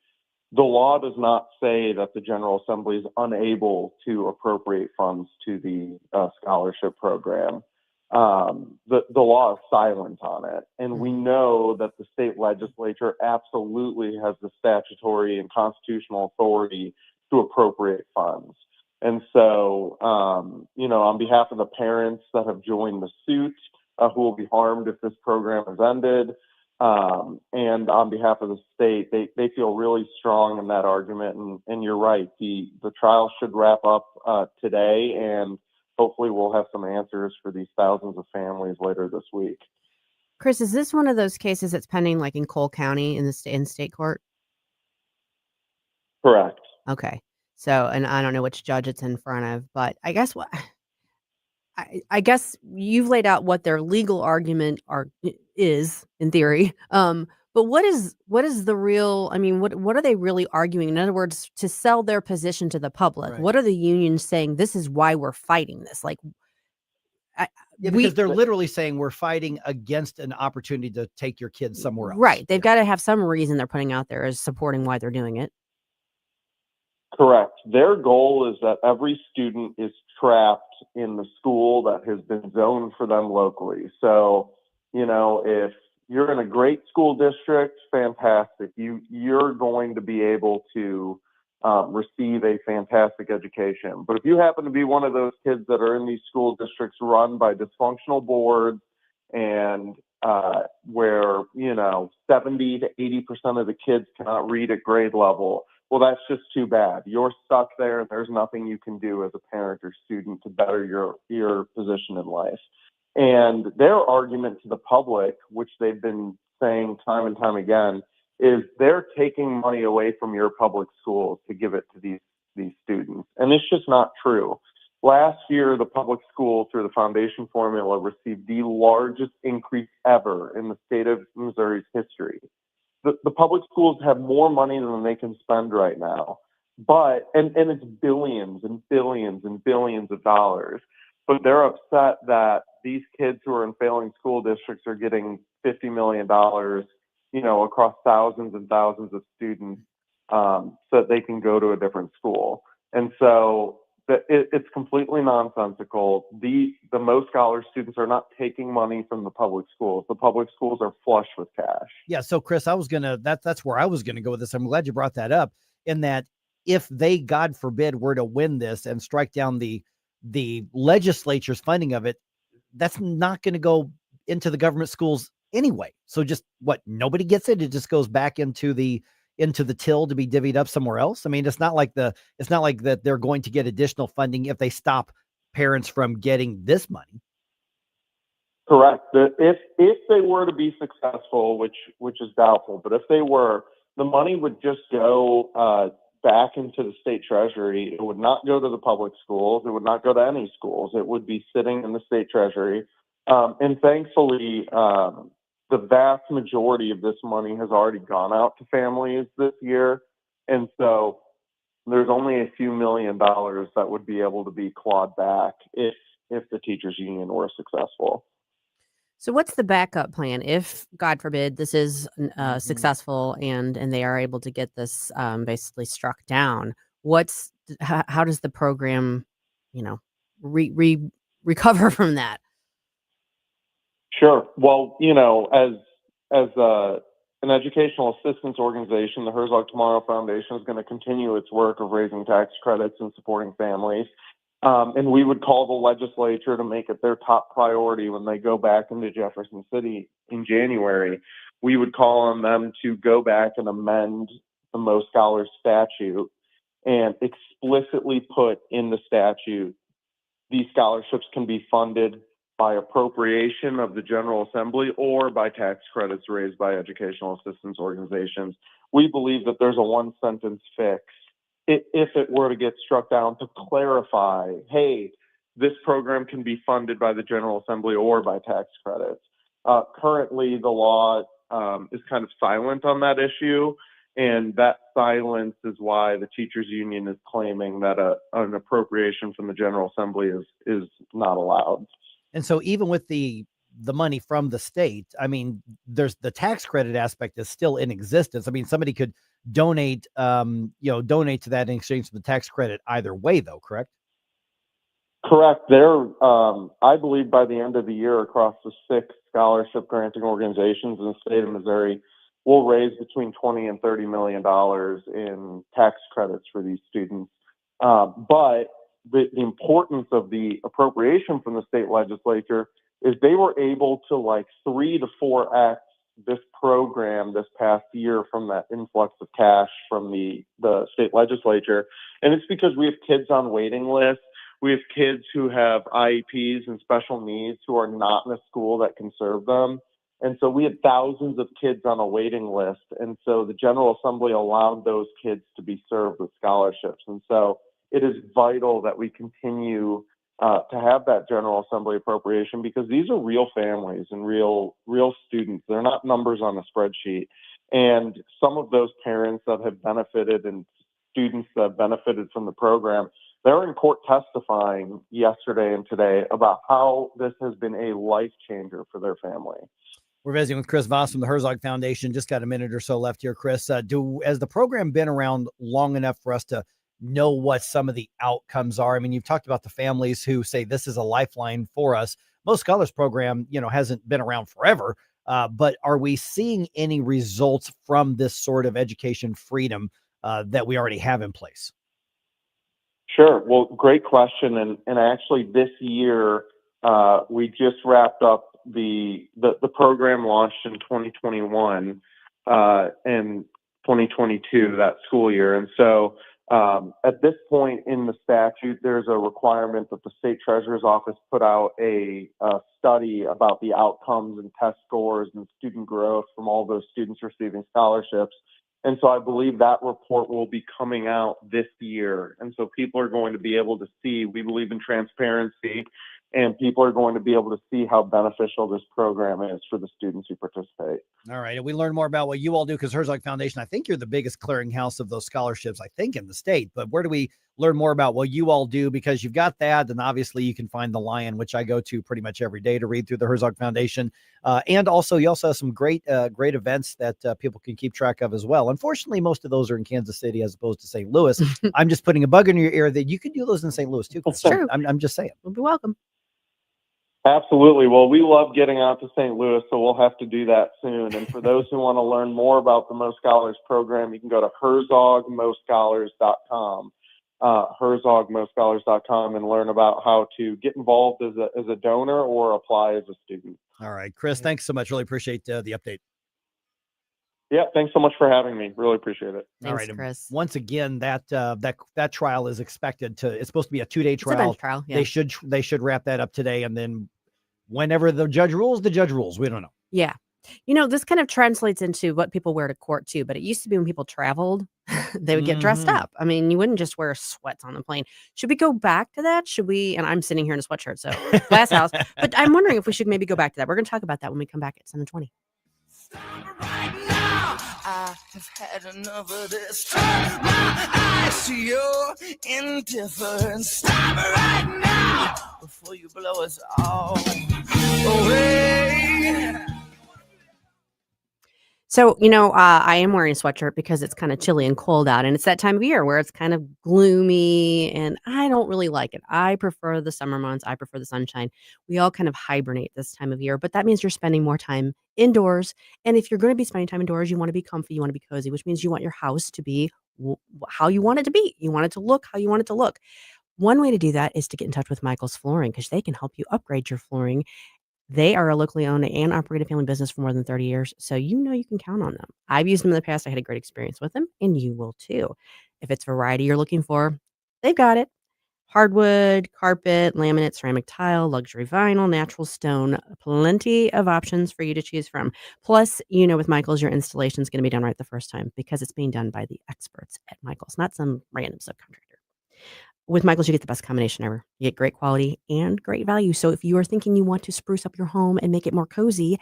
the law does not say that the General Assembly is unable to appropriate funds to the scholarship program. The law is silent on it. And we know that the state legislature absolutely has the statutory and constitutional authority to appropriate funds. And so, on behalf of the parents that have joined the suit, who will be harmed if this program is ended, and on behalf of the state, they feel really strong in that argument. And you're right, the trial should wrap up today, and hopefully we'll have some answers for these thousands of families later this week. Chris, is this one of those cases that's pending like in Cole County in state court? Correct. Okay. So, and I don't know which judge it's in front of, but I guess I guess you've laid out what their legal argument is in theory. But what is the real, I mean, what are they really arguing? In other words, to sell their position to the public, Right. what are the unions saying? This is why we're fighting this. Like, because they're literally saying we're fighting against an opportunity to take your kids somewhere else. Right. They've got to have some reason they're putting out there as supporting why they're doing it. Correct. Their goal is that every student is trapped in the school that has been zoned for them locally. So, if you're in a great school district, fantastic. You're going to be able to receive a fantastic education. But if you happen to be one of those kids that are in these school districts run by dysfunctional boards and where, 70 to 80% of the kids cannot read at grade level, well, that's just too bad. You're stuck there, and there's nothing you can do as a parent or student to better your position in life. And their argument to the public, which they've been saying time and time again, is they're taking money away from your public schools to give it to these students. And it's just not true. Last year, the public school, through the foundation formula, received the largest increase ever in the state of Missouri's history. The public schools have more money than they can spend right now, but and it's billions and billions and billions of dollars. But they're upset that these kids who are in failing school districts are getting $50 million, across thousands and thousands of students, so that they can go to a different school. And so it's completely nonsensical. The Most Scholar students are not taking money from the public schools. The public schools are flush with cash. Yeah. So, Chris, that's where I was gonna go with this. I'm glad you brought that up. In that, if they, God forbid, were to win this and strike down the legislature's funding of it, that's not going to go into the government schools anyway. So just nobody gets it. It just goes back into the till to be divvied up somewhere else. I mean, it's not like that they're going to get additional funding if they stop parents from getting this money. Correct. If they were to be successful, which is doubtful, but if they were, the money would just go back into the state treasury. It would not go to the public schools. It would not go to any schools. It would be sitting in the state treasury. And thankfully, the vast majority of this money has already gone out to families this year. And so there's only a few $1 million that would be able to be clawed back if the teachers union were successful. So what's the backup plan if, God forbid, this is successful and they are able to get this basically struck down? how does the program, recover from that? Sure. Well, as an educational assistance organization, the Herzog Tomorrow Foundation is going to continue its work of raising tax credits and supporting families. And we would call the legislature to make it their top priority when they go back into Jefferson City in January. We would call on them to go back and amend the Most Scholars statute and explicitly put in the statute these scholarships can be funded by appropriation of the General Assembly or by tax credits raised by educational assistance organizations. We believe that there's a one-sentence fix if it were to get struck down to clarify, hey, this program can be funded by the General Assembly or by tax credits. Currently, the law is kind of silent on that issue, and that silence is why the teachers union is claiming that an appropriation from the General Assembly is not allowed. And so even with the money from the state, I mean, there's the tax credit aspect is still in existence. I mean, somebody could donate to that in exchange for the tax credit either way, though, correct? Correct. I believe by the end of the year, across the 6 scholarship granting organizations in the state of Missouri, we'll raise between $20 and $30 million in tax credits for these students. But the importance of the appropriation from the state legislature is they were able to 3 to 4x this program this past year from that influx of cash from the state legislature. And it's because we have kids on waiting lists. We have kids who have IEPs and special needs who are not in a school that can serve them. And so we had thousands of kids on a waiting list. And so the General Assembly allowed those kids to be served with scholarships. And so it is vital that we continue to have that General Assembly appropriation, because these are real families and real students. They're not numbers on a spreadsheet. And some of those parents that have benefited and students that have benefited from the program, they're in court testifying yesterday and today about how this has been a life changer for their family. We're visiting with Chris Voss from the Herzog Foundation. Just got a minute or so left here, Chris. Has the program been around long enough for us to know what some of the outcomes are? I mean, you've talked about the families who say this is a lifeline for us. Most Scholars program, hasn't been around forever, but are we seeing any results from this sort of education freedom that we already have in place? Sure. Well, great question. And actually this year, we just wrapped up the program launched in 2021 and 2022, that school year. And so at this point in the statute, there's a requirement that the state treasurer's office put out a study about the outcomes and test scores and student growth from all those students receiving scholarships. And so I believe that report will be coming out this year. And so people are going to be able to see, we believe in transparency, and people are going to be able to see how beneficial this program is for the students who participate. All right. And we learn more about what you all do, because Herzog Foundation, I think you're the biggest clearinghouse of those scholarships, I think, in the state. But where do we learn more about what you all do? Because you've got that, and obviously you can find the Lion, which I go to pretty much every day to read through the Herzog Foundation. And also, you also have some great events that people can keep track of as well. Unfortunately, most of those are in Kansas City as opposed to St. Louis. I'm just putting a bug in your ear that you can do those in St. Louis too. That's true. I'm just saying. We'll be welcome. Absolutely. Well, we love getting out to St. Louis, so we'll have to do that soon. And for those who want to learn more about the Most Scholars program, you can go to herzogmostscholars.com, herzogmostscholars.com, and learn about how to get involved as a donor or apply as a student. All right, Chris, thanks so much. Really appreciate the update. Yeah, thanks so much for having me. Really appreciate it. Thanks, all right, Chris. Once again, that trial is expected to. It's supposed to be a 2-day trial. It's a bench trial. Yeah. They should wrap that up today, and then whenever the judge rules, the judge rules. We don't know. Yeah. This kind of translates into what people wear to court too, but it used to be when people traveled, they would get dressed up. I mean, you wouldn't just wear sweats on the plane. Should we go back to that? Should we? And I'm sitting here in a sweatshirt, so glass house. But I'm wondering if we should maybe go back to that. We're going to talk about that when we come back at 7:20. I have had enough of this. Turn my eyes to your indifference. Stop right now before you blow us all away. So, I am wearing a sweatshirt because it's kind of chilly and cold out, and it's that time of year where it's kind of gloomy, and I don't really like it. I prefer the summer months. I prefer the sunshine. We all kind of hibernate this time of year, but that means you're spending more time indoors. And if you're going to be spending time indoors, you want to be comfy, you want to be cozy, which means you want your house to be how you want it to be. You want it to look how you want it to look. One way to do that is to get in touch with Michael's Flooring because they can help you upgrade your flooring. They are a locally owned and operated family business for more than 30 years, so you can count on them. I've used them in the past. I had a great experience with them, and you will too. If it's variety you're looking for, they've got it. Hardwood, carpet, laminate, ceramic tile, luxury vinyl, natural stone, plenty of options for you to choose from. Plus, with Michael's, your installation is going to be done right the first time because it's being done by the experts at Michael's, not some random subcontractor. With Michael's, you get the best combination ever. You get great quality and great value. So if you are thinking you want to spruce up your home and make it more cozy,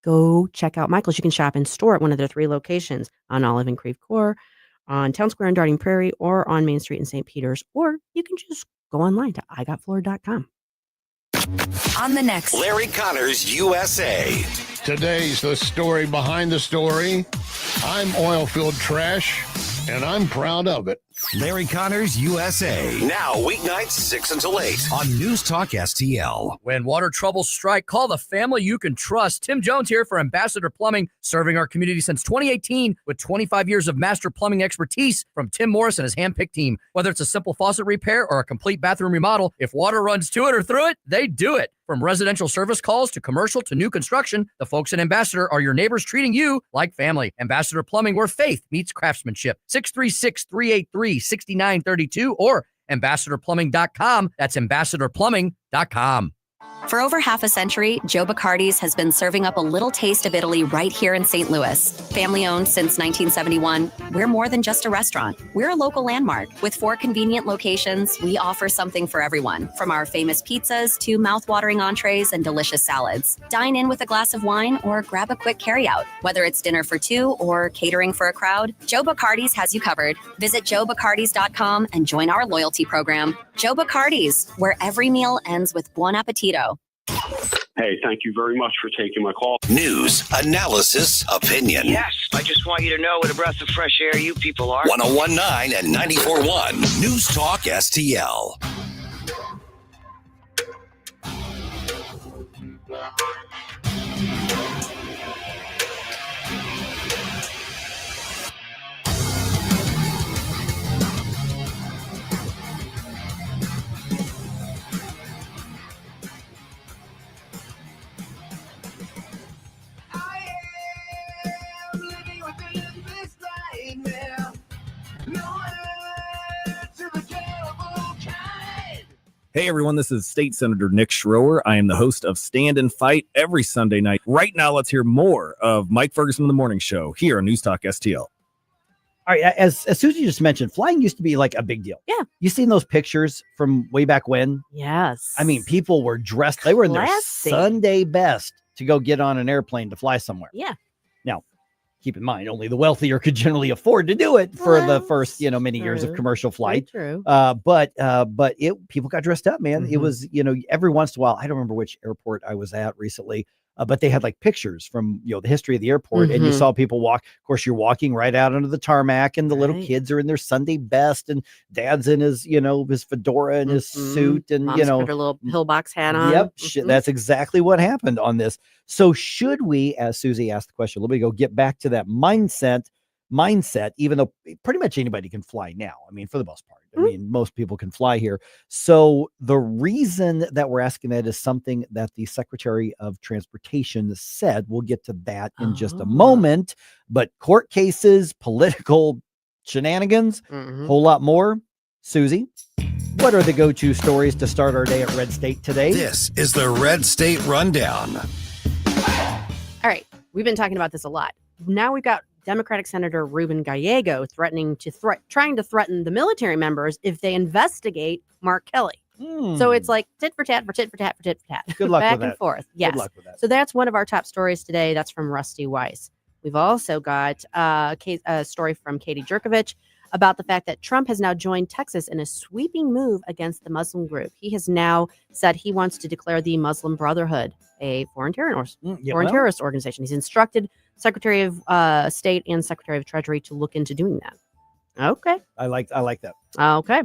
go check out Michael's. You can shop in store at one of their 3 locations on Olive and Creve Coeur, on Town Square in Darting Prairie, or on Main Street in St. Peters. Or you can just go online to igotfloor.com. On the next Larry Connors USA. Today's the story behind the story. I'm oil-filled trash, and I'm proud of it. Larry Connors USA. Now, weeknights 6 until 8 on News Talk STL. When water troubles strike, call the family you can trust. Tim Jones here for Ambassador Plumbing, serving our community since 2018 with 25 years of master plumbing expertise from Tim Morris and his handpicked team. Whether it's a simple faucet repair or a complete bathroom remodel, if water runs to it or through it, they do it. From residential service calls to commercial to new construction, the folks at Ambassador are your neighbors treating you like family. Ambassador Plumbing, where faith meets craftsmanship. 636-383-6932 or ambassadorplumbing.com. That's ambassadorplumbing.com. For over half a century, Joe Bacardi's has been serving up a little taste of Italy right here in St. Louis. Family owned since 1971, we're more than just a restaurant. We're a local landmark. With 4 convenient locations, we offer something for everyone, from our famous pizzas to mouth-watering entrees and delicious salads. Dine in with a glass of wine or grab a quick carryout. Whether it's dinner for 2 or catering for a crowd, Joe Bacardi's has you covered. Visit joebacardis.com and join our loyalty program. Joe Bacardi's, where every meal ends with buon appetito. Hey, thank you very much for taking my call. News, analysis, opinion. Yes, I just want you to know what a breath of fresh air you people are. 101.9 and 94.1 News Talk STL. Hey everyone, this is State Senator Nick Schroer. I am the host of Stand and Fight every Sunday night. Right now, let's hear more of Mike Ferguson in the Morning Show here on News Talk STL. All right, as Susie just mentioned, flying used to be like a big deal. Yeah. You seen those pictures from way back when? Yes. I mean, people were dressed. They were in their Classy. Sunday best to go get on an airplane to fly somewhere. Yeah. Now, keep in mind, only the wealthier could generally afford to do it for the first, many years of commercial flight. True. But people got dressed up, man. It was, every once in a while, I don't remember which airport I was at recently, but they had like pictures from, the history of the airport, and you saw people walk. Of course, you're walking right out onto the tarmac, and the little kids are in their Sunday best, and dad's in his, his fedora and his suit, and Mom's put her little pillbox hat on. Yep, that's exactly what happened on this. So should we, as Susie asked the question a little bit ago, get back to that mindset, even though pretty much anybody can fly now. I mean, for the most part, I mean, most people can fly here. So the reason that we're asking that is something that the Secretary of Transportation said. We'll get to that in just a moment, but court cases, political shenanigans, whole lot more. Susie, what are the go-to stories to start our day at Red State today? This is the Red State Rundown. All right. We've been talking about this a lot. Now we've got Democratic Senator Ruben Gallego trying to threaten the military members if they investigate Mark Kelly. So it's like tit for tat for tit for tat for tit for tat. Good luck back with that. and forth. Yes. Good luck with that. So that's one of our top stories today. That's from Rusty Weiss. We've also got a story from Katie Jerkovich. about the fact that Trump has now joined Texas in a sweeping move against the Muslim group. He has now said he wants to declare the Muslim Brotherhood a foreign terrorist organization. He's instructed Secretary of State and Secretary of Treasury to look into doing that. Okay. I like that. Okay.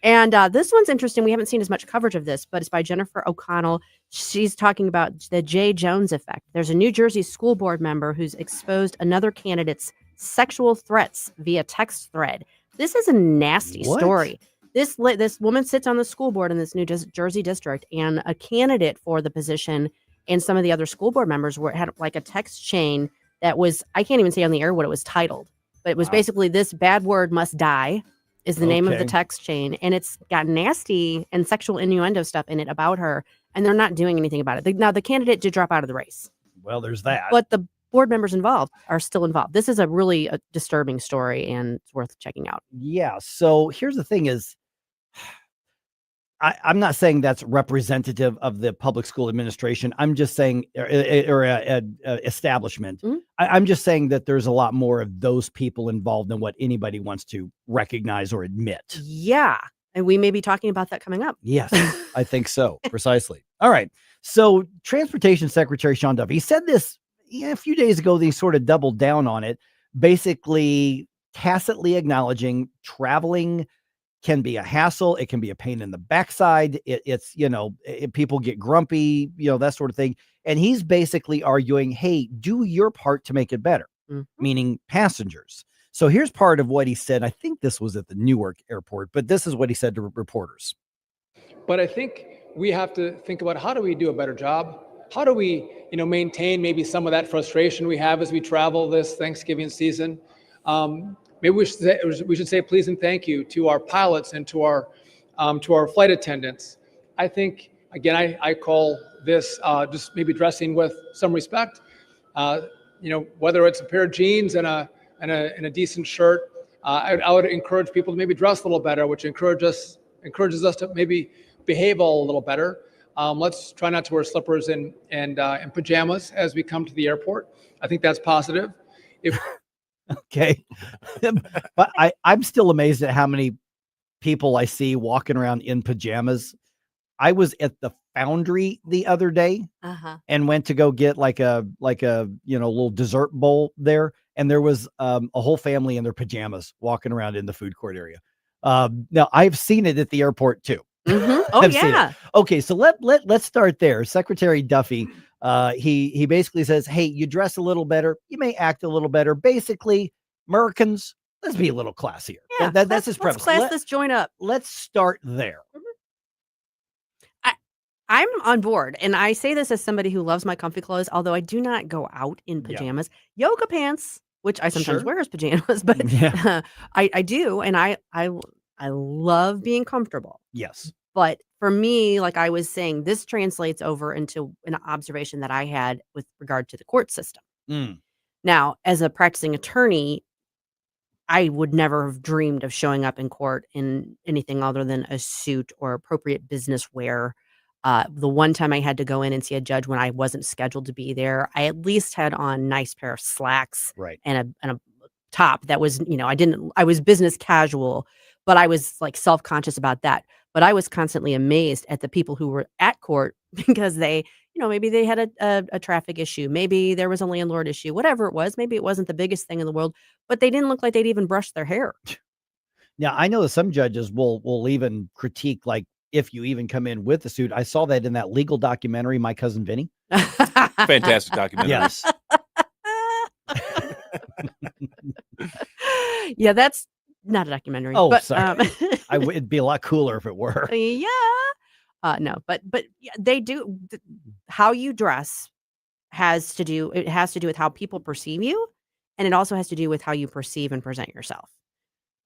And this one's interesting. We haven't seen as much coverage of this, but it's by Jennifer O'Connell. She's talking about the Jay Jones effect. There's a New Jersey school board member who's exposed another candidate's sexual threats via text thread. This is a nasty story. This woman sits on the school board in this New Jersey district, and a candidate for the position and some of the other school board members had like a text chain that was, I can't even say on the air what it was titled, but it was basically "This bad word must die" is the name of the text chain, and it's got nasty and sexual innuendo stuff in it about her, and they're not doing anything about it. Now, the candidate did drop out of the race. Well, there's that. But the board members involved are still involved. This is a really disturbing story, and it's worth checking out. Yeah. So here's the thing is, I'm not saying that's representative of the public school administration. I'm just saying, or establishment. Mm-hmm. I'm just saying that there's a lot more of those people involved than what anybody wants to recognize or admit. Yeah. And we may be talking about that coming up. Yes, I think so. Precisely. All right. So Transportation Secretary Sean Duffy, he said this a few days ago. They sort of doubled down on it, basically tacitly acknowledging traveling can be a hassle. It can be a pain in the backside. It's, people get grumpy, that sort of thing. And he's basically arguing, hey, do your part to make it better, meaning passengers. So here's part of what he said. I think this was at the Newark airport, but this is what he said to reporters. But I think we have to think about, how do we do a better job? How do we, maintain maybe some of that frustration we have as we travel this Thanksgiving season? Maybe we should say please and thank you to our pilots and to our flight attendants. I think, again, I call this just maybe dressing with some respect. Whether it's a pair of jeans and a decent shirt, I would encourage people to maybe dress a little better, which encourages us to maybe behave a little better. Let's try not to wear slippers and pajamas as we come to the airport. I think that's positive. Okay. But I'm still amazed at how many people I see walking around in pajamas. I was at the Foundry the other day and went to go get like a little dessert bowl there. And there was a whole family in their pajamas walking around in the food court area. Now I've seen it at the airport too. Oh yeah. Okay. So let's start there. Secretary Duffy, he basically says, hey, you dress a little better. You may act a little better. Basically, Americans, let's be a little classier. Yeah, That's his premise. Let's class this joint up. Let's start there. I'm on board. And I say this as somebody who loves my comfy clothes, although I do not go out in pajamas. Yoga pants, which I sometimes wear as pajamas, but I do. And I love being comfortable. Yes. But for me, like I was saying, this translates over into an observation that I had with regard to the court system. Now, as a practicing attorney, I would never have dreamed of showing up in court in anything other than a suit or appropriate business wear. The one time I had to go in and see a judge when I wasn't scheduled to be there, I at least had on a nice pair of slacks and a top that was, I was business casual, but I was like self-conscious about that. But I was constantly amazed at the people who were at court because they, maybe they had a traffic issue. Maybe there was a landlord issue, whatever it was. Maybe it wasn't the biggest thing in the world, but they didn't look like they'd even brushed their hair. Now, I know that some judges will even critique, like, if you even come in with a suit. I saw that in that legal documentary, My Cousin Vinny. Fantastic documentary. Yes. Yeah, that's not a documentary. Oh, but, sorry. It'd be a lot cooler if it were. Yeah. No, but they do. How you dress has to do with how people perceive you, and it also has to do with how you perceive and present yourself.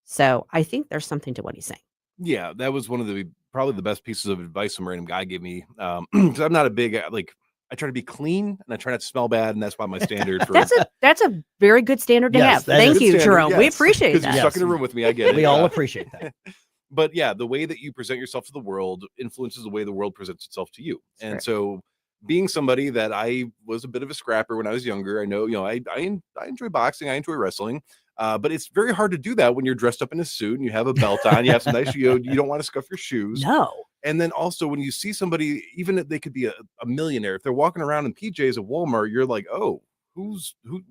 So I think there's something to what he's saying. Yeah, that was one of probably the best pieces of advice some random guy gave me. Because I'm not a big I try to be clean and I try not to smell bad, and that's why my standard for that's a very good standard to have. Thank you, Jerome. Yes. We appreciate that. Because you're stuck in a room with me, I get it. We all appreciate that. But yeah, the way that you present yourself to the world influences the way the world presents itself to you. That's and so being somebody that I was a bit of a scrapper when I was younger, I know, I enjoy boxing, I enjoy wrestling. But it's very hard to do that when you're dressed up in a suit and you have a belt on, you have some nice, you don't want to scuff your shoes. No. And then also when you see somebody, even if they could be a millionaire, if they're walking around in PJs at Walmart, you're like, oh,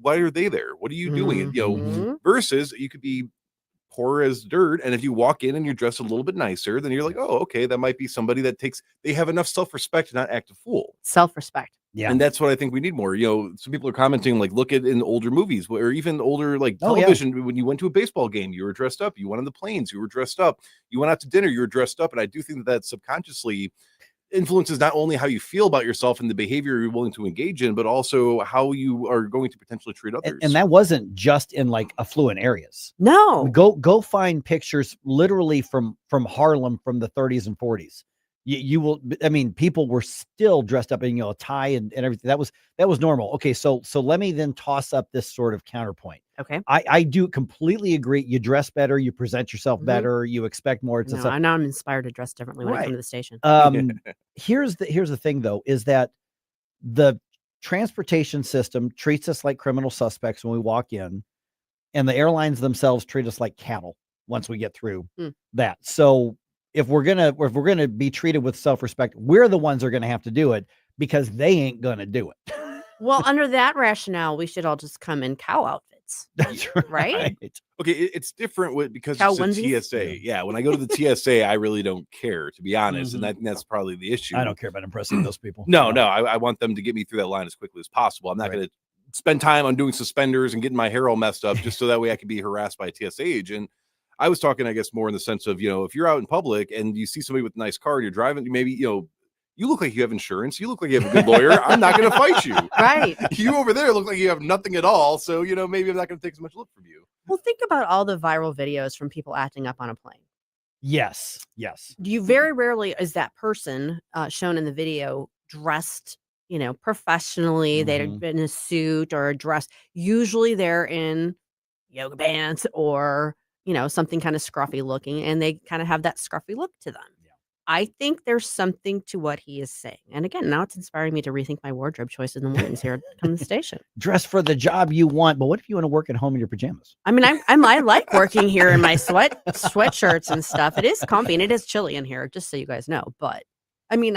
why are they there? What are you doing? Versus you could be poor as dirt, and if you walk in and you're dressed a little bit nicer, then you're like, oh, okay, that might be somebody that they have enough self-respect to not act a fool. Self-respect. Yeah. And that's what I think we need more. Some people are commenting, like, look at in older movies or even older like television. When you went to a baseball game, you were dressed up. You went on the planes, you were dressed up. You went out to dinner, you were dressed up. And I do think that subconsciously influences not only how you feel about yourself and the behavior you're willing to engage in, but also how you are going to potentially treat others. And that wasn't just in like affluent areas. No. Go find pictures literally from Harlem from the 30s and 40s. You will, I mean, people were still dressed up in, a tie and everything. That was normal. Okay. So let me then toss up this sort of counterpoint. Okay. I do completely agree. You dress better, you present yourself better, you expect more. I know I'm inspired to dress differently when I come to the station. Here's the thing though, is that the transportation system treats us like criminal suspects when we walk in, and the airlines themselves treat us like cattle once we get through that. So if we're gonna be treated with self-respect, we're the ones that are gonna have to do it because they ain't gonna do it. Well, under that rationale, we should all just come in cow outfits. That's right. Okay, it's different because Cow it's a onesies? TSA. Yeah, when I go to the TSA, I really don't care, to be honest, and that's probably the issue. I don't care about impressing those people. No, I want them to get me through that line as quickly as possible. I'm not going to spend time on doing suspenders and getting my hair all messed up just so that way I can be harassed by a TSA agent. I was talking, I guess, more in the sense of, if you're out in public and you see somebody with a nice car and you're driving, maybe, you look like you have insurance. You look like you have a good lawyer. I'm not going to fight you. Right. You over there look like you have nothing at all. So, maybe I'm not going to take as much look from you. Well, think about all the viral videos from people acting up on a plane. Yes. You very rarely is that person shown in the video dressed, professionally. They've been in a suit or a dress. Usually they're in yoga pants or, something kind of scruffy looking, and they kind of have that scruffy look to them. I think there's something to what he is saying. And again, now it's inspiring me to rethink my wardrobe choices in the mornings here at the station. Dress for the job you want, but what if you want to work at home in your pajamas? I mean, I like working here in my sweatshirts and stuff. It is comfy and it is chilly in here, just so you guys know. But I mean,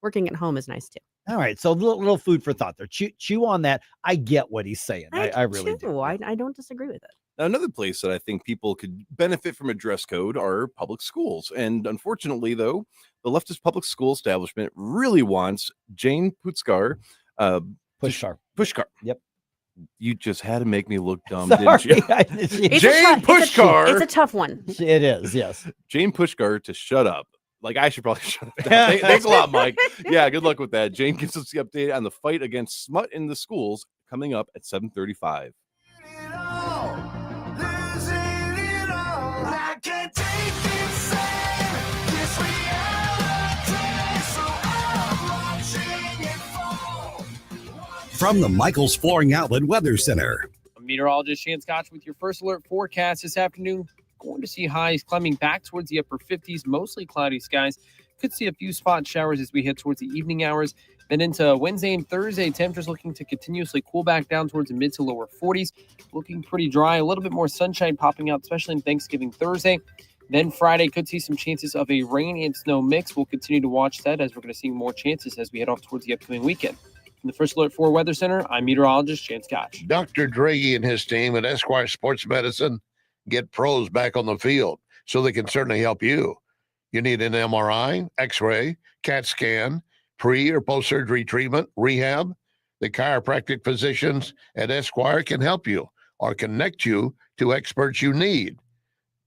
working at home is nice too. All right, so a little food for thought there. Chew on that. I get what he's saying. I really do. I don't disagree with it. Now, another place that I think people could benefit from a dress code are public schools. And unfortunately, though, the leftist public school establishment really wants Jane Puszkar. Puszkar. Yep. You just had to make me look dumb, Sorry, didn't you? Jane Puszkar. It's a tough one. It is, yes. Jane Puszkar to shut up. Like, I should probably shut up. Thanks a lot, Mike. Yeah, good luck with that. Jane gives us the update on the fight against smut in the schools coming up at 7:35. From the Michaels Flooring Outlet Weather Center. I'm meteorologist Shane Scotch with your first alert forecast this afternoon. Going to see highs climbing back towards the upper 50s, mostly cloudy skies. Could see a few spot showers as we head towards the evening hours. Then into Wednesday and Thursday, temperatures looking to continuously cool back down towards the mid to lower 40s. Looking pretty dry, a little bit more sunshine popping out, especially in Thanksgiving Thursday. Then Friday could see some chances of a rain and snow mix. We'll continue to watch that as we're going to see more chances as we head off towards the upcoming weekend. From the First Alert 4 Weather Center, I'm meteorologist Shane Scotch. Dr. Draghi and his team at Esquire Sports Medicine get pros back on the field, so they can certainly help you. You need an MRI, X-ray, CAT scan, pre- or post-surgery treatment, rehab. The chiropractic physicians at Esquire can help you or connect you to experts you need.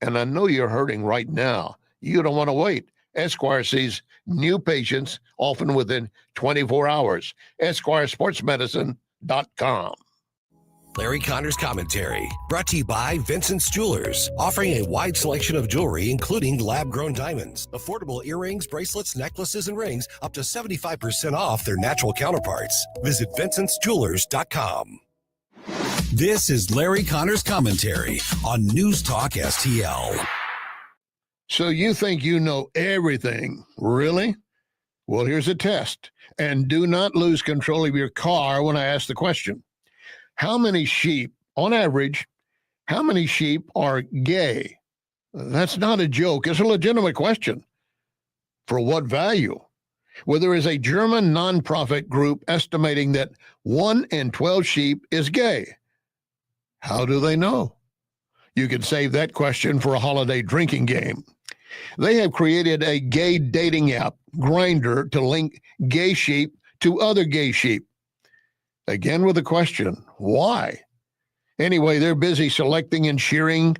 And I know you're hurting right now. You don't want to wait. Esquire sees new patients often within 24 hours. EsquireSportsMedicine.com. Larry Connor's Commentary, brought to you by Vincent's Jewelers, offering a wide selection of jewelry, including lab-grown diamonds, affordable earrings, bracelets, necklaces, and rings, up to 75% off their natural counterparts. Visit VincentsJewelers.com. This is Larry Connor's Commentary on News Talk STL. So you think you know everything, really? Well, here's a test. And do not lose control of your car when I ask the question. How many sheep, on average, how many sheep are gay? That's not a joke. It's a legitimate question. For what value? Well, there is a German nonprofit group estimating that 1 in 12 sheep is gay. How do they know? You could save that question for a holiday drinking game. They have created a gay dating app, Grindr, to link gay sheep to other gay sheep. Again with the question, why? Anyway, they're busy selecting and shearing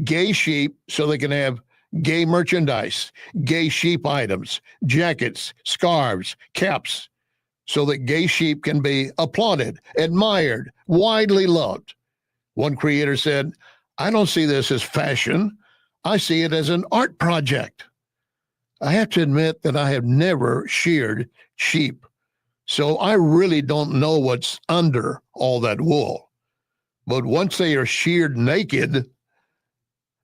gay sheep so they can have gay merchandise, gay sheep items, jackets, scarves, caps, so that gay sheep can be applauded, admired, widely loved. One creator said, I don't see this as fashion. I see it as an art project. I have to admit that I have never sheared sheep, so I really don't know what's under all that wool. But once they are sheared naked,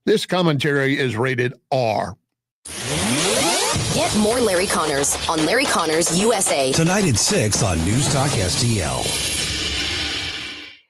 this commentary is rated R. Get more Larry Connors on Larry Connors USA. Tonight at 6 on News Talk STL.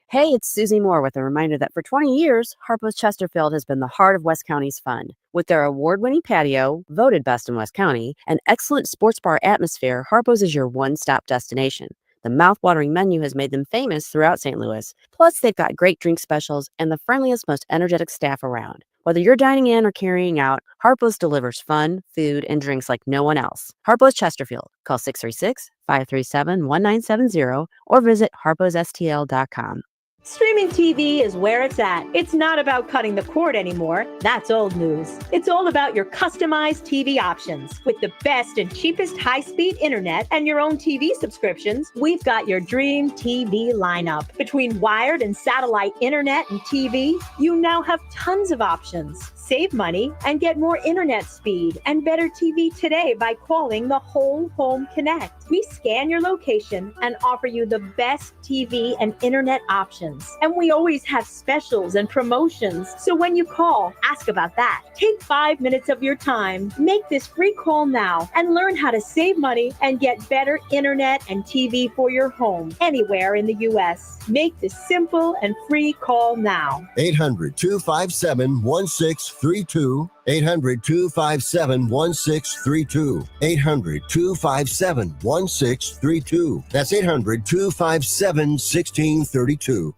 Hey, it's Susie Moore with a reminder that for 20 years, Harpo's Chesterfield has been the heart of West County's fun. With their award-winning patio, voted best in West County, and excellent sports bar atmosphere, Harpo's is your one-stop destination. The mouth-watering menu has made them famous throughout St. Louis. Plus, they've got great drink specials and the friendliest, most energetic staff around. Whether you're dining in or carrying out, Harpo's delivers fun, food, and drinks like no one else. Harpo's Chesterfield. Call 636-537-1970 or visit harposstl.com. Streaming TV is where it's at. It's not about cutting the cord anymore. That's old news. It's all about your customized TV options. With the best and cheapest high-speed internet and your own TV subscriptions, we've got your dream TV lineup. Between wired and satellite internet and TV, you now have tons of options. Save money and get more internet speed and better TV today by calling the Whole Home Connect. We scan your location and offer you the best TV and internet options. And we always have specials and promotions. So when you call, ask about that. Take 5 minutes of your time. Make this free call now and learn how to save money and get better internet and TV for your home anywhere in the U.S. Make this simple and free call now. 800-257-1632. 800-257-1632. 800-257-1632. That's 800-257-1632.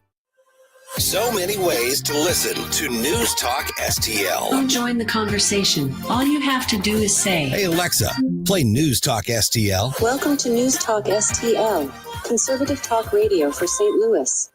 So many ways to listen to News Talk STL. Join the conversation. All you have to do is say, Hey Alexa, play News Talk STL. Welcome to News Talk STL, conservative talk radio for St. Louis.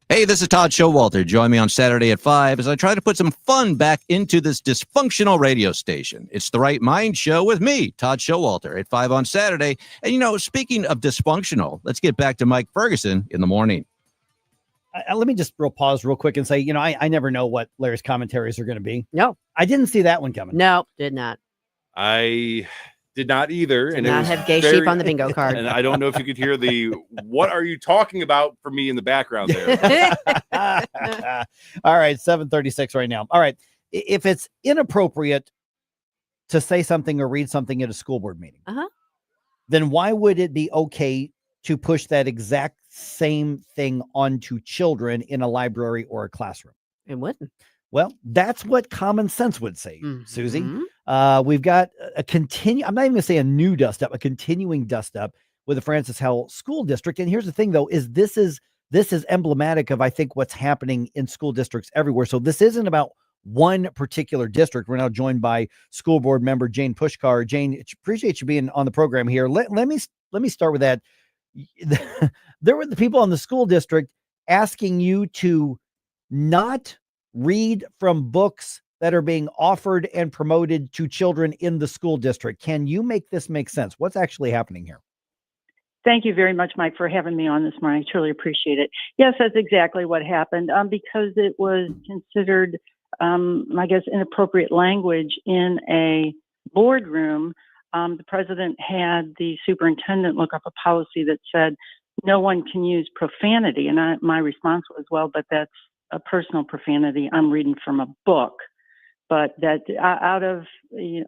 Hey, this is Todd Showalter. Join me on Saturday at 5 as I try to put some fun back into this dysfunctional radio station. It's the Right Mind Show with me, Todd Showalter, at 5 on Saturday. And, you know, speaking of dysfunctional, let's get back to Mike Ferguson in the morning. Let me just pause real quick and say, you know, I never know what Larry's commentaries are going to be. No. I didn't see that one coming. No, did not. I did not either. Did not have gay sheep on the bingo card. And I don't know if you could hear the, what are you talking about for me in the background there? All right, 7:36 right now. All right. If it's inappropriate to say something or read something at a school board meeting, then why would it be okay to push that exact same thing onto children in a library or a classroom? It wouldn't. Well, that's what common sense would say, Susie. We've got I'm not even going to say a new dust up, a continuing dust up with the Francis Howell School District. And here's the thing, though, is this is emblematic of, I think, what's happening in school districts everywhere. So this isn't about one particular district. We're now joined by school board member Jane Puszkar. Jane, appreciate you being on the program here. Let me start with that. There were the people in the school district asking you to not read from books that are being offered and promoted to children in the school district. Can you make this make sense? What's actually happening here? Thank you very much, Mike, for having me on this morning. I truly appreciate it. Yes, that's exactly what happened, because it was considered, I guess, inappropriate language in a boardroom. the president had the superintendent look up a policy that said no one can use profanity. And my response was, well, but that's a personal profanity. I'm reading from a book. But that out of,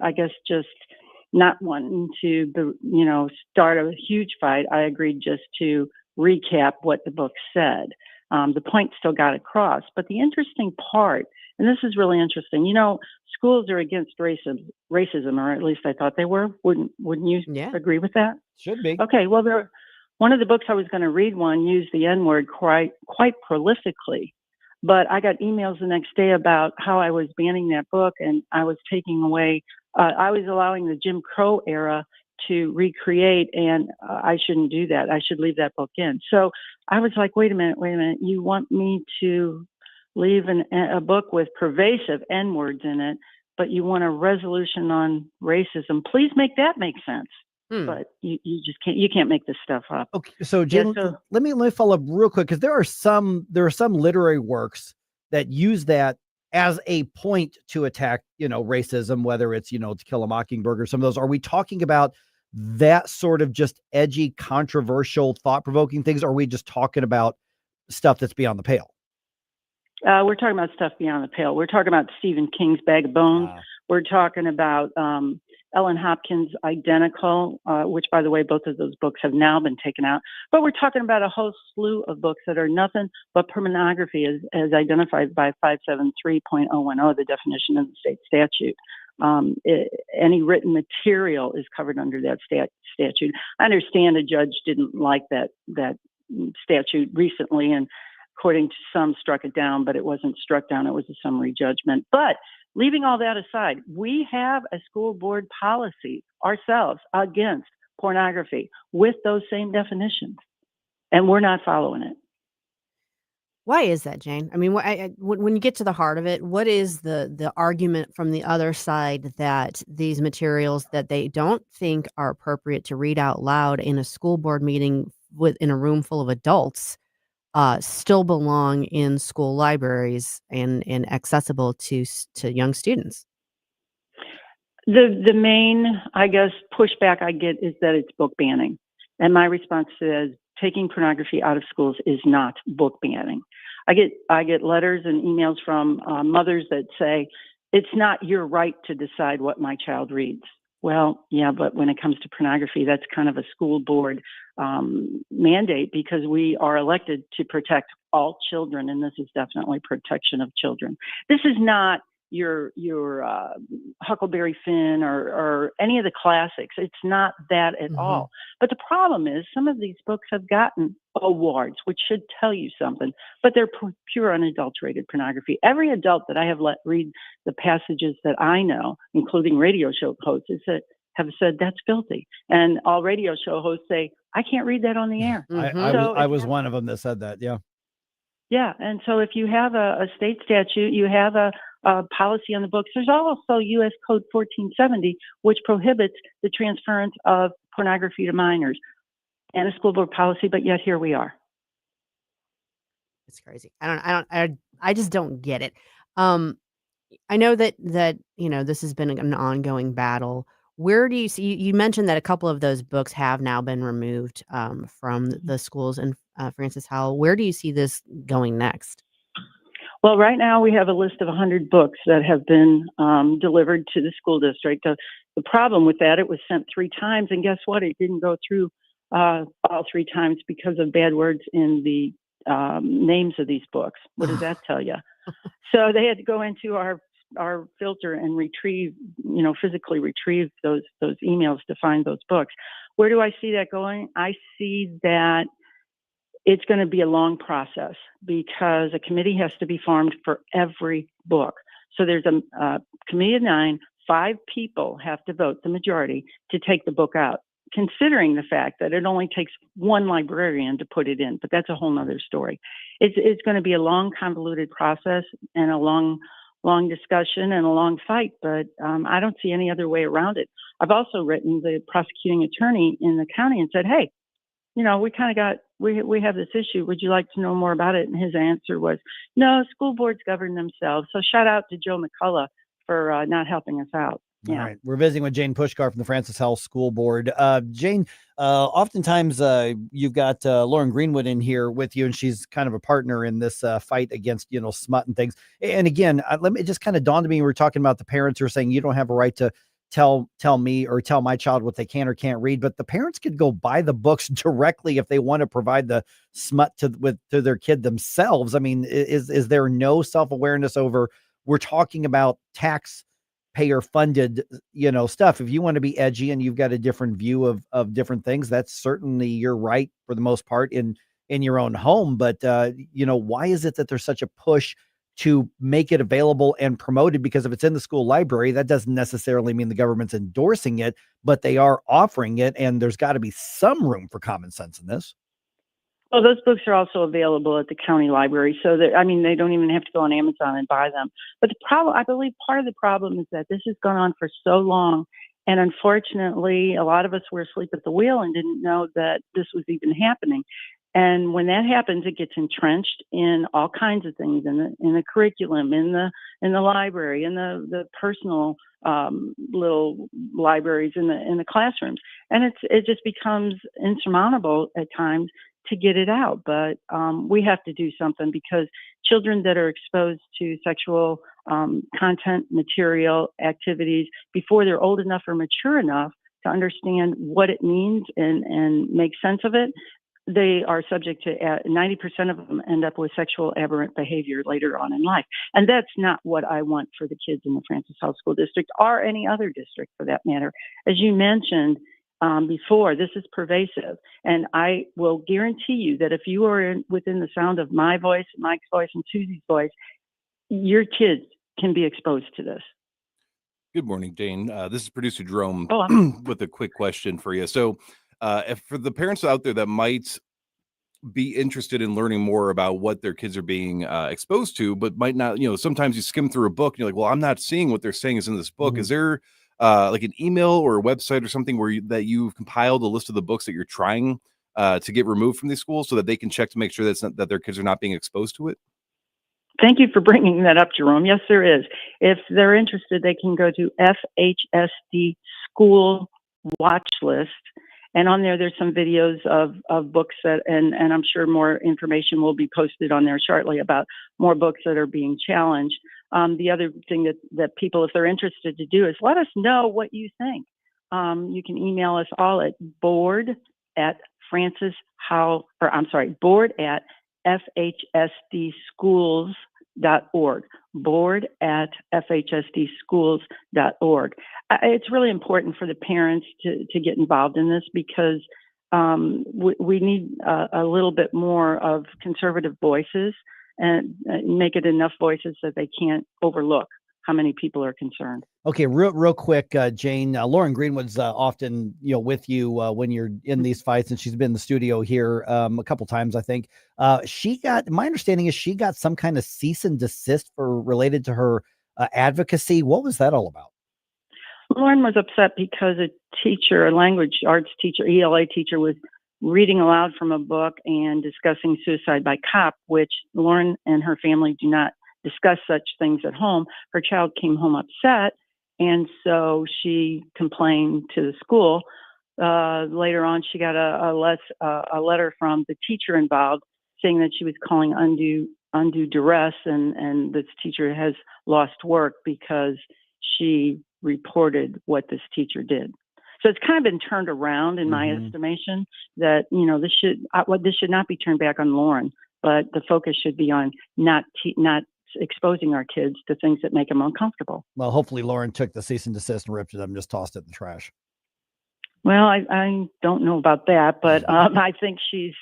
I guess, just not wanting to, start a huge fight, I agreed just to recap what the book said. The point still got across. But the interesting part, and this is really interesting, schools are against racism, or at least I thought they were. Wouldn't you agree with that? Should be. Okay, well, one of the books I was going to read used the N-word quite prolifically. But I got emails the next day about how I was banning that book, and I was taking away, I was allowing the Jim Crow era to recreate, and I shouldn't do that. I should leave that book in. So I was like, wait a minute. You want me to leave a book with pervasive N-words in it, but you want a resolution on racism? Please make that make sense. But you just can't. You can't make this stuff up. Okay, so Jen, let me follow up real quick, because there are some literary works that use that as a point to attack, racism, whether it's To Kill a Mockingbird or some of those. Are we talking about that sort of just edgy, controversial, thought-provoking things? Or are we just talking about stuff that's beyond the pale? We're talking about stuff beyond the pale. We're talking about Stephen King's Bag of Bones. We're talking about Ellen Hopkins' Identical, which, by the way, both of those books have now been taken out. But we're talking about a whole slew of books that are nothing but pornography, as identified by 573.010, the definition in the state statute. Any written material is covered under that statute. I understand a judge didn't like that statute recently, and according to some struck it down, but it wasn't struck down. It was a summary judgment. But leaving all that aside, we have a school board policy ourselves against pornography with those same definitions, and we're not following it. Why is that, Jane? I mean, when you get to the heart of it, what is the argument from the other side that these materials that they don't think are appropriate to read out loud in a school board meeting in a room full of adults still belong in school libraries and accessible to young students? The main, I guess, pushback I get is that it's book banning. And my response to that is taking pornography out of schools is not book banning. I get letters and emails from mothers that say, it's not your right to decide what my child reads. Well, yeah, but when it comes to pornography, that's kind of a school board mandate, because we are elected to protect all children, and this is definitely protection of children. This is not your Huckleberry Finn or any of the classics. It's not that at all. But the problem is some of these books have gotten awards, which should tell you something, but they're pure unadulterated pornography. Every adult that I have let read the passages that I know, including radio show hosts, have said that's filthy. And all radio show hosts say, I can't read that on the air. I was one of them that said that. Yeah. Yeah. And so if you have a state statute, you have a policy on the books. There's also U.S. Code 1470, which prohibits the transference of pornography to minors, and a school board policy. But yet here we are. It's crazy. I just don't get it. I know that this has been an ongoing battle. Where do you see? You mentioned that a couple of those books have now been removed from the schools. And Frances Howell, where do you see this going next? Well, right now we have a list of 100 books that have been delivered to the school district. The problem with that, it was sent 3 times, and guess what? It didn't go through all 3 times because of bad words in the names of these books. What does that tell you? So they had to go into our filter and retrieve, physically retrieve those emails to find those books. Where do I see that going? I see that it's going to be a long process, because a committee has to be formed for every book. So there's a committee of 9, 5 people have to vote, the majority, to take the book out, considering the fact that it only takes 1 librarian to put it in. But that's a whole nother story. It's going to be a long, convoluted process and a long discussion and a long fight, but I don't see any other way around it. I've also written the prosecuting attorney in the county and said, hey, we have this issue. Would you like to know more about it? And his answer was, no, school boards govern themselves. So shout out to Joe McCullough for not helping us out. All right. We're visiting with Jane Puszkar from the Francis Howell School Board. Jane, oftentimes you've got Lauren Greenwood in here with you, and she's kind of a partner in this fight against, smut and things. And again, let me just kind of dawned on me. We were talking about the parents who are saying you don't have a right to tell me or tell my child what they can or can't read, but the parents could go buy the books directly if they want to provide the smut to their kid themselves. I mean, is there no self-awareness over, we're talking about taxpayer funded, stuff. If you want to be edgy and you've got a different view of different things, that's certainly your right for the most part in your own home. But, why is it that there's such a push to make it available and promoted? Because if it's in the school library, that doesn't necessarily mean the government's endorsing it, but they are offering it. And there's got to be some room for common sense in this. Well, those books are also available at the county library. So that, they don't even have to go on Amazon and buy them. But the problem, I believe part of the problem is that this has gone on for so long. And unfortunately, a lot of us were asleep at the wheel and didn't know that this was even happening. And when that happens, it gets entrenched in all kinds of things, in the curriculum, in the library, in the personal little libraries in the classrooms, and it just becomes insurmountable at times to get it out. But we have to do something, because children that are exposed to sexual content, material, activities before they're old enough or mature enough to understand what it means and make sense of it, they are subject to 90% of them end up with sexual aberrant behavior later on in life. And that's not what I want for the kids in the Francis Howell School District, or any other district for that matter. As you mentioned before, this is pervasive. And I will guarantee you that if you are within the sound of my voice, Mike's voice, and Susie's voice, your kids can be exposed to this. Good morning, Jane. This is producer Jerome with a quick question for you. So, if for the parents out there that might be interested in learning more about what their kids are being exposed to, but might not, sometimes you skim through a book and you're like, well, I'm not seeing what they're saying is in this book. Mm-hmm. Is there like an email or a website or something that you've compiled a list of the books that you're trying to get removed from these schools so that they can check to make sure that their kids are not being exposed to it? Thank you for bringing that up, Jerome. Yes, there is. If they're interested, they can go to FHSD School Watch List. And on there's some videos of books that, and I'm sure more information will be posted on there shortly about more books that are being challenged. The other thing that people, if they're interested to do, is let us know what you think. You can email us all at board@fhsdschools.org. board@fhsdschools.org. It's really important for the parents to get involved in this, because we need a little bit more of conservative voices, and make it enough voices that they can't overlook how many people are concerned. Okay, real quick, Jane. Lauren Greenwood's often with you when you're in these fights, and she's been in the studio here a couple times, I think. My understanding is she got some kind of cease and desist related to her advocacy. What was that all about? Lauren was upset because a language arts teacher, ELA teacher, was reading aloud from a book and discussing suicide by cop, which Lauren and her family do not discuss such things at home. Her child came home upset, and so she complained to the school. Later on, she got a letter from the teacher involved saying that she was calling undue duress, and this teacher has lost work because she reported what this teacher did. So it's kind of been turned around in my estimation, that this should not be turned back on Lauren, but the focus should be on not exposing our kids to things that make them uncomfortable. Well, hopefully Lauren took the cease and desist and ripped it up and just tossed it in the trash. Well, I don't know about that, but I think she's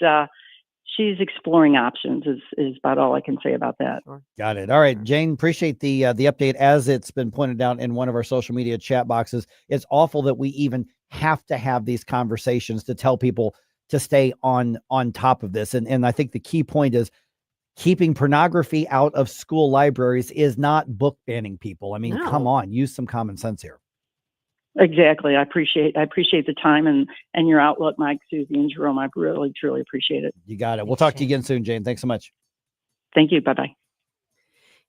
exploring options is about all I can say about that. Got it. All right, Jane, appreciate the update. As it's been pointed out in one of our social media chat boxes, it's awful that we even have to have these conversations to tell people to stay on top of this. And I think the key point is keeping pornography out of school libraries is not book banning people. I mean, Come on, use some common sense here. Exactly. I appreciate the time and your outlook, Mike, Susie, and Jerome. I really, truly appreciate it. You got it. We'll talk to you again soon, Jane. Thanks so much. Thank you. Bye-bye.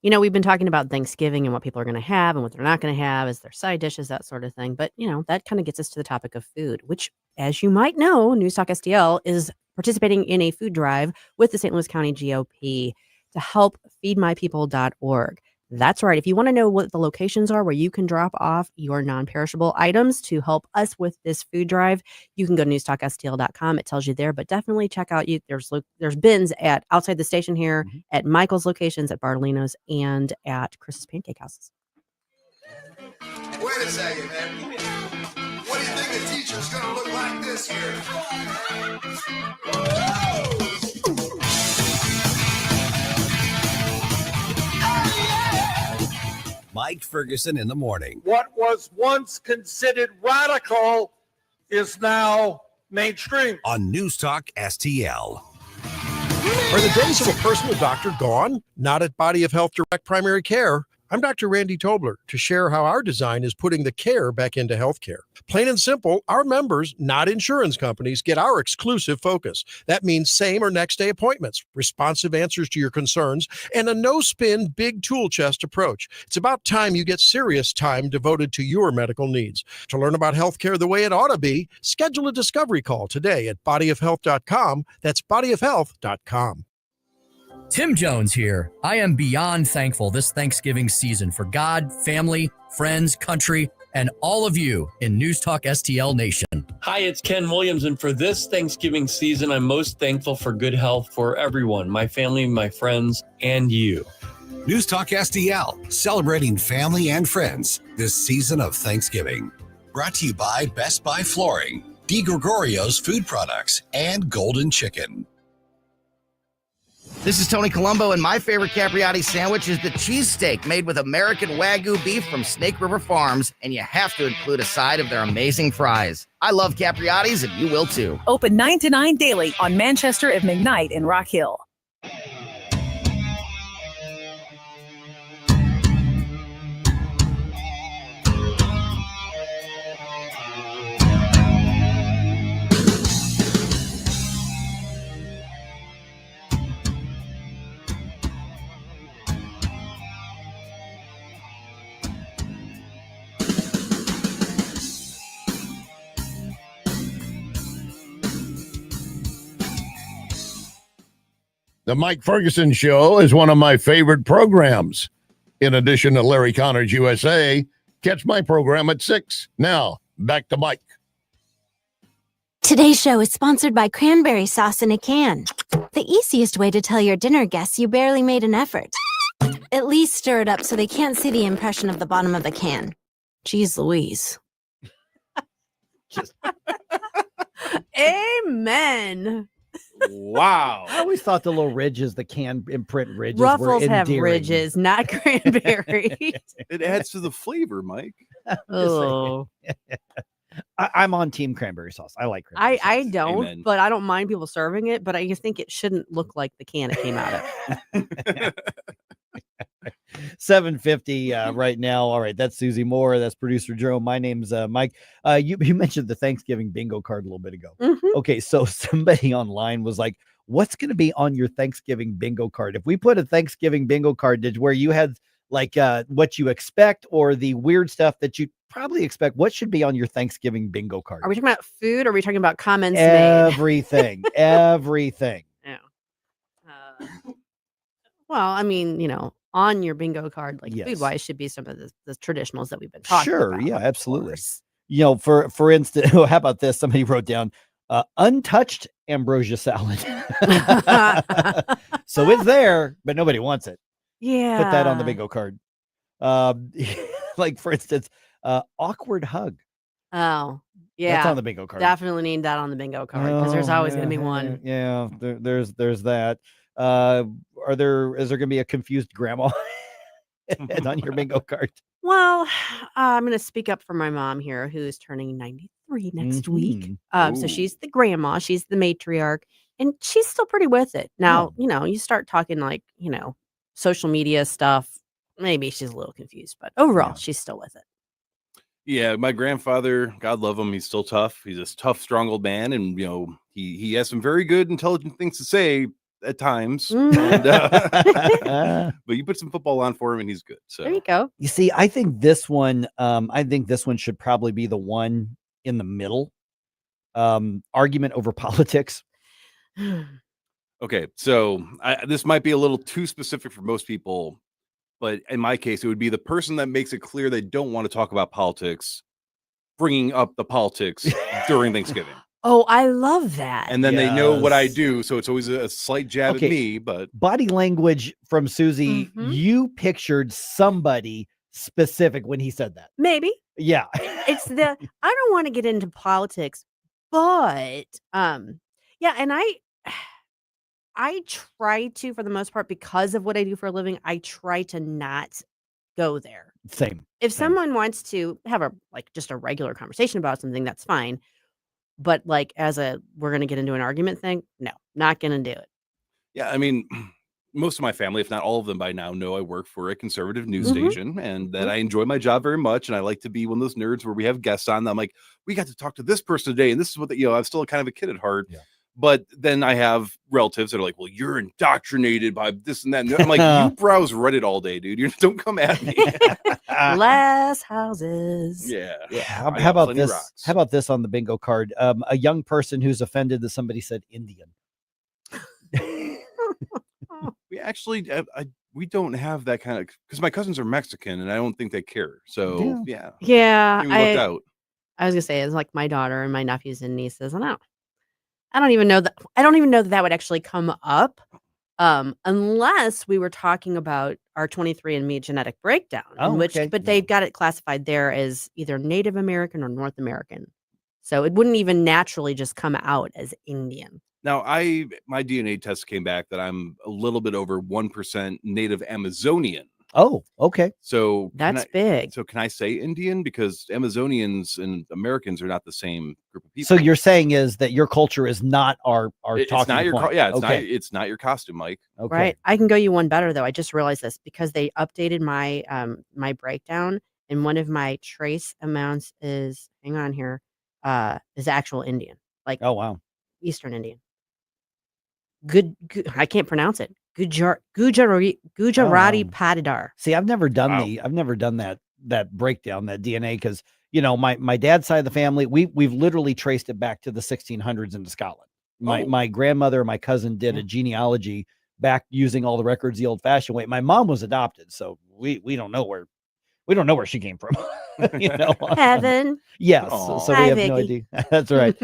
we've been talking about Thanksgiving and what people are going to have and what they're not going to have as their side dishes, that sort of thing. But, that kind of gets us to the topic of food, which, as you might know, News Talk STL is participating in a food drive with the St. Louis County GOP to help feedmypeople.org. That's right. If you want to know what the locations are where you can drop off your non-perishable items to help us with this food drive, you can go to newstalkstl.com. It tells you there, but definitely check out there's bins at outside the station here, at Michael's locations, at Bartolino's, and at Chris's Pancake Houses. Wait a second, man. What do you think a teacher's going to look like this year? Mike Ferguson in the morning. What was once considered radical is now mainstream. On News Talk STL. Are the days of a personal doctor gone? Not at Body of Health Direct Primary Care. I'm Dr. Randy Tobler to share how our design is putting the care back into healthcare. Plain and simple, our members, not insurance companies, get our exclusive focus. That means same or next day appointments, responsive answers to your concerns, and a no-spin, big tool chest approach. It's about time you get serious time devoted to your medical needs. To learn about healthcare the way it ought to be, schedule a discovery call today at bodyofhealth.com. That's bodyofhealth.com. Tim Jones here. I am beyond thankful this Thanksgiving season for God, family, friends, country, and all of you in News Talk STL Nation. Hi, it's Ken Williams, and for this Thanksgiving season, I'm most thankful for good health for everyone, my family, my friends, and you. News Talk STL, celebrating family and friends this season of Thanksgiving. Brought to you by Best Buy Flooring, D. Gregorio's Food Products, and Golden Chicken. This is Tony Colombo, and my favorite Capriati sandwich is the cheesesteak made with American Wagyu beef from Snake River Farms, and you have to include a side of their amazing fries. I love Capriati's, and you will too. Open 9 to 9 daily on Manchester at McKnight in Rock Hill. The Mike Ferguson Show is one of my favorite programs. In addition to Larry Connor's USA, catch my program at 6. Now, back to Mike. Today's show is sponsored by cranberry sauce in a can. The easiest way to tell your dinner guests you barely made an effort. At least stir it up so they can't see the impression of the bottom of the can. Jeez Louise. Amen. Wow. I always thought the little ridges, the can imprint ridges, Ruffles were have endearing. ridges, not cranberry. It adds to the flavor, Mike. Oh. I'm on team cranberry sauce. I like cranberry I sauce. don't, Amen. but I don't mind people serving it, but I just think it shouldn't look like the can it came out of. 750 right now. All right, that's Susie Moore. That's producer Jerome. My name's Mike. You mentioned the Thanksgiving bingo card a little bit ago. Okay, so somebody online was like, what's going to be on your Thanksgiving bingo card? If we put a Thanksgiving bingo card where you had like what you expect or the weird stuff that you probably expect, what should be on your Thanksgiving bingo card? Are we talking about food or are we talking about comments made? Everything. Everything. Yeah. Well, I mean, on your bingo card, like Yes. food wise, should be some of the traditionals that we've been talking Sure. about. Yeah, absolutely. For instance, how about this? Somebody wrote down untouched ambrosia salad. So it's there, but nobody wants it. Yeah. Put that on the bingo card. Like for instance, awkward hug. Oh, yeah. That's on the bingo card. Definitely need that on the bingo card because there's always going to be one. Yeah, there's that. Is there going to be a confused grandma on your bingo card? Well, I'm going to speak up for my mom here, who's turning 93 next week. So she's the grandma, she's the matriarch, and she's still pretty with it. Now, you start talking like, social media stuff. Maybe she's a little confused, but overall, she's still with it. Yeah, my grandfather, God love him, he's still tough. He's a tough, strong old man, and he has some very good, intelligent things to say. at times. Mm. And, but you put some football on for him, and he's good. So There you go. You see, I think this one should probably be the one in the middle. Argument over politics. Okay, so this might be a little too specific for most people, but in my case, it would be the person that makes it clear they don't want to talk about politics, bringing up the politics during Thanksgiving. Oh, I love that. And then they know what I Yes. do, so it's always a slight jab Okay. at me, but Body language from Susie, Mhm. you pictured somebody specific when he said that. Maybe. Yeah. It's the I don't want to get into politics, but yeah, and I try to, for the most part, because of what I do for a living, I try to not go there. Same. If Same. someone wants to have just a regular conversation about something, that's fine. But like we're gonna get into an argument thing, no, not gonna do it. yeah, I mean, most of my family, if not all of them by now, know I work for a conservative news Mhm. station and that I enjoy my job very much. And I like to be one of those nerds where we have guests on. I'm like, we got to talk to this person today. And this is what, I'm still kind of a kid at heart. Yeah. But then I have relatives that are like, well, you're indoctrinated by this and that. And I'm like, you browse Reddit all day, dude. Don't come at me. Glass houses. Yeah. How, I how got about plenty of this? rocks. How about this on the bingo card? A young person who's offended that somebody said Indian. We actually, we don't have that kind of, because my cousins are Mexican and I don't think they care. So yeah. Yeah, We looked out. I was gonna say it's like my daughter and my nephews and nieces, and I don't even know that would actually come up, unless we were talking about our 23andMe genetic breakdown, Oh, okay. but they got it classified there as either Native American or North American, so it wouldn't even naturally just come out as Indian. Now, my DNA test came back that I'm a little bit over 1% Native Amazonian. Oh, okay. So That's big. So can I say Indian? Because Amazonians and Americans are not the same group of people. So you're saying is that your culture is not our It's talking not your point. it's not your costume, Mike. Okay. Right. I can go you one better though. I just realized this because they updated my my breakdown, and one of my trace amounts is is actual Indian, like Oh wow. Eastern Indian. Good I can't pronounce it. Gujarati Oh. Patidar. See, I've never done Wow. that breakdown, that DNA, because my dad's side of the family, we've literally traced it back to the 1600s into Scotland. My grandmother and my cousin did a genealogy back using all the records the old fashioned way. My mom was adopted, so we don't know where she came from. Heaven. Yes. Aw. So Hi, we have no Vicky. idea. That's right.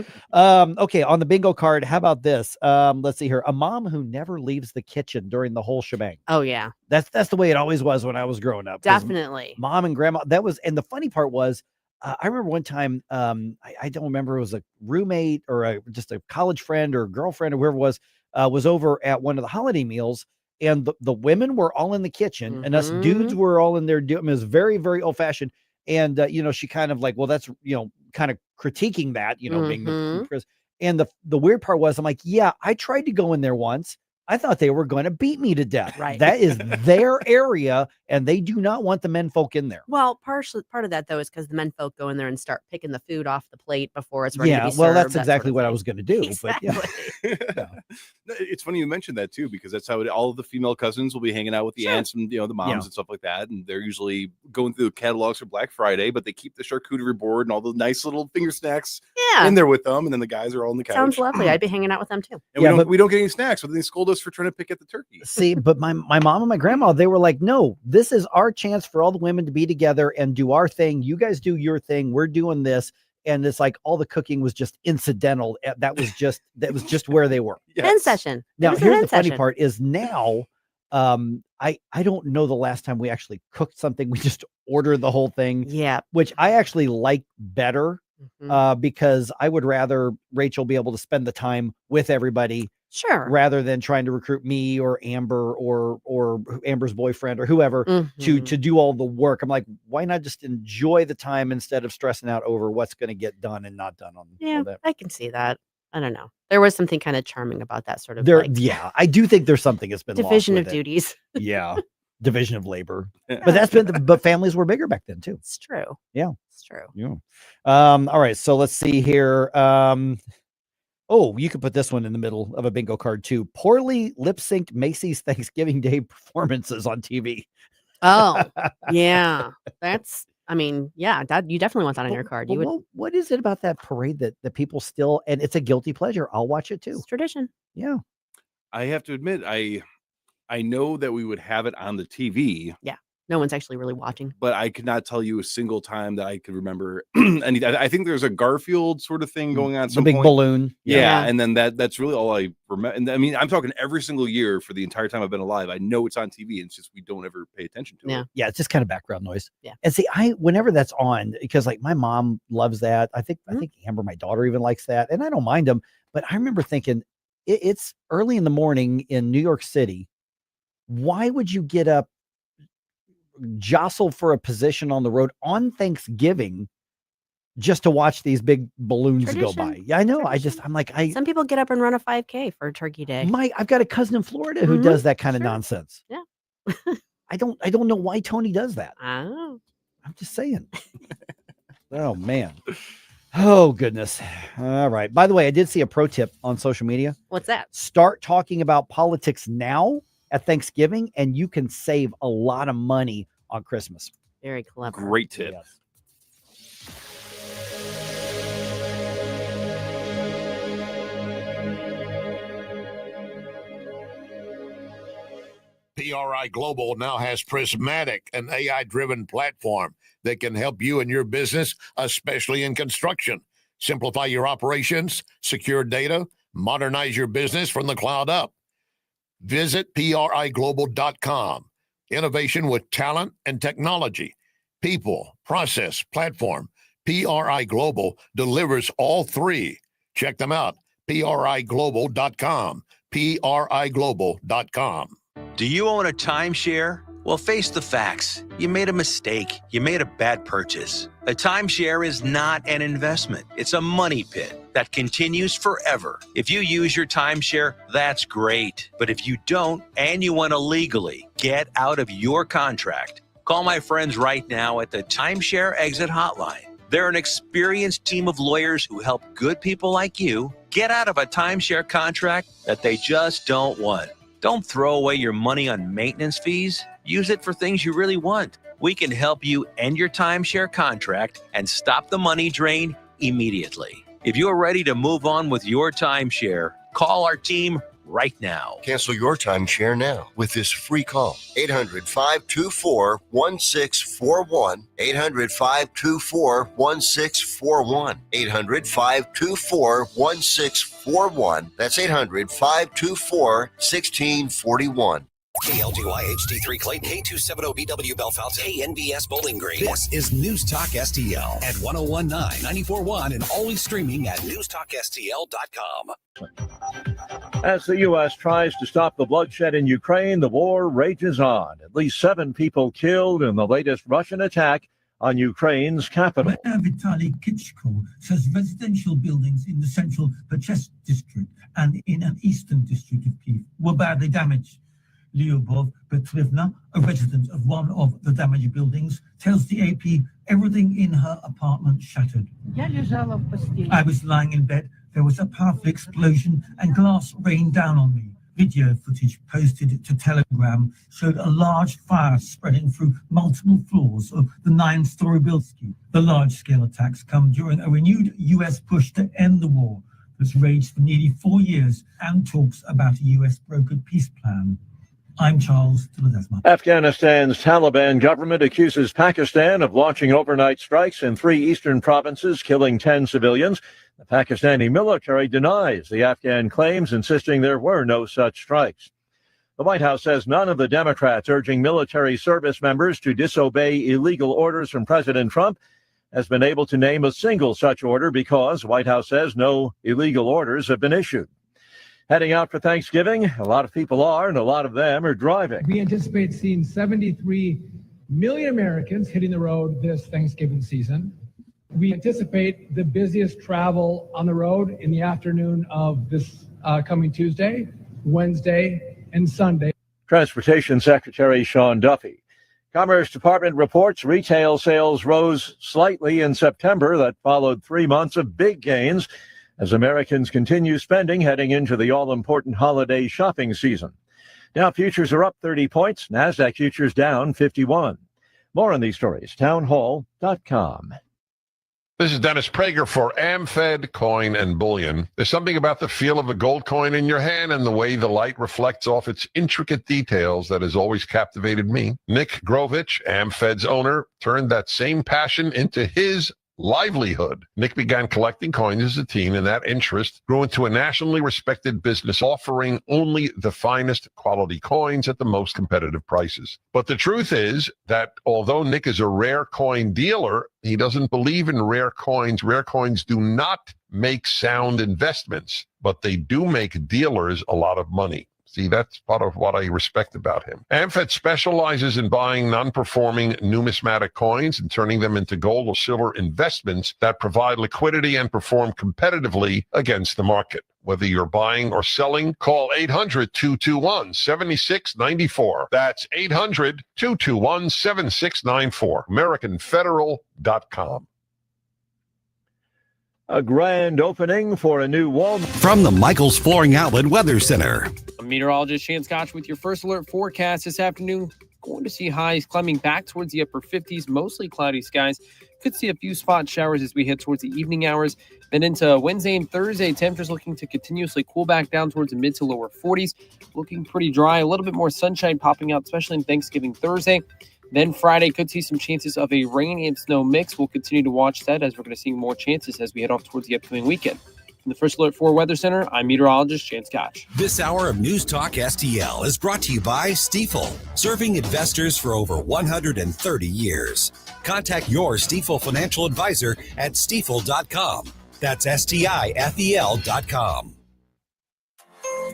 Okay. On the bingo card, how about this? Let's see here. A mom who never leaves the kitchen during the whole shebang. Oh yeah, That's the way it always was when I was growing up. 'Cause definitely. Mom and grandma, and the funny part was, I remember one time, I don't remember, it was a roommate or just a college friend or girlfriend or whoever it was over at one of the holiday meals. And the women were all in the kitchen and us dudes were all in there doing, it was very, very old fashioned. And, she kind of like, well, that's, kind of critiquing that, being the pres- and the weird part was, I'm like, yeah, I tried to go in there once. I thought they were going to beat me to death. Right. That is their area, and they do not want the men folk in there. Well, part of that though is because the men folk go in there and start picking the food off the plate before it's ready to be served. Well, that's that exactly sort of what I thing. was going to do. Exactly. But yeah. No, it's funny you mentioned that too, because that's how all of the female cousins will be hanging out with the aunts and the moms Yeah. and stuff like that, and they're usually going through the catalogs for Black Friday, but they keep the charcuterie board and all the nice little finger snacks Yeah. in there with them, and then the guys are all on the couch. Sounds lovely. I'd be hanging out with them too. And Yeah, we don't get any snacks, but they scold us for trying to pick at the turkey. See, but my mom and my grandma, they were like, no, this is our chance for all the women to be together and do our thing. You guys do your thing. We're doing this. And it's like all the cooking was just incidental. That was just where they were. Hen session. It Now, was a here's hen the funny session. part is now, I don't know the last time we actually cooked something. We just ordered the whole thing. Yeah. Which I actually like better, Mhm. because I would rather Rachel be able to spend the time with everybody Sure. rather than trying to recruit me or Amber or Amber's boyfriend or whoever to Mhm. do all the work. I'm like, why not just enjoy the time instead of stressing out over what's going to get done and not done on Yeah, all that. I can see that. I don't know. There was something kind of charming about that sort of There, like yeah, I do think there's something that's been division lost of with it. duties. Yeah, division of labor. But families were bigger back then too. It's true. Yeah, It's true. yeah. All right, so let's see here. Oh, you could put this one in the middle of a bingo card too. Poorly lip synced Macy's Thanksgiving Day performances on TV. Oh, yeah. That's, I mean, yeah, that you definitely want that on your card. You would. Well, what is it about that parade that people still, and it's a guilty pleasure. I'll watch it too. It's tradition. Yeah. I have to admit, I know that we would have it on the TV. Yeah. No one's actually really watching. But I could not tell you a single time that I could remember any. I think there's a Garfield sort of thing going on. At some the big point. balloon. Yeah. And then that's really all I remember. And I mean, I'm talking every single year for the entire time I've been alive. I know it's on TV. And it's just we don't ever pay attention to it. Yeah, it's just kind of background noise. Yeah. And see, whenever that's on, because like my mom loves that. I think Amber, my daughter, even likes that, and I don't mind them. But I remember thinking, it's early in the morning in New York City. Why would you get up, jostle for a position on the road on Thanksgiving just to watch these big balloons go by? Yeah, I know. I'm like, some people get up and run a 5K for Turkey Day. I've got a cousin in Florida who does that kind of nonsense. Yeah. I don't know why Tony does that. I don't know. I'm just saying. Oh man. Oh goodness. All right. By the way, I did see a pro tip on social media. What's that? Start talking about politics now at Thanksgiving, and you can save a lot of money on Christmas. Very clever. Great tip. Yes. PRI Global now has Prismatic, an AI-driven platform that can help you and your business, especially in construction. Simplify your operations, secure data, modernize your business from the cloud up. Visit PRIGlobal.com. Innovation with talent and technology. People, process, platform. PRI Global delivers all three. Check them out. PRIGlobal.com. PRIGlobal.com. Do you own a timeshare? Well, face the facts. You made a mistake. You made a bad purchase. A timeshare is not an investment. It's a money pit that continues forever. If you use your timeshare, that's great. But if you don't, and you want to legally get out of your contract, call my friends right now at the Timeshare Exit Hotline. They're an experienced team of lawyers who help good people like you get out of a timeshare contract that they just don't want. Don't throw away your money on maintenance fees. Use it for things you really want. We can help you end your timeshare contract and stop the money drain immediately. If you're ready to move on with your timeshare, call our team right now. Cancel your timeshare now with this free call. 800-524-1641. 800-524-1641. 800-524-1641. That's 800-524-1641. KLGY HD3 Clayton, K270BW Belfast, KNBS Bowling Green. This is News Talk STL at 1019, 94.1, and always streaming at NewsTalkSTL.com. As the U.S. tries to stop the bloodshed in Ukraine, the war rages on. At least 7 people killed in the latest Russian attack on Ukraine's capital. Vitaly Klitschko says residential buildings in the central Pechest district and in an eastern district of Kyiv were badly damaged. Lyubov Petrivna, a resident of one of the damaged buildings, tells the AP everything in her apartment shattered. I was lying in bed. There was a powerful explosion and glass rained down on me. Video footage posted to Telegram showed a large fire spreading through multiple floors of the 9-story building. The large-scale attacks come during a renewed U.S. push to end the war that's raged for nearly 4 years and talks about a U.S.-brokered peace plan. I'm Charles Ledesma. Afghanistan's Taliban government accuses Pakistan of launching overnight strikes in 3 eastern provinces, killing 10 civilians. The Pakistani military denies the Afghan claims, insisting there were no such strikes. The White House says none of the Democrats urging military service members to disobey illegal orders from President Trump has been able to name a single such order because, White House says, no illegal orders have been issued. Heading out for Thanksgiving, a lot of people are, and a lot of them are driving. We anticipate seeing 73 million Americans hitting the road this Thanksgiving season. We anticipate the busiest travel on the road in the afternoon of this coming Tuesday, Wednesday, and Sunday. Transportation Secretary Sean Duffy. Commerce Department reports retail sales rose slightly in September. That followed 3 months of big gains as Americans continue spending heading into the all-important holiday shopping season. Dow futures are up 30 points. NASDAQ futures down 51. More on these stories, townhall.com. This is Dennis Prager for AmFed Coin and Bullion. There's something about the feel of a gold coin in your hand and the way the light reflects off its intricate details that has always captivated me. Nick Grovich, AmFed's owner, turned that same passion into his livelihood. Nick began collecting coins as a teen, and that interest grew into a nationally respected business offering only the finest quality coins at the most competitive prices. But the truth is that although Nick is a rare coin dealer, he doesn't believe in rare coins. Rare coins do not make sound investments, but they do make dealers a lot of money. See, that's part of what I respect about him. AmFed specializes in buying non-performing numismatic coins and turning them into gold or silver investments that provide liquidity and perform competitively against the market. Whether you're buying or selling, call 800-221-7694. That's 800-221-7694. AmericanFederal.com. A grand opening for a new Walmart. From the Michaels Flooring Outlet Weather Center. I'm meteorologist Shane Scotch with your first alert forecast this afternoon. Going to see highs climbing back towards the upper 50s, mostly cloudy skies. Could see a few spot showers as we head towards the evening hours. Then into Wednesday and Thursday, temperatures looking to continuously cool back down towards the mid to lower 40s. Looking pretty dry, a little bit more sunshine popping out, especially in Thanksgiving Thursday. Then Friday could see some chances of a rain and snow mix. We'll continue to watch that as we're going to see more chances as we head off towards the upcoming weekend. From the First Alert 4 Weather Center, I'm meteorologist Shane Scotch. This hour of News Talk STL is brought to you by Stifel, serving investors for over 130 years. Contact your Stifel financial advisor at stifel.com. That's STIFEL.com.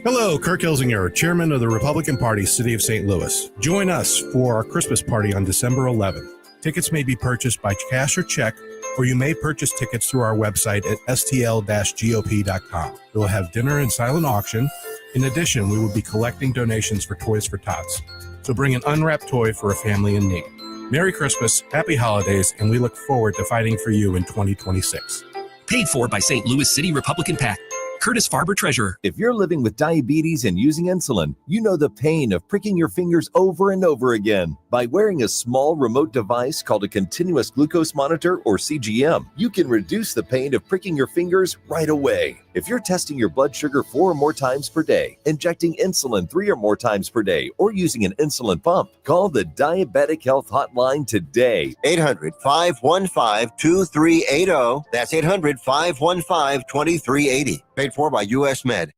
Hello, Kirk Elsinger, Chairman of the Republican Party, City of St. Louis. Join us for our Christmas party on December 11th. Tickets may be purchased by cash or check, or you may purchase tickets through our website at stl-gop.com. We'll have dinner and silent auction. In addition, we will be collecting donations for Toys for Tots. So bring an unwrapped toy for a family in need. Merry Christmas, Happy Holidays, and we look forward to fighting for you in 2026. Paid for by St. Louis City Republican PAC. Curtis Farber, Treasurer. If you're living with diabetes and using insulin, you know the pain of pricking your fingers over and over again. By wearing a small remote device called a continuous glucose monitor, or CGM, you can reduce the pain of pricking your fingers right away. If you're testing your blood sugar 4 or more times per day, injecting insulin 3 or more times per day, or using an insulin pump, call the Diabetic Health Hotline today. 800-515-2380. That's 800-515-2380. Paid for by U.S. Med.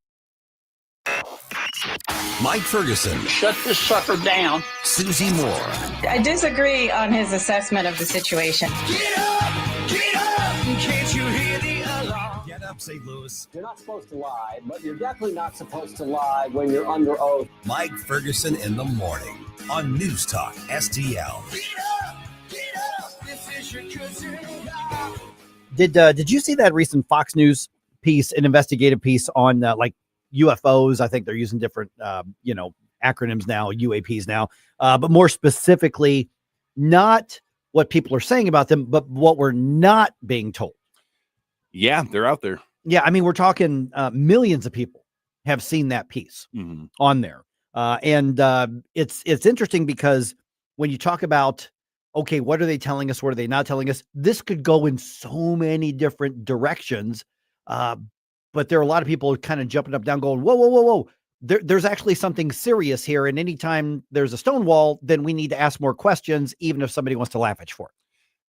Mike Ferguson. Shut this sucker down. Susie Moore. I disagree on his assessment of the situation. Get up, can't you hear the alarm? Get up, St. Louis. You're not supposed to lie, but you're definitely not supposed to lie when you're under oath. Mike Ferguson in the morning on News Talk STL. Get up, this is your cousin. Did you see that recent Fox News piece, an investigative piece on like UFOs? I think they're using different, acronyms now, UAPs now, but more specifically, not what people are saying about them, but what we're not being told. Yeah, they're out there. Yeah, I mean, we're talking millions of people have seen that piece on there, and it's interesting because when you talk about, okay, what are they telling us? What are they not telling us? This could go in so many different directions. But there are a lot of people kind of jumping up, down, going, whoa. There's actually something serious here. And anytime there's a stone wall, then we need to ask more questions, even if somebody wants to laugh at you for it.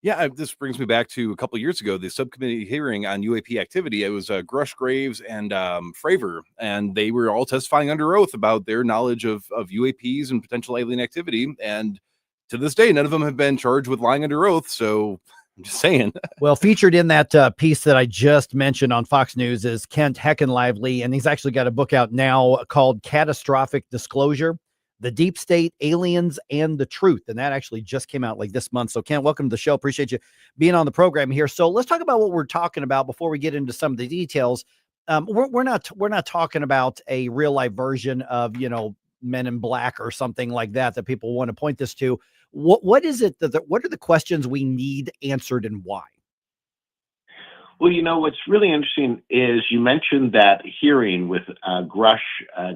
Yeah, this brings me back to a couple of years ago, the subcommittee hearing on UAP activity. It was Grush, Graves, and Fravor, and they were all testifying under oath about their knowledge of UAPs and potential alien activity. And to this day, none of them have been charged with lying under oath. So I'm just saying. Well, featured in that piece that I just mentioned on Fox News is Kent Heckenlively, and he's actually got a book out now called Catastrophic Disclosure: The Deep State, Aliens, and the Truth. And that actually just came out like this month. So Kent, welcome to the show. Appreciate you being on the program here. So let's talk about what we're talking about before we get into some of the details. We're not talking about a real life version of, Men in Black or something like that people want to point this to. What is it what are the questions we need answered and why? Well, what's really interesting is you mentioned that hearing with Grush,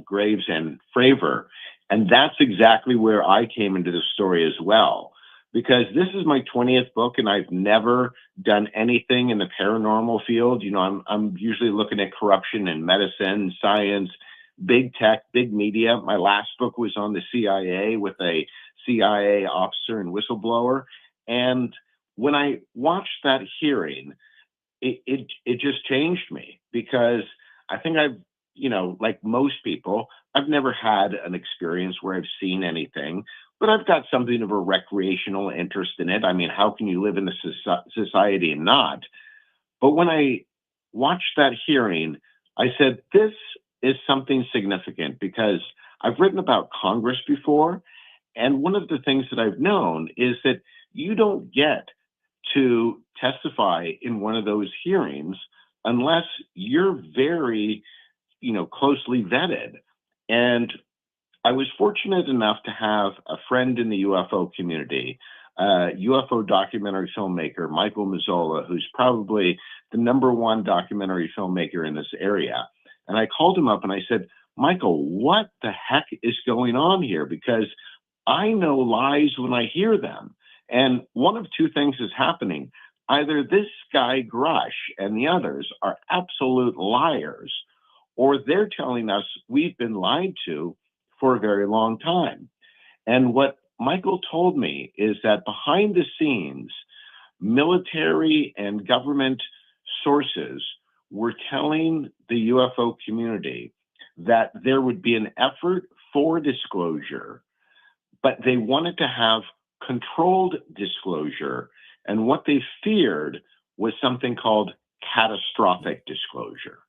Graves, and Fravor, and that's exactly where I came into the story as well. Because this is my 20th book, and I've never done anything in the paranormal field. I'm usually looking at corruption in medicine, science, big tech, big media. My last book was on the CIA with a CIA officer and whistleblower. And when I watched that hearing, it just changed me, because I think I've, like most people, I've never had an experience where I've seen anything, but I've got something of a recreational interest in it. I mean, how can you live in this society and not? But when I watched that hearing, I said, this is something significant, because I've written about Congress before. And one of the things that I've known is that you don't get to testify in one of those hearings unless you're very, closely vetted. And I was fortunate enough to have a friend in the UFO community, UFO documentary filmmaker, Michael Mazzola, who's probably the #1 documentary filmmaker in this area. And I called him up and I said, Michael, what the heck is going on here? Because I know lies when I hear them. And one of two things is happening. Either this guy, Grush, and the others are absolute liars, or they're telling us we've been lied to for a very long time. And what Michael told me is that behind the scenes, military and government sources were telling the UFO community that there would be an effort for disclosure, but they wanted to have controlled disclosure. And what they feared was something called catastrophic disclosure.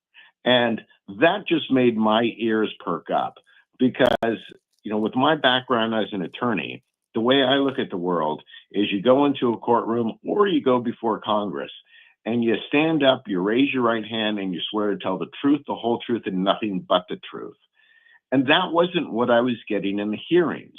And that just made my ears perk up, because, with my background as an attorney, the way I look at the world is you go into a courtroom or you go before Congress and you stand up, you raise your right hand, and you swear to tell the truth, the whole truth, and nothing but the truth. And that wasn't what I was getting in the hearings.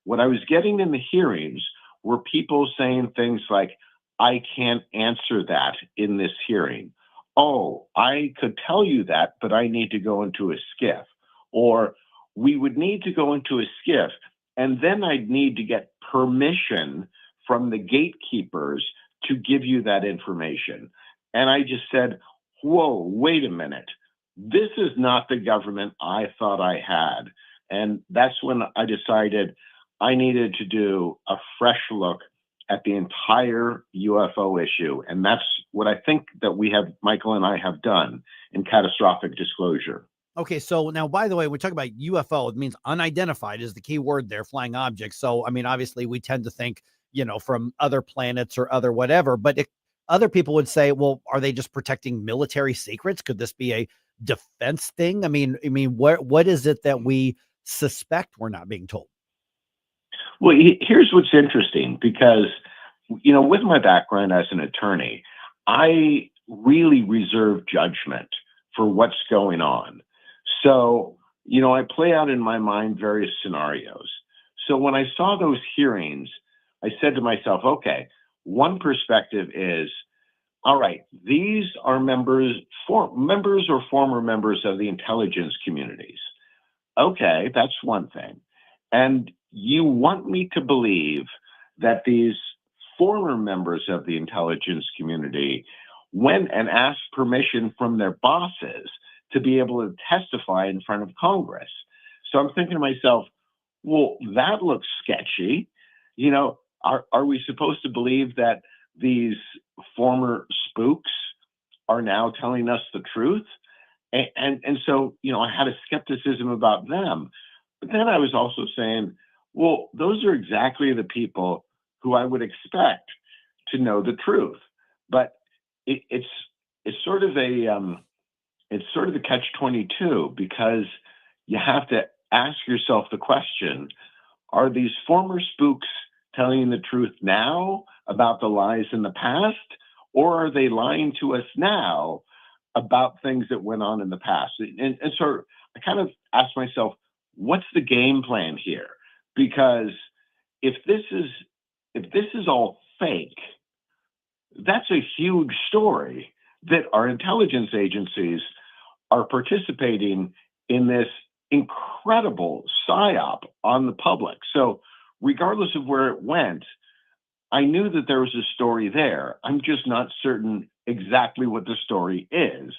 What I was getting in the hearings were people saying things like, I can't answer that in this hearing. Oh, I could tell you that, but I need to go into a skiff. Or we would need to go into a skiff, and then I'd need to get permission from the gatekeepers to give you that information. And I just said, whoa, wait a minute. This is not the government I thought I had. And that's when I decided I needed to do a fresh look at the entire UFO issue. And that's what I think that Michael and I have done in Catastrophic Disclosure. Okay, so now, by the way, we talk about UFO, it means unidentified is the key word there, flying objects. So, I mean, obviously we tend to think, from other planets or other whatever, but other people would say, well, are they just protecting military secrets? Could this be a defense thing? I mean, what is it that we suspect we're not being told? Well, here's what's interesting, because, with my background as an attorney, I really reserve judgment for what's going on. So, I play out in my mind various scenarios. So when I saw those hearings, I said to myself, okay, one perspective is, all right, these are members or former members of the intelligence communities. Okay, that's one thing. And you want me to believe that these former members of the intelligence community went and asked permission from their bosses to be able to testify in front of Congress. So I'm thinking to myself, well, that looks sketchy. Are we supposed to believe that these former spooks are now telling us the truth? And so, I had a skepticism about them. But then I was also saying, well, those are exactly the people who I would expect to know the truth. But it's sort of a catch-22, because you have to ask yourself the question, are these former spooks telling the truth now about the lies in the past, or are they lying to us now about things that went on in the past? And so I kind of asked myself, what's the game plan here? Because if this is all fake, that's a huge story. that our intelligence agencies are participating in this incredible psyop on the public. So regardless of where it went, I knew that there was a story there. I'm just not certain exactly what the story is.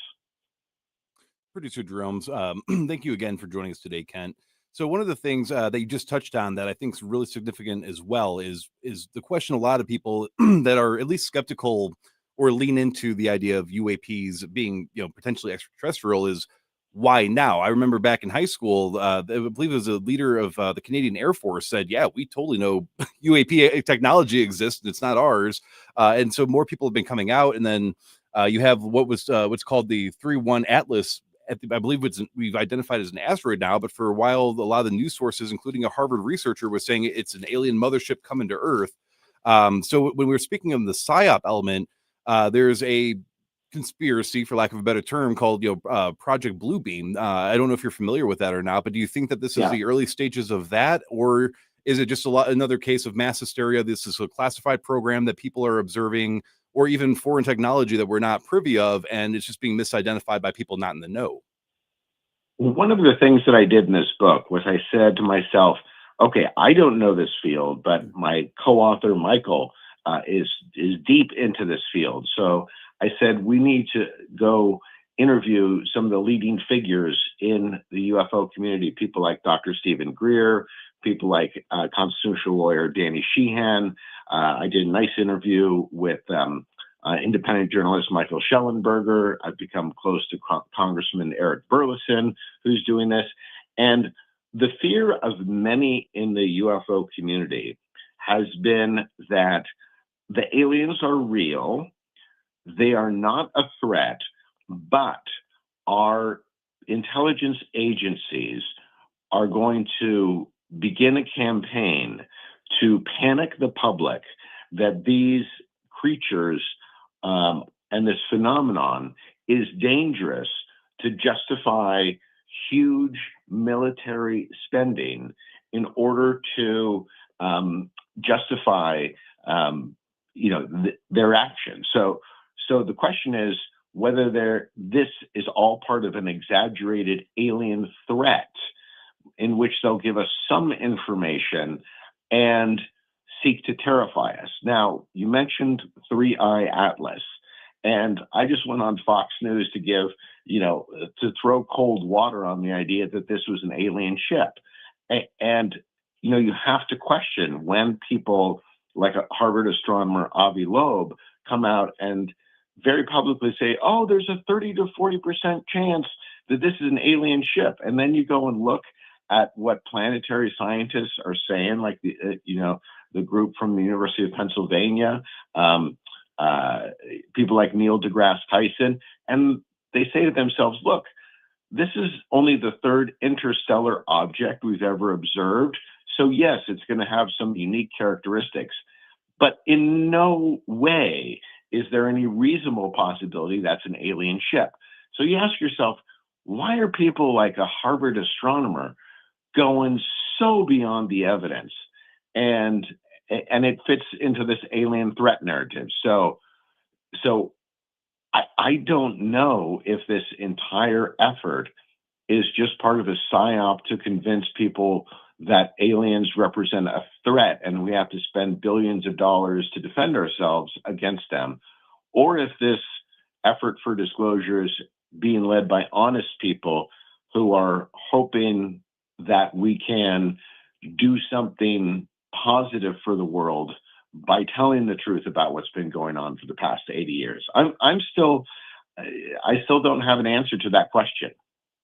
Producer Jerome's, thank you again for joining us today, Kent. So one of the things that you just touched on that I think is really significant as well is the question a lot of people that are at least skeptical or lean into the idea of UAPs being, potentially extraterrestrial is why now? I remember back in high school, I believe it was a leader of the Canadian Air Force said, yeah, we totally know UAP technology exists and it's not ours. And so more people have been coming out. And then you have what's called the 3-1 Atlas. I believe we've identified as an asteroid now, but for a while, a lot of the news sources, including a Harvard researcher, was saying it's an alien mothership coming to Earth. So when we were speaking of the PSYOP element, there's a conspiracy, for lack of a better term, called Project Bluebeam. I don't know if you're familiar with that or not, but do you think that this is the early stages of that, or is it just another case of mass hysteria? This is a classified program that people are observing, or even foreign technology that we're not privy of, and it's just being misidentified by people not in the know? One of the things that I did in this book was I said to myself, okay, I don't know this field, but my co-author, Michael, is deep into this field. So I said, we need to go interview some of the leading figures in the UFO community, people like Dr. Stephen Greer, people like constitutional lawyer Danny Sheehan. I did a nice interview with independent journalist Michael Schellenberger. I've become close to Congressman Eric Burleson, who's doing this. And the fear of many in the UFO community has been that the aliens are real, they are not a threat, but our intelligence agencies are going to begin a campaign to panic the public that these creatures and this phenomenon is dangerous to justify huge military spending in order to justify their action. So the question is whether this is all part of an exaggerated alien threat in which they'll give us some information and seek to terrify us. Now, you mentioned 3-Eye Atlas, and I just went on Fox News to give, to throw cold water on the idea that this was an alien ship. And, you have to question when people like a Harvard astronomer, Avi Loeb, come out and very publicly say, oh, there's a 30 to 40% chance that this is an alien ship. And then you go and look at what planetary scientists are saying, like the group from the University of Pennsylvania, people like Neil deGrasse Tyson, and they say to themselves, look, this is only the third interstellar object we've ever observed. So yes, it's going to have some unique characteristics, but in no way is there any reasonable possibility that's an alien ship. So you ask yourself, why are people like a Harvard astronomer going so beyond the evidence? And it fits into this alien threat narrative. So I don't know if this entire effort is just part of a psyop to convince people that aliens represent a threat and we have to spend billions of dollars to defend ourselves against them, or if this effort for disclosure is being led by honest people who are hoping that we can do something positive for the world by telling the truth about what's been going on for the past 80 years. I still don't have an answer to that question.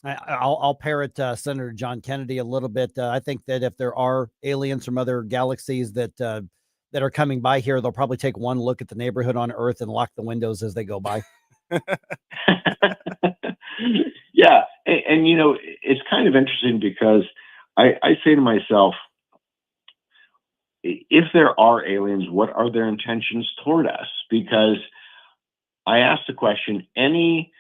I'll parrot Senator John Kennedy a little bit. I think that if there are aliens from other galaxies that are coming by here, they'll probably take one look at the neighborhood on Earth and lock the windows as they go by. Yeah. And it's kind of interesting because I say to myself, if there are aliens, what are their intentions toward us? Because I ask the question, any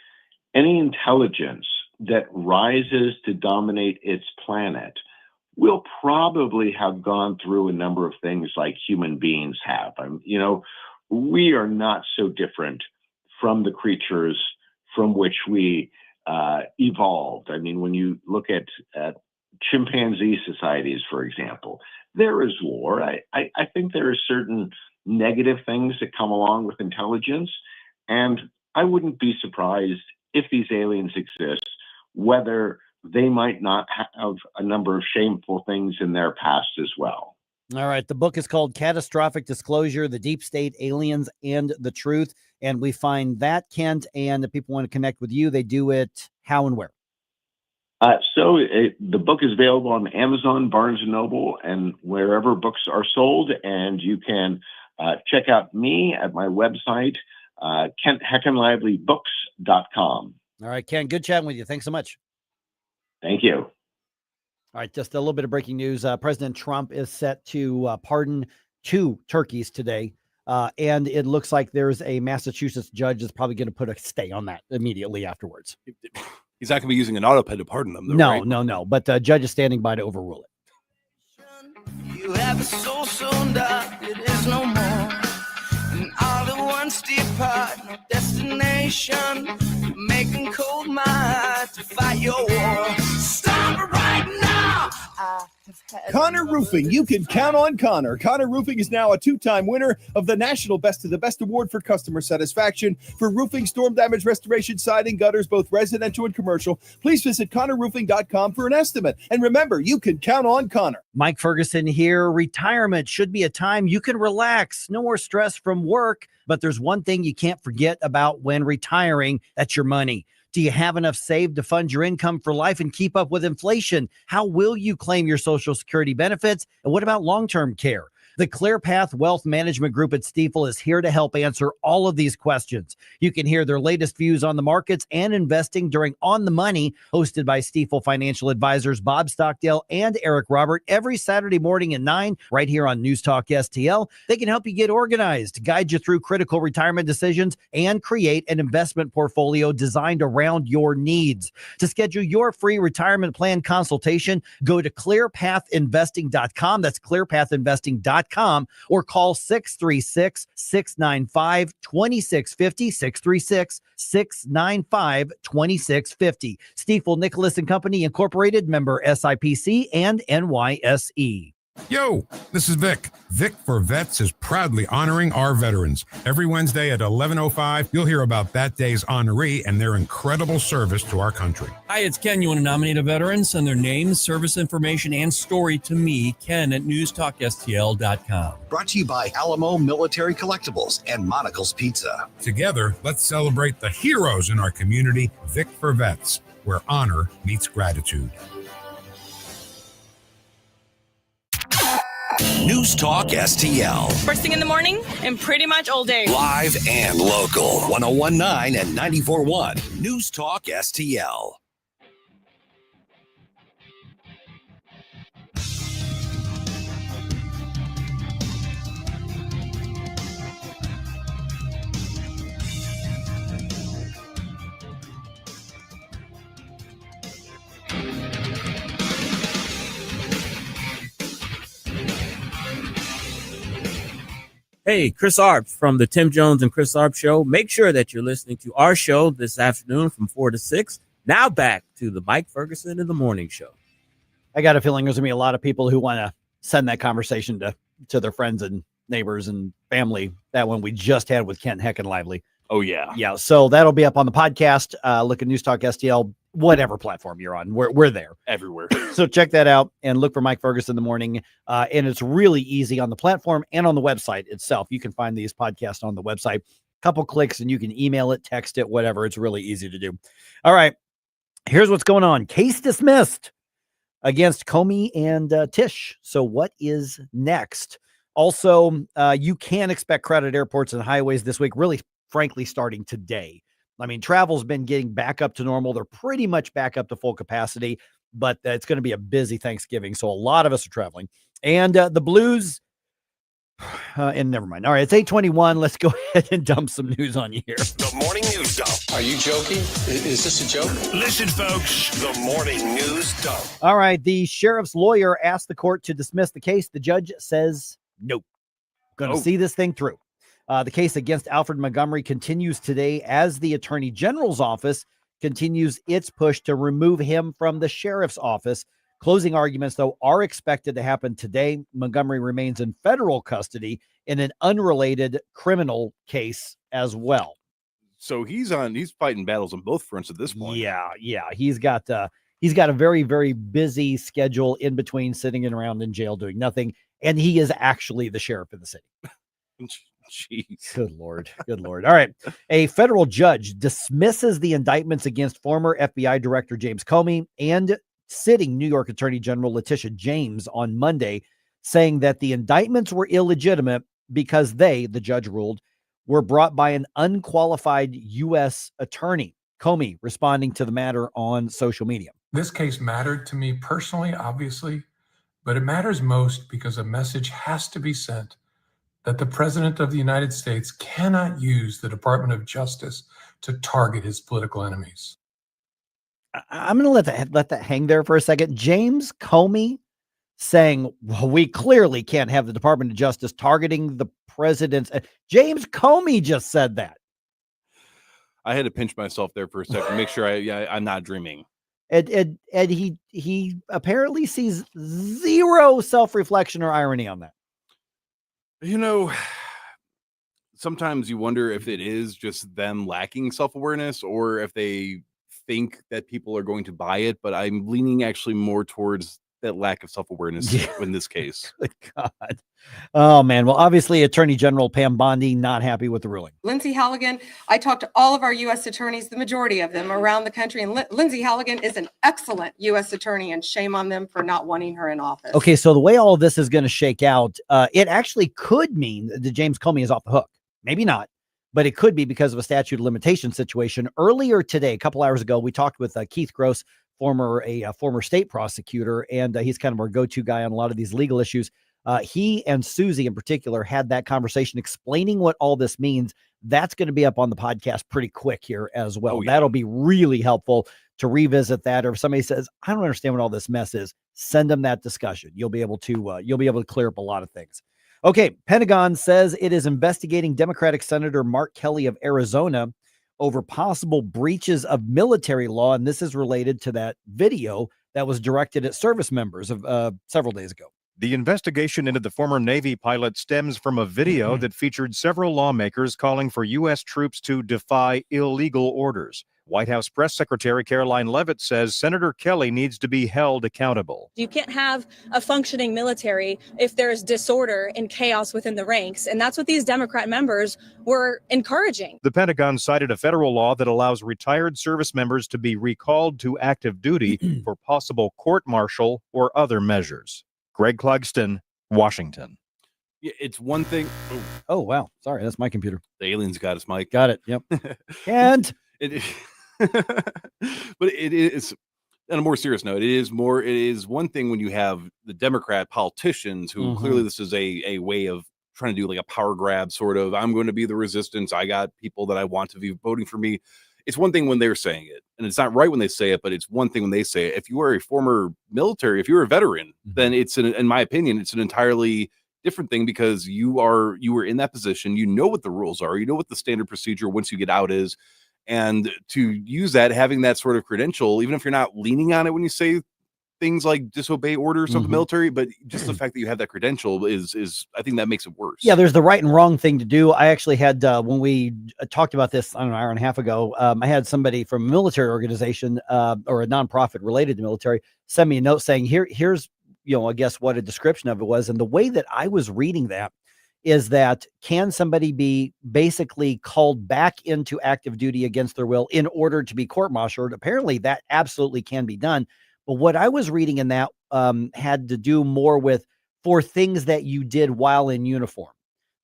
intelligence that rises to dominate its planet will probably have gone through a number of things like human beings have. We are not so different from the creatures from which we evolved. I mean, when you look at chimpanzee societies, for example, there is war. I think there are certain negative things that come along with intelligence, and I wouldn't be surprised if these aliens exist, whether they might not have a number of shameful things in their past as well. All right. The book is called Catastrophic Disclosure, The Deep State, Aliens, and the Truth. And we find that, Kent, and if people want to connect with you, they do it how and where? The book is available on Amazon, Barnes & Noble, and wherever books are sold. And you can check out me at my website, Heckenlivelybooks.com. All right, Ken, good chatting with you. Thanks so much. Thank you. All right, just a little bit of breaking news. President Trump is set to pardon 2 turkeys today. And it looks like there's a Massachusetts judge that's probably going to put a stay on that immediately afterwards. He's not going to be using an autopay to pardon them, though, No, right? no. But the judge is standing by to overrule it. You have a soul so dark, it is no more. And all the ones depart, no destination. Making cold my heart to fight your war. Stop it right now! Connor Roofing, you can count on Connor. Connor Roofing is now a 2-time winner of the National Best of the Best Award for customer satisfaction for roofing, storm damage restoration, siding, gutters, both residential and commercial. Please visit ConnorRoofing.com for an estimate. And remember, you can count on Connor. Mike Ferguson here. Retirement should be a time you can relax. No more stress from work. But there's one thing you can't forget about when retiring. That's your money. Do you have enough saved to fund your income for life and keep up with inflation? How will you claim your Social Security benefits? And what about long-term care? The ClearPath Wealth Management Group at Stifel is here to help answer all of these questions. You can hear their latest views on the markets and investing during On the Money, hosted by Stifel financial advisors Bob Stockdale and Eric Robert, every Saturday morning at 9, right here on News Talk STL. They can help you get organized, guide you through critical retirement decisions, and create an investment portfolio designed around your needs. To schedule your free retirement plan consultation, go to clearpathinvesting.com. That's clearpathinvesting.com. Or call 636-695-2650, 636-695-2650. Stifel Nicholas and Company Incorporated, member SIPC and NYSE. Yo, this is Vic. Vic for Vets is proudly honoring our veterans. Every Wednesday at 11:05, you'll hear about that day's honoree and their incredible service to our country. Hi, it's Ken. You want to nominate a veteran? Send their name, service information, and story to me, Ken, at NewsTalkSTL.com. Brought to you by Alamo Military Collectibles and Monocle's Pizza. Together, let's celebrate the heroes in our community. Vic for Vets, where honor meets gratitude. News Talk STL. First thing in the morning and pretty much all day. Live and local. 101.9 and 94.1. News Talk STL. Hey, Chris Arp from the Tim Jones and Chris Arp Show. Make sure that you're listening to our show this afternoon from 4 to 6. Now back to the Mike Ferguson in the Morning Show. I got a feeling there's going to be a lot of people who want to send that conversation to their friends and neighbors and family. That one we just had with Kent Heckenlively. Oh, yeah. Yeah. So that'll be up on the podcast. Look at News Talk STL, whatever platform you're on. We're there. Everywhere. So check that out and look for Mike Ferguson in the Morning. And it's really easy on the platform and on the website itself. You can find these podcasts on the website. Couple clicks and you can email it, text it, whatever. It's really easy to do. All right. Here's what's going on. Case dismissed against Comey and Tish. So what is next? Also, you can expect crowded airports and highways this week, really, frankly, starting today. I mean, travel's been getting back up to normal. They're pretty much back up to full capacity, but it's going to be a busy Thanksgiving. So a lot of us are traveling. And the Blues, and never mind. All right, it's 8:21. Let's go ahead and dump some news on you here. The Morning News Dump. Are you joking? Is this a joke? Listen, folks. The Morning News Dump. All right, the sheriff's lawyer asked the court to dismiss the case. The judge says nope. Going to see this thing through. The case against Alfred Montgomery continues today as the Attorney General's office continues its push to remove him from the sheriff's office. Closing arguments, though, are expected to happen today. Montgomery remains in federal custody in an unrelated criminal case as well. So he's fighting battles on both fronts at this point. Yeah. He's got a very, very busy schedule in between sitting around in jail doing nothing. And he is actually the sheriff of the city. Jeez. Good Lord. All right. A federal judge dismisses the indictments against former FBI Director James Comey and sitting New York Attorney General Letitia James on Monday, saying that the indictments were illegitimate because the judge ruled, were brought by an unqualified U.S. attorney. Comey responding to the matter on social media. This case mattered to me personally, obviously, but it matters most because a message has to be sent that the President of the United States cannot use the Department of Justice to target his political enemies. I'm going to let that hang there for a second. James Comey saying, well, we clearly can't have the Department of Justice targeting the president's. James Comey just said that. I had to pinch myself there for a second, make sure I'm not dreaming. And he apparently sees zero self-reflection or irony on that. You know, sometimes you wonder if it is just them lacking self-awareness or if they think that people are going to buy it, but I'm leaning actually more towards that lack of self-awareness in this case. Good God. Oh, man. Well, obviously, Attorney General Pam Bondi not happy with the ruling. Lindsay Halligan, I talked to all of our U.S. attorneys, the majority of them around the country, and Lindsay Halligan is an excellent U.S. attorney, and shame on them for not wanting her in office. Okay, so the way all of this is going to shake out, it actually could mean that James Comey is off the hook. Maybe not, but it could be because of a statute of limitation situation. Earlier today, a couple hours ago, we talked with Keith Gross, former state prosecutor, and he's kind of our go-to guy on a lot of these legal issues. He and Susie in particular had that conversation explaining what all this means. That's going to be up on the podcast pretty quick here as well. That'll be really helpful to revisit that. Or if somebody says, I don't understand what all this mess is, send them that discussion. You'll be able to clear up a lot of things. Okay. Pentagon says it is investigating Democratic Senator Mark Kelly of Arizona over possible breaches of military law. And this is related to that video that was directed at service members of several days ago. The investigation into the former Navy pilot stems from a video that featured several lawmakers calling for U.S. troops to defy illegal orders. White House Press Secretary Caroline Leavitt says Senator Kelly needs to be held accountable. You can't have a functioning military if there's disorder and chaos within the ranks. And that's what these Democrat members were encouraging. The Pentagon cited a federal law that allows retired service members to be recalled to active duty for possible court-martial or other measures. Greg Clugston, Washington. Yeah, it's one thing. Oh, wow. Sorry, that's my computer. The aliens got us, Mike. Got it. Yep. And but it is, on a more serious note, it is one thing when you have the Democrat politicians who clearly this is a way of trying to do like a power grab, sort of, I'm going to be the resistance. I got people that I want to be voting for me. It's one thing when they're saying it, and it's not right when they say it, but it's one thing when they say it. If you are a former military, if you're a veteran, then in my opinion, it's an entirely different thing because you were in that position. You know what the rules are. You know what the standard procedure once you get out is. And to use that, having that sort of credential, even if you're not leaning on it when you say things like disobey orders of the military, but just the fact that you have that credential is I think that makes it worse. Yeah, there's the right and wrong thing to do. I actually had, when we talked about this, I don't know, an hour and a half ago, I had somebody from a military organization or a nonprofit related to military send me a note saying, here's, I guess what a description of it was. And the way that I was reading that is that can somebody be basically called back into active duty against their will in order to be court-martialed? Apparently that absolutely can be done. But what I was reading in that had to do more with for things that you did while in uniform.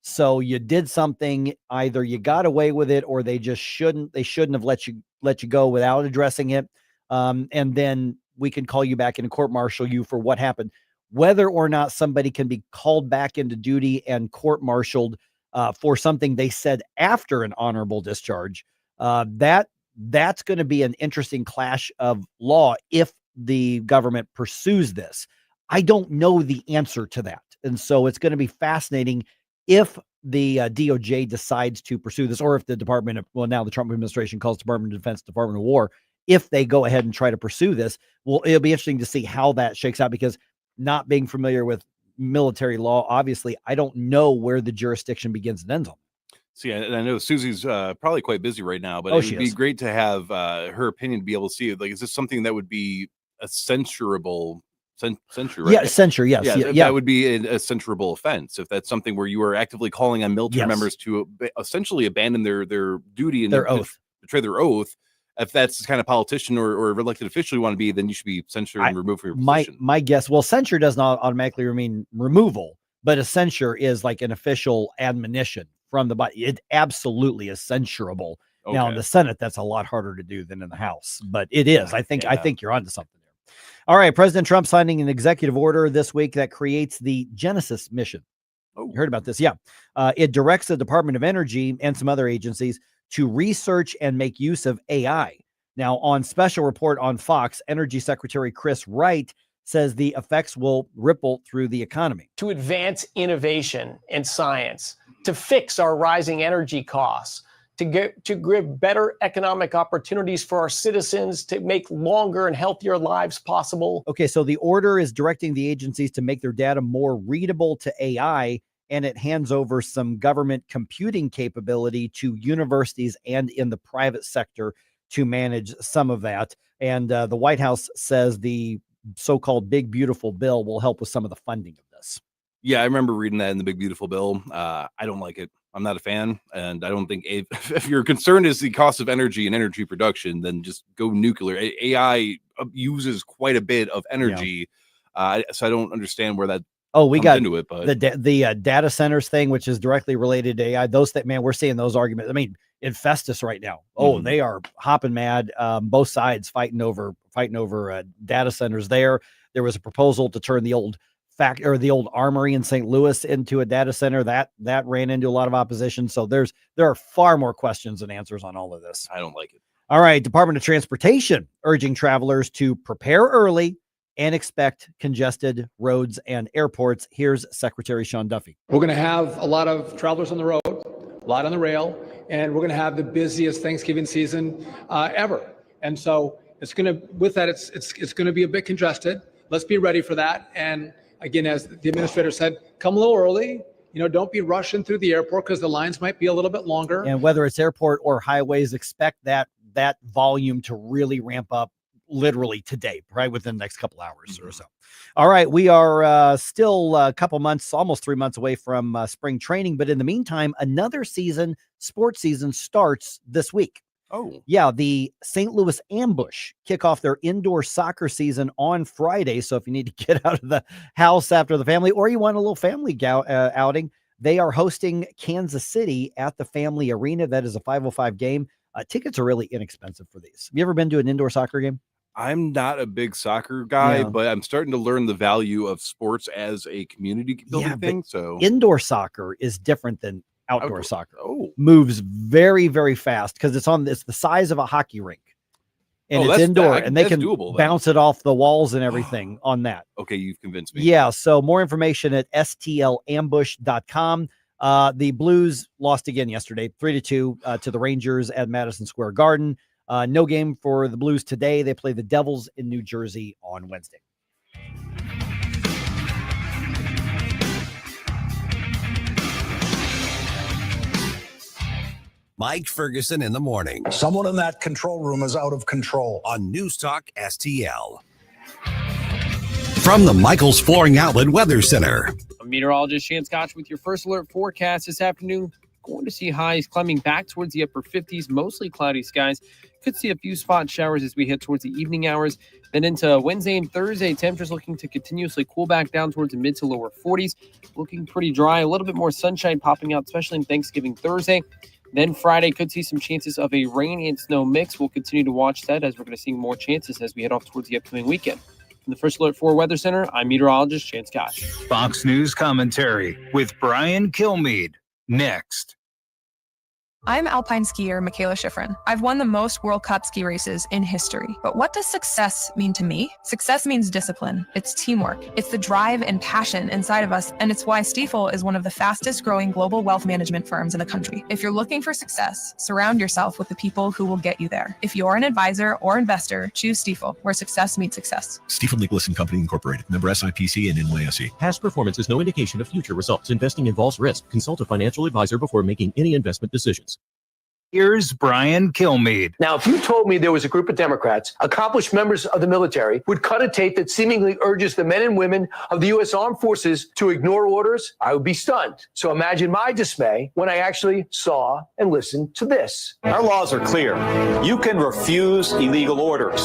So you did something, either you got away with it or they shouldn't have let you go without addressing it. And then we can call you back and court-martial you for what happened. Whether or not somebody can be called back into duty and court-martialed for something they said after an honorable discharge, that's going to be an interesting clash of law if the government pursues this. I don't know the answer to that. And so it's going to be fascinating if DOJ decides to pursue this, or if the now the Trump administration calls Department of Defense, Department of War, if they go ahead and try to pursue this, well, it'll be interesting to see how that shakes out, because not being familiar with military law, obviously, I don't know where the jurisdiction begins and ends on. See, and I know Susie's probably quite busy right now, but Oh, it she would be is. great to have her opinion to be able to see, like, is this something that would be a censurable censure? Right? Yeah, censure, yes. Yeah, Yeah. that would be a censurable offense if that's something where you are actively calling on military Yes. members to essentially abandon their duty and Their oath. betray their oath. If that's the kind of politician or elected official you want to be, then you should be censured and removed from your position. My guess, well, censure does not automatically mean removal, but a censure is like an official admonition from the body. It absolutely is censurable. Now in Okay. the Senate, that's a lot harder to do than in the House, but it is. I think you're onto something there. All right, President Trump signing an executive order this week that creates the Genesis mission. You heard about this? Yeah. It directs the Department of Energy and some other agencies to research and make use of AI. Now, on special report on Fox, Energy Secretary Chris Wright says the effects will ripple through the economy. To advance innovation and science, to fix our rising energy costs, to give better economic opportunities for our citizens, to make longer and healthier lives possible. Okay, so the order is directing the agencies to make their data more readable to AI, and it hands over some government computing capability to universities and in the private sector to manage some of that. And the White House says the so-called Big Beautiful Bill will help with some of the funding of this. Yeah, I remember reading that in the Big Beautiful Bill. I don't like it. I'm not a fan, and I don't think if your concern is the cost of energy and energy production, then just go nuclear. AI uses quite a bit of energy, so I don't understand where that. Oh, we got into it, but the data centers thing, which is directly related to AI. Those that, man, we're seeing those arguments. I mean, in Festus right now. Oh, they are hopping mad. Both sides fighting over data centers. There was a proposal to turn the old the old armory in St. Louis into a data center that ran into a lot of opposition. So there are far more questions than answers on all of this. I don't like it. All right, Department of Transportation urging travelers to prepare early and expect congested roads and airports. Here's Secretary Sean Duffy. We're going to have a lot of travelers on the road, a lot on the rail, and we're going to have the busiest Thanksgiving season ever. And so it's going to, with that, it's going to be a bit congested. Let's be ready for that. And again, as the administrator said, come a little early. Don't be rushing through the airport because the lines might be a little bit longer. And whether it's airport or highways, expect that volume to really ramp up literally today, right within the next couple hours or so. All right, we are still a couple months, almost 3 months away from spring training, but in the meantime, another sports season starts this week. Oh, yeah, the St. Louis Ambush kick off their indoor soccer season on Friday. So if you need to get out of the house after the family, or you want a little family outing, they are hosting Kansas City at the Family Arena. That is a 5:05 game. Tickets are really inexpensive for these. Have you ever been to an indoor soccer game? I'm not a big soccer guy, but I'm starting to learn the value of sports as a community building thing. So indoor soccer is different than outdoor soccer. Oh, moves very, very fast because it's the size of a hockey rink. And it's indoor, and they can bounce it off the walls and everything on that. Okay, you've convinced me. Yeah, so more information at stlambush.com. The Blues lost again yesterday, 3-2 to the Rangers at Madison Square Garden. No game for the Blues today. They play the Devils in New Jersey on Wednesday. Mike Ferguson in the morning. Someone in that control room is out of control. On NewsTalkSTL. From the Michaels Flooring Outlet Weather Center. I'm meteorologist Shan Scotch with your first alert forecast this afternoon. Going to see highs climbing back towards the upper 50s, mostly cloudy skies. Could see a few spot showers as we head towards the evening hours. Then into Wednesday and Thursday, temperatures looking to continuously cool back down towards the mid to lower 40s. Looking pretty dry, a little bit more sunshine popping out, especially in Thanksgiving Thursday. Then Friday could see some chances of a rain and snow mix. We'll continue to watch that as we're going to see more chances as we head off towards the upcoming weekend. From the First Alert 4 Weather Center, I'm meteorologist Shan Scotch. Fox News commentary with Brian Kilmeade next. I'm alpine skier Michaela Schifrin. I've won the most World Cup ski races in history. But what does success mean to me? Success means discipline. It's teamwork. It's the drive and passion inside of us. And it's why Stifel is one of the fastest growing global wealth management firms in the country. If you're looking for success, surround yourself with the people who will get you there. If you're an advisor or investor, choose Stifel, where success meets success. Stifel Nicolaus & Company Incorporated. Member SIPC and NYSE. Past performance is no indication of future results. Investing involves risk. Consult a financial advisor before making any investment decisions. Here's Brian Kilmeade. Now, if you told me there was a group of Democrats, accomplished members of the military, would cut a tape that seemingly urges the men and women of the U.S. Armed Forces to ignore orders, I would be stunned. So imagine my dismay when I actually saw and listened to this. Our laws are clear. You can refuse illegal orders.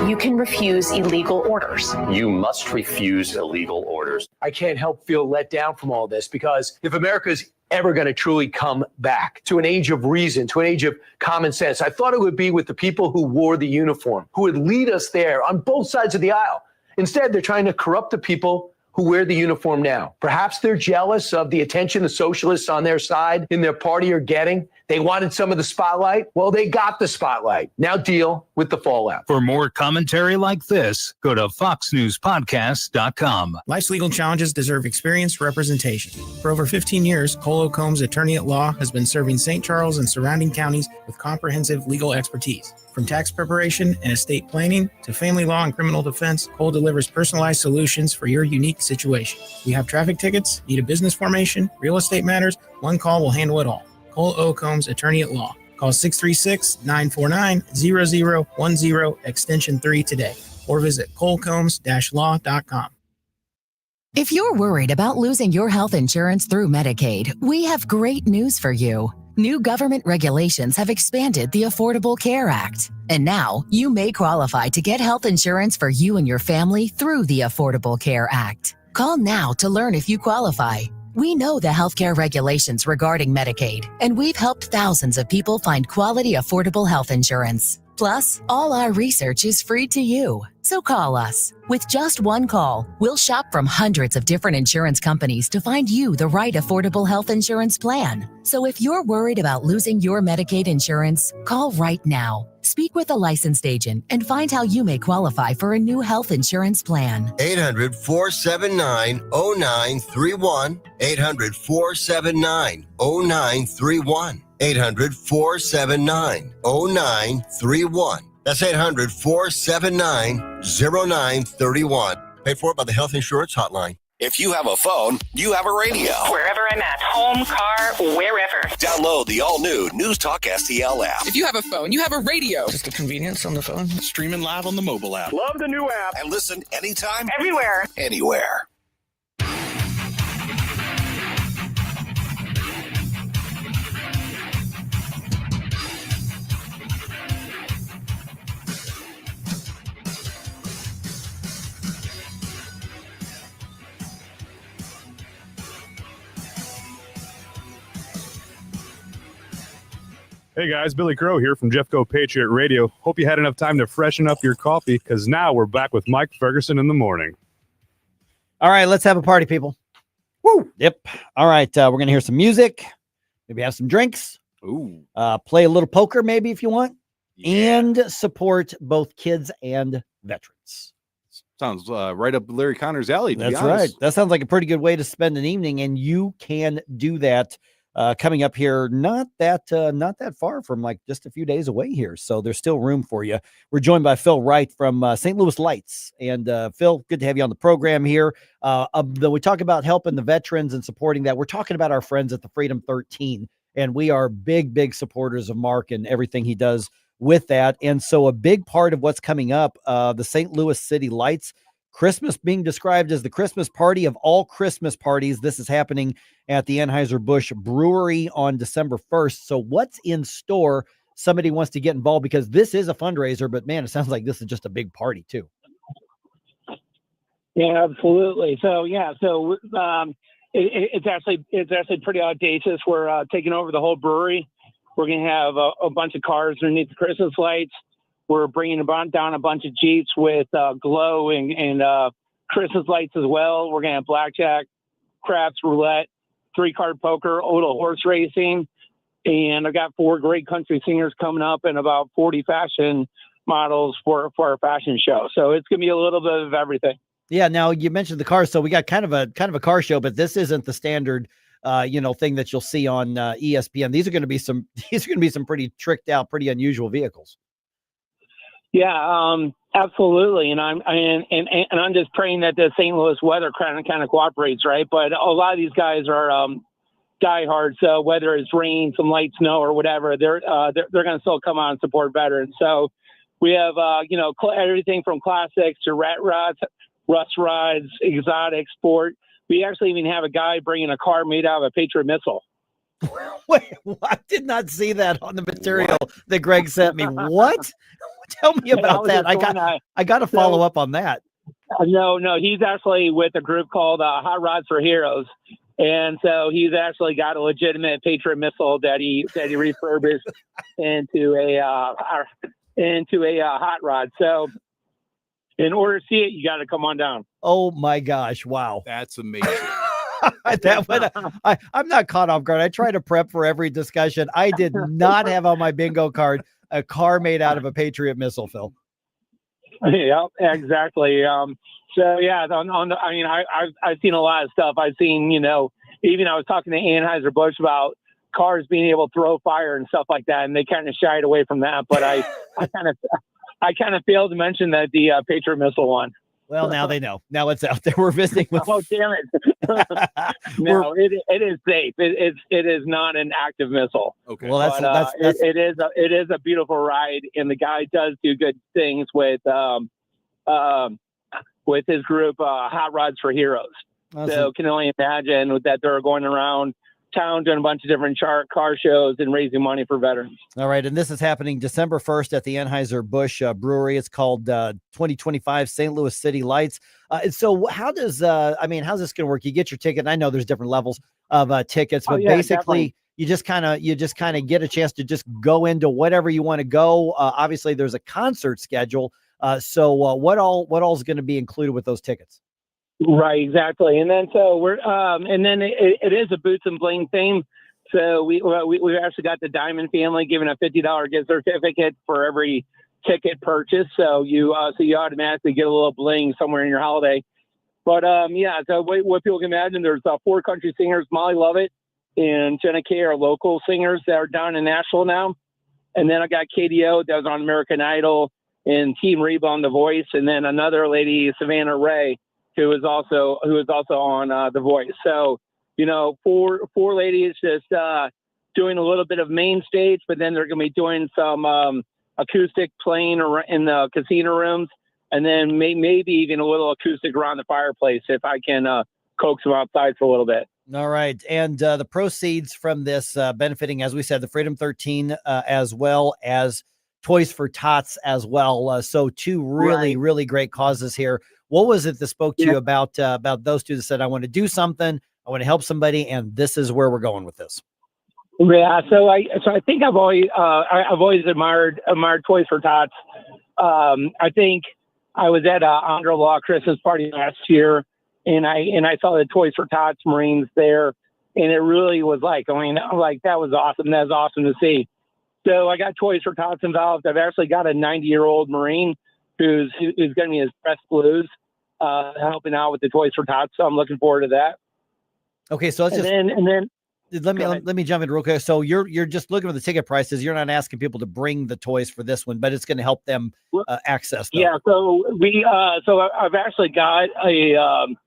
You can refuse illegal orders. You must refuse illegal orders. I can't help feel let down from all this, because if America's ever going to truly come back to an age of reason, to an age of common sense, I thought it would be with the people who wore the uniform, who would lead us there on both sides of the aisle. Instead, they're trying to corrupt the people who wear the uniform now. Perhaps they're jealous of the attention the socialists on their side in their party are getting. They wanted some of the spotlight. Well, they got the spotlight. Now deal with the fallout. For more commentary like this, go to foxnewspodcast.com. Life's legal challenges deserve experienced representation. For over 15 years, Cole Combs Attorney at Law has been serving St. Charles and surrounding counties with comprehensive legal expertise. From tax preparation and estate planning to family law and criminal defense, Cole delivers personalized solutions for your unique situation. You have traffic tickets, need a business formation, real estate matters, one call will handle it all. Cole O. Combs, Attorney at Law. Call 636-949-0010, extension 3 today, or visit colecombs-law.com. If you're worried about losing your health insurance through Medicaid, we have great news for you. New government regulations have expanded the Affordable Care Act. And now you may qualify to get health insurance for you and your family through the Affordable Care Act. Call now to learn if you qualify. We know the healthcare regulations regarding Medicaid, and we've helped thousands of people find quality, affordable health insurance. Plus, all our research is free to you. So call us. With just one call, we'll shop from hundreds of different insurance companies to find you the right affordable health insurance plan. So if you're worried about losing your Medicaid insurance, call right now. Speak with a licensed agent and find how you may qualify for a new health insurance plan. 800-479-0931. 800-479-0931. 800-479-0931. That's 800-479-0931. Paid for by the Health Insurance Hotline. If you have a phone, you have a radio. Wherever I'm at, home, car, wherever. Download the all-new NewsTalkSTL app. If you have a phone, you have a radio. Just the convenience on the phone. Streaming live on the mobile app. Love the new app. And listen anytime. Everywhere. Anywhere. Hey guys, Billy Crow here from Jeffco Patriot Radio. Hope you had enough time to freshen up your coffee, because now we're back with Mike Ferguson in the morning. All right, let's have a party, people. Woo! Yep. All right, we're going to hear some music, maybe have some drinks. Ooh. Play a little poker maybe if you want, and support both kids and veterans. Sounds right up Larry Connor's alley. That's right. That sounds like a pretty good way to spend an evening, and you can do that coming up here, not that far from, like, just a few days away here. So there's still room for you. We're joined by Phil Wright from St. Louis Lights. And Phil, good to have you on the program here. We talk about helping the veterans and supporting that. We're talking about our friends at the Freedom 13, and we are big supporters of Mark and everything he does with that. And so a big part of what's coming up, the St. Louis City Lights, Christmas being described as the Christmas party of all Christmas parties. This is happening at the Anheuser-Busch Brewery on December 1st. So what's in store? Somebody wants to get involved, because this is a fundraiser, but man, it sounds like this is just a big party too. Yeah, absolutely. So it's actually pretty audacious. We're taking over the whole brewery. We're going to have a bunch of cars underneath the Christmas lights. We're bringing down a bunch of Jeeps with glow and Christmas lights as well. We're going to have blackjack, craps, roulette, 3-card poker, a little horse racing. And I've got 4 great country singers coming up and about 40 fashion models for our fashion show. So it's going to be a little bit of everything. Yeah. Now you mentioned the cars, so we got kind of a car show, but this isn't the standard, thing that you'll see on ESPN. These are going to be some pretty tricked out, pretty unusual vehicles. Yeah, absolutely. And I'm just praying that the St. Louis weather kind of cooperates, right? But a lot of these guys are diehard, so whether it's rain, some light snow, or whatever, they're going to still come out and support veterans. So we have everything from classics to rat rods, rust rods, exotic, sport. We actually even have a guy bringing a car made out of a Patriot missile. Wait, I did not see that on the material that Greg sent me. What? Tell me about that. I got to follow up on that. No, he's actually with a group called Hot Rods for Heroes. And so he's actually got a legitimate Patriot missile that he refurbished into a hot rod. So in order to see it, you got to come on down. Oh my gosh! Wow, that's amazing. I'm not caught off guard. I try to prep for every discussion. I did not have on my bingo card a car made out of a Patriot missile, Phil. Yeah, exactly. So yeah, I've seen a lot of stuff. I've seen, even I was talking to Anheuser-Busch about cars being able to throw fire and stuff like that, and they kind of shied away from that. But I kind of failed to mention that the Patriot missile one. Well, now they know. Now it's out there. We're visiting with. Oh, damn it! No, it is safe. It is not an active missile. Okay. Well, that's it is a beautiful ride, and the guy does do good things with his group, Hot Rods for Heroes. Awesome. So can only imagine that they're going around town doing a bunch of different car shows and raising money for veterans. All right. And this is happening December 1st at the Anheuser-Busch Brewery. It's called 2025 St. Louis City Lights. So how's this going to work? You get your ticket. And I know there's different levels of tickets, but basically definitely. you just kind of get a chance to just go into whatever you want to go. Obviously there's a concert schedule. So what all is going to be included with those tickets? Right, exactly. And then so we're and then it is a boots and bling theme. So we actually got the Diamond family giving a $50 gift certificate for every ticket purchase. So you automatically get a little bling somewhere in your holiday. But so what people can imagine, there's 4 country singers, Molly Lovett and Jenna Kay are local singers that are down in Nashville now. And then I got KDO that was on American Idol and Team Reba on The Voice, and then another lady, Savannah Ray, who is also on The Voice. So, 4 ladies just doing a little bit of main stage, but then they're going to be doing some acoustic playing in the casino rooms, and then maybe even a little acoustic around the fireplace if I can coax them outside for a little bit. All right. And the proceeds from this benefiting, as we said, the Freedom 13 as well as Toys for Tots as well. So 2 really great causes here. What was it that spoke to you about those 2 that said, I want to do something, I want to help somebody, and this is where we're going with this? Yeah, so I think I've always admired Toys for Tots. I think I was at Andra Law Christmas party last year, and I saw the Toys for Tots Marines there, and it really was that was awesome. That was awesome to see. So I got Toys for Tots involved. I've actually got a 90-year-old Marine who's going to be his Press Blues, helping out with the Toys for Tots. So I'm looking forward to that. Okay, so let me jump in real quick. So you're just looking at the ticket prices. You're not asking people to bring the toys for this one, but it's going to help them access them. Yeah. So I've actually got a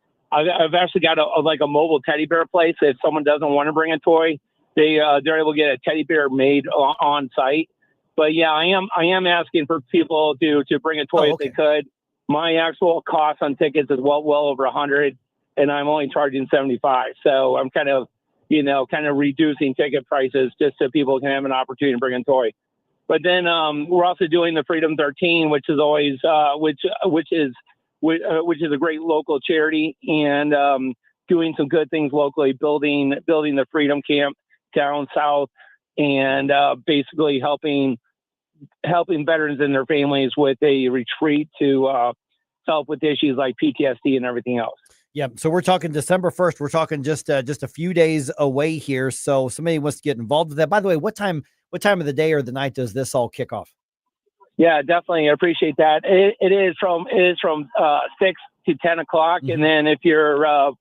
mobile teddy bear place. If someone doesn't want to bring a toy, they're able to get a teddy bear made on site. But yeah, I am asking for people to bring a toy if they could. My actual cost on tickets is well over 100, and I'm only charging 75. So I'm kind of reducing ticket prices just so people can have an opportunity to bring a toy. But then we're also doing the Freedom 13, which is always which is a great local charity, and doing some good things locally, building the Freedom Camp down south, and basically helping veterans and their families with a retreat to help with issues like PTSD and everything else. Yeah. So we're talking December 1st. We're talking just a few days away here. So somebody wants to get involved with that. By the way, what time of the day or the night does this all kick off? Yeah, definitely. I appreciate that. It is from 6 to 10 o'clock. Mm-hmm. And then if you're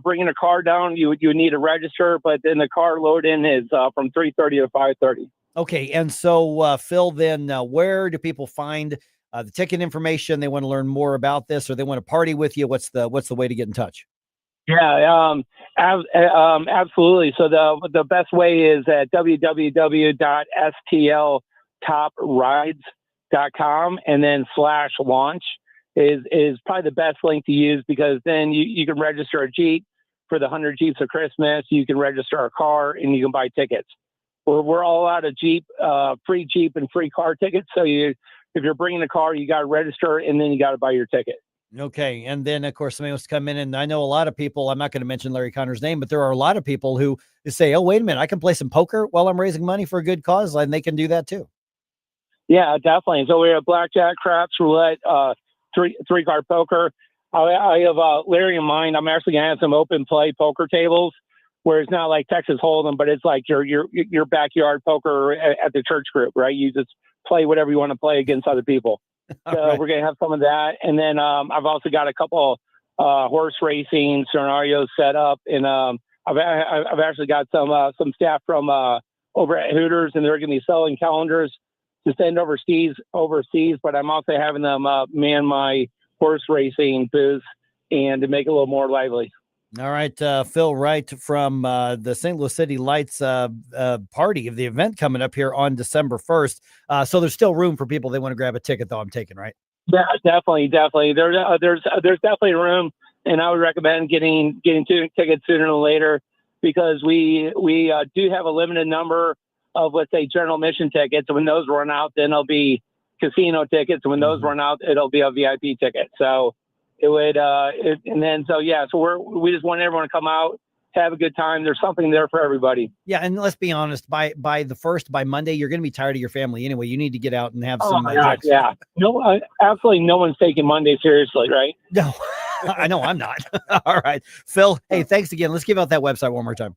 bringing a car down, you need to register, but then the car load in is from 3:30 to 5:30. Okay. And so, Phil, then where do people find the ticket information? They want to learn more about this, or they want to party with you. What's the way to get in touch? Yeah, absolutely. So the best way is at www.stltoprides.com, and then /launch is probably the best link to use, because then you can register a Jeep for the 100 Jeeps of Christmas. You can register a car, and you can buy tickets. We're all out of Jeep, free Jeep and free car tickets. So if you're bringing a car, you got to register, and then you got to buy your ticket. Okay. And then, of course, somebody wants to come in, and I know a lot of people, I'm not going to mention Larry Connor's name, but there are a lot of people who say, oh, wait a minute, I can play some poker while I'm raising money for a good cause, and they can do that too. Yeah, definitely. So we have blackjack, craps, roulette, three-card poker. I have Larry in mind. I'm actually going to have some open play poker tables where it's not like Texas Hold'em, but it's like your backyard poker at the church group, right? You just play whatever you want to play against other people. So right. We're going to have some of that. And then I've also got a couple horse racing scenarios set up. And I've actually got some staff from over at Hooters, and they're going to be selling calendars to send overseas. But I'm also having them man my horse racing booth and to make it a little more lively. All right. Phil Wright from the St. Louis City Lights party of the event coming up here on December 1st. So there's still room for people. They want to grab a ticket, though, I'm taking, right? Yeah, definitely. There's definitely room, and I would recommend getting tickets sooner than later, because we do have a limited number of, let's say, general admission tickets. And when those run out, then it'll be casino tickets. And when those run out, it'll be a VIP ticket. So it would, so we just want everyone to come out, have a good time. There's something there for everybody. Yeah. And let's be honest, by Monday, you're going to be tired of your family anyway. You need to get out and have some. Yeah. No, absolutely. No one's taking Monday seriously, right? No, I know I'm not. All right, Phil. Hey, thanks again. Let's give out that website one more time.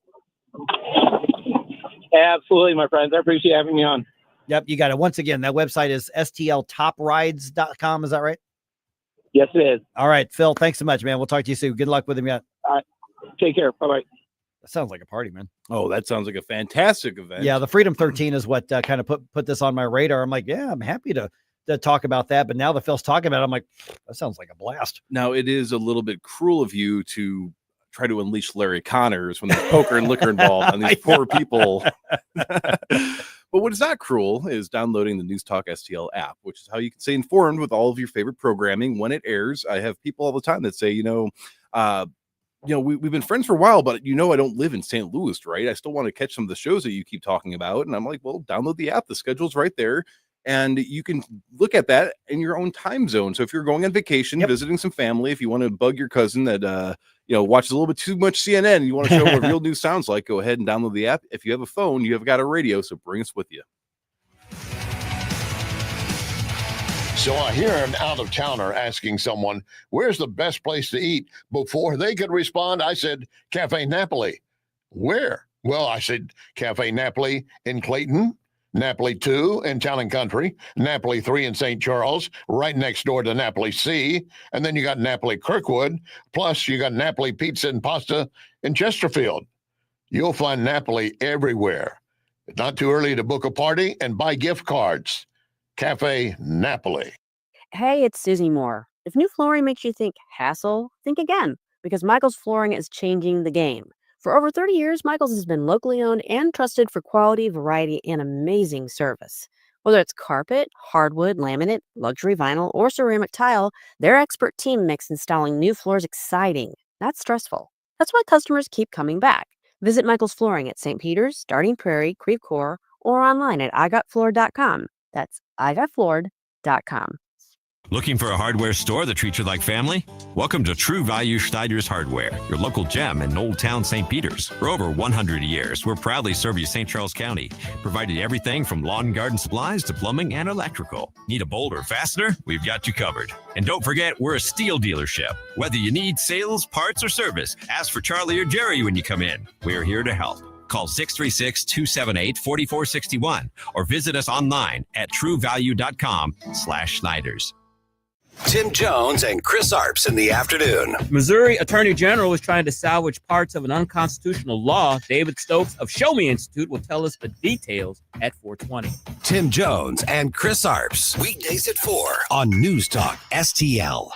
Absolutely, my friends. I appreciate having me on. Yep. You got it. Once again, that website is stltoprides.com. Is that right? Yes, it is. All right, Phil, thanks so much, man. We'll talk to you soon. Good luck with him yet. All right. Take care. Bye-bye. That sounds like a party, man. Oh, that sounds like a fantastic event. Yeah, the Freedom 13 is what kind of put this on my radar. I'm like, yeah, I'm happy to talk about that. But now that Phil's talking about it, I'm like, that sounds like a blast. Now, it is a little bit cruel of you to try to unleash Larry Connors when there's poker and liquor involved on these poor people. But what is not cruel is downloading the NewsTalkSTL app, which is how you can stay informed with all of your favorite programming when it airs. I have people all the time that say, we've been friends for a while, but I don't live in St. Louis, right? I still want to catch some of the shows that you keep talking about. And I'm like, well, download the app. The schedule's right there. And you can look at that in your own time zone. So if you're going on vacation, visiting some family, if you want to bug your cousin that, watches a little bit too much CNN and you want to show what real news sounds like, go ahead and download the app. If you have a phone, you have got a radio, so bring us with you. So I hear an out-of-towner asking someone, where's the best place to eat? Before they could respond, I said, Cafe Napoli. Where? Well, I said, Cafe Napoli in Clayton, Napoli 2 in Town and Country, Napoli 3 in St. Charles, right next door to Napoli C, and then you got Napoli Kirkwood, plus you got Napoli Pizza and Pasta in Chesterfield. You'll find Napoli everywhere. It's not too early to book a party and buy gift cards. Cafe Napoli. Hey, it's Susie Moore. If new flooring makes you think hassle, think again, because Michael's Flooring is changing the game. For over 30 years, Michael's has been locally owned and trusted for quality, variety, and amazing service. Whether it's carpet, hardwood, laminate, luxury vinyl, or ceramic tile, their expert team makes installing new floors exciting, not stressful. That's why customers keep coming back. Visit Michael's Flooring at St. Peter's, Starting Prairie, Creve Coeur, or online at igotfloored.com. That's igotfloored.com. Looking for a hardware store that treats you like family? Welcome to True Value Schneider's Hardware, your local gem in Old Town St. Peters. For over 100 years, we're proudly serve you St. Charles County, providing everything from lawn and garden supplies to plumbing and electrical. Need a bolt or fastener? We've got you covered. And don't forget, we're a steel dealership. Whether you need sales, parts, or service, ask for Charlie or Jerry when you come in. We're here to help. Call 636-278-4461 or visit us online at truevalue.com/Schneiders. Tim Jones and Chris Arps in the afternoon. Missouri Attorney General is trying to salvage parts of an unconstitutional law. David Stokes of Show Me Institute will tell us the details at 4:20. Tim Jones and Chris Arps. Weekdays at 4 on News Talk STL.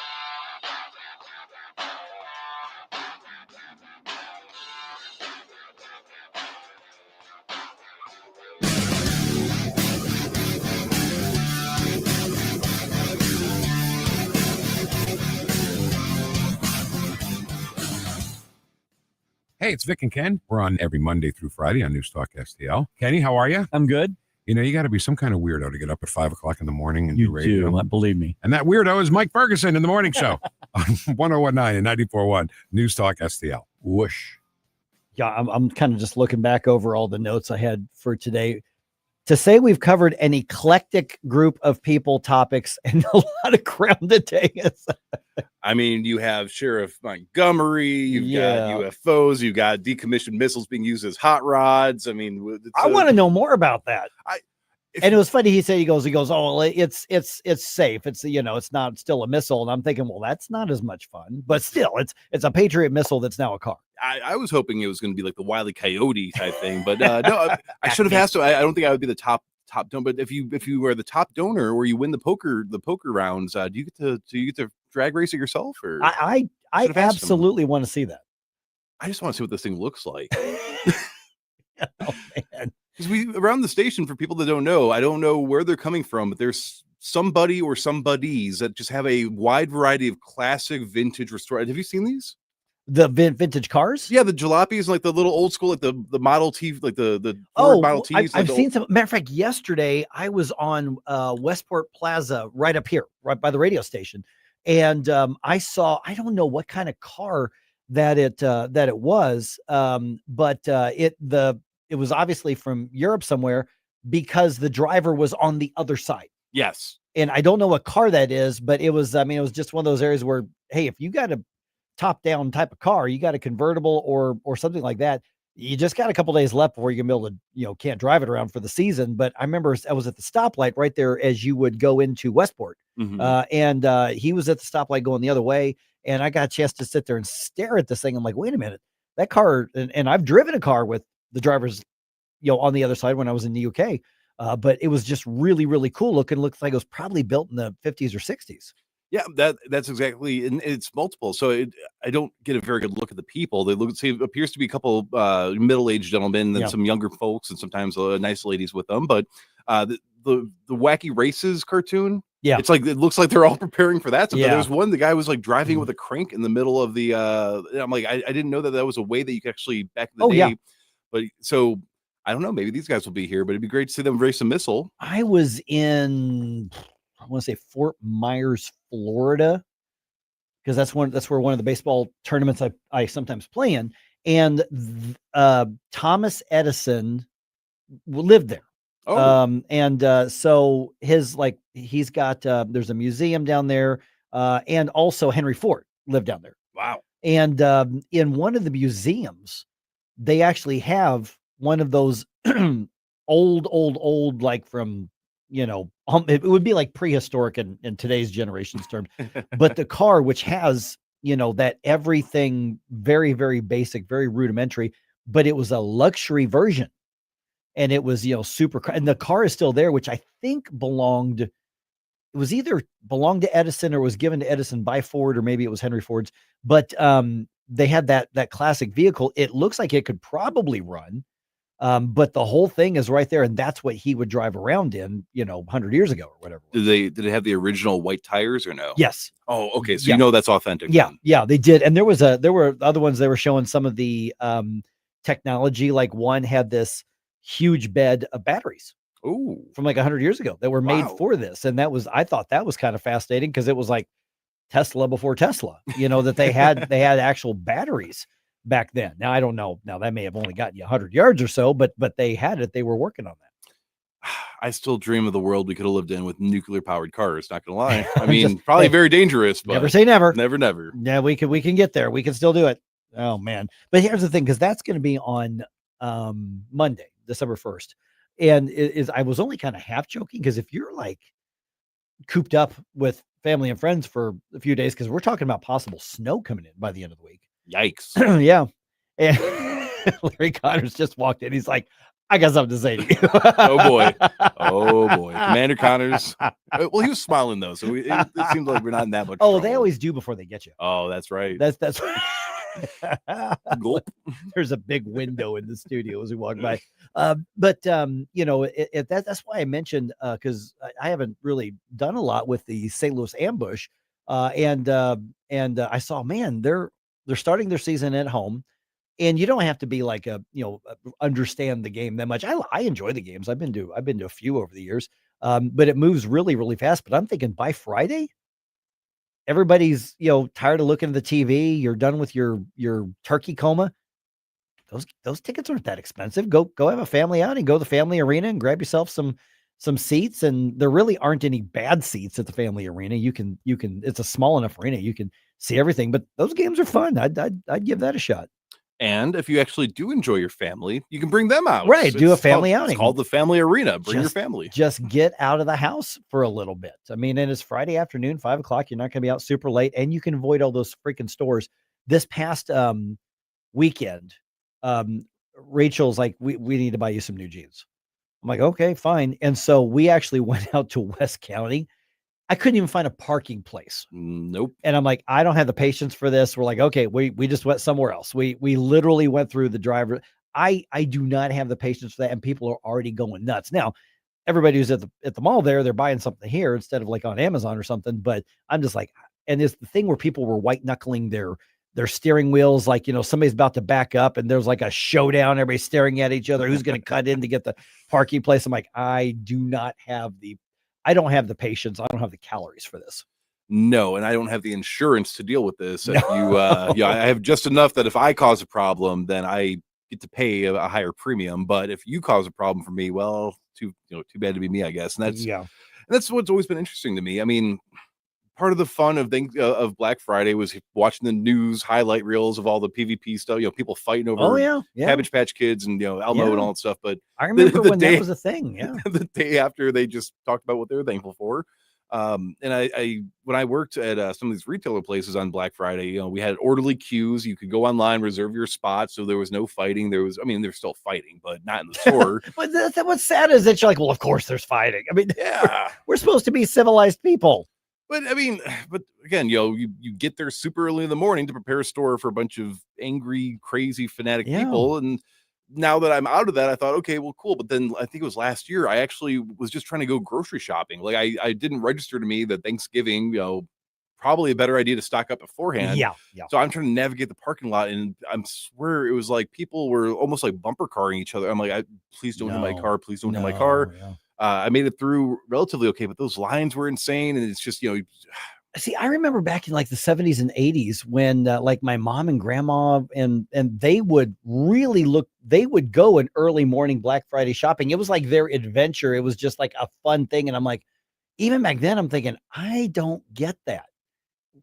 Hey, it's Vic and Ken. We're on every Monday through Friday on News Talk STL. Kenny, how are you? I'm good. You know, you got to be some kind of weirdo to get up at 5 o'clock in the morning and do You radio. do, believe me. And that weirdo is Mike Ferguson in the morning show on 1019 and 94.1 News Talk STL. Whoosh. Yeah, I'm kind of just looking back over all the notes I had for today. To say we've covered an eclectic group of people, topics, and a lot of ground today. I mean, you have Sheriff Montgomery, you've got UFOs, you've got decommissioned missiles being used as hot rods. I mean, I want to know more about that. And it was funny. He goes, oh, well, it's safe. It's, it's not still a missile. And I'm thinking, well, that's not as much fun, but still it's a Patriot missile. That's now a car. I was hoping it was going to be like the Wile E. Coyote type thing, but no, I should have asked. I don't think I would be the top donor, but if you were the top donor or you win the poker rounds, do you get to drag race it yourself? Or I absolutely want to see that. I just want to see what this thing looks like. Oh man. Because we around the station, for people that don't know, I don't know where they're coming from, but there's somebody or somebodies that just have a wide variety of classic vintage restored. Have you seen these? The vintage cars? Yeah, the jalopies, like the little old school, like the Model T, like the Ford Model Ts. I've seen some. Matter of fact, yesterday I was on Westport Plaza, right up here, right by the radio station, and I saw, I don't know what kind of car that it was, but it was obviously from Europe somewhere, because the driver was on the other side. Yes. And I don't know what car that is, but it was, it was just one of those areas where, hey, if you got a top down type of car, you got a convertible or something like that, you just got a couple days left before you can be able to, can't drive it around for the season. But I remember I was at the stoplight right there as you would go into Westport. Mm-hmm. And he was at the stoplight going the other way. And I got a chance to sit there and stare at this thing. I'm like, wait a minute, that car. And I've driven a car with the drivers, on the other side when I was in the UK. But it was just really, really cool looking. Looks like it was probably built in the 50s or 60s. Yeah, that's exactly, and it's multiple. So I don't get a very good look at the people. They look, it appears to be a couple middle-aged gentlemen, and then some younger folks, and sometimes nice ladies with them. But the Wacky Races cartoon, it's like, it looks like they're all preparing for that. So there's one, the guy was like driving with a crank in the middle of the. I'm like, I didn't know that was a way that you could actually back in the day. Yeah. But so I don't know. Maybe these guys will be here, but it'd be great to see them race a missile. I was in, I want to say Fort Myers, Florida, because that's where one of the baseball tournaments I sometimes play in. And Thomas Edison lived there. Oh. So he's got there's a museum down there, and also Henry Ford lived down there. Wow. And in one of the museums, they actually have one of those old, like from, it would be like prehistoric in today's generation's term, but the car, which has, that everything very, very basic, very rudimentary, but it was a luxury version, and it was, super, and the car is still there, which I think belonged to Edison, or was given to Edison by Ford, or maybe it was Henry Ford's, but, they had that classic vehicle. It looks like it could probably run. But the whole thing is right there, and that's what he would drive around in, 100 years ago or whatever. Did it have the original white tires or no? Yes. Oh, okay. So that's authentic. Yeah, then. Yeah, they did. And there were other ones. They were showing some of the technology. Like one had this huge bed of batteries. Ooh. From like 100 years ago that were made for this. And I thought that was kind of fascinating because it was like Tesla before Tesla, that they had actual batteries back then. Now, I don't know. Now that may have only gotten you 100 yards or so, but they had it. They were working on that. I still dream of the world we could have lived in with nuclear powered cars. Not gonna lie. I mean, probably very dangerous, but never say never. Never. Yeah, we can get there. We can still do it. Oh man. But here's the thing, because that's going to be on Monday, December 1st. And I was only kind of half joking, because if you're like cooped up with family and friends for a few days, because we're talking about possible snow coming in by the end of the week. Yikes. Yeah. And Larry Connors just walked in. He's like, I got something to say to you. Oh boy. Commander Connors. Well, he was smiling though, so it seems like we're not in that much trouble. They always do before they get you. Oh, that's right. That's Gulp. There's a big window in the studio as we walk by. But that's why I mentioned, because I haven't really done a lot with the St. Louis ambush. And I saw, man, they're starting their season at home. And you don't have to be like understand the game that much. I enjoy the games. I've been to a few over the years. But it moves really, really fast. But I'm thinking by Friday, everybody's tired of looking at the TV. You're done with your turkey coma. Those tickets aren't that expensive. Go have a family outing. Go to the family arena and grab yourself some seats. And there really aren't any bad seats at the family arena. You can. It's a small enough arena. You can see everything. But those games are fun. I'd give that a shot. And if you actually do enjoy your family, you can bring them out. Right. Do a family outing. It's called the family arena. Bring your family. Just get out of the house for a little bit. I mean, and it's Friday afternoon, 5:00. You're not going to be out super late, and you can avoid all those freaking stores. This past weekend, Rachel's like, we need to buy you some new jeans. I'm like, okay, fine. And so we actually went out to West County. I couldn't even find a parking place. Nope. And I'm like, I don't have the patience for this. We're like, okay, we just went somewhere else. We literally went through the driver. I do not have the patience for that. And people are already going nuts. Now, everybody who's at the mall they're buying something here instead of like on Amazon or something. But I'm just like, and it's the thing where people were white knuckling their steering wheels. Like, somebody's about to back up and there's like a showdown. Everybody's staring at each other. Who's going to cut in to get the parking place? I'm like, I don't have the patience. I don't have the calories for this. No, and I don't have the insurance to deal with this. If I have just enough that if I cause a problem, then I get to pay a higher premium. But if you cause a problem for me, well, too bad to be me, I guess. And that's what's always been interesting to me. I mean, part of the fun of Black Friday was watching the news highlight reels of all the PvP stuff. People fighting over Cabbage Patch Kids and Elmo and all that stuff. But I remember when that was a thing. Yeah, the day after they just talked about what they were thankful for. And I when I worked at some of these retailer places on Black Friday, we had orderly queues. You could go online, reserve your spot, so there was no fighting. There's still fighting, but not in the store. But what's sad is that you're like, well, of course there's fighting. I mean, we're supposed to be civilized people. But I mean, but again, you get there super early in the morning to prepare a store for a bunch of angry, crazy, fanatic people. And now that I'm out of that, I thought, okay, well, cool. But then I think it was last year, I actually was just trying to go grocery shopping. Like I didn't register to me that Thanksgiving, probably a better idea to stock up beforehand. Yeah. So I'm trying to navigate the parking lot, and I swear it was like people were almost like bumper carring each other. I'm like, please don't hit my car. Please don't hit my car. Yeah. I made it through relatively okay, but those lines were insane. And it's just, See, I remember back in like the 70s and 80s when like my mom and grandma and they would go an early morning Black Friday shopping. It was like their adventure. It was just like a fun thing. And I'm like, even back then I'm thinking, I don't get that.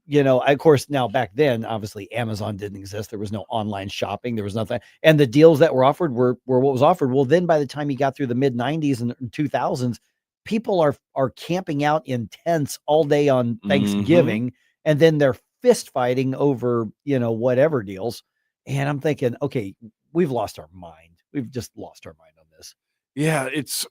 Of course, now back then, obviously Amazon didn't exist. There was no online shopping. There was nothing. And the deals that were offered were what was offered. Well, then by the time you got through the mid 90s and 2000s, people are camping out in tents all day on Thanksgiving. And then they're fist fighting over, whatever deals. And I'm thinking, okay, we've lost our mind. We've just lost our mind on this. Yeah, it's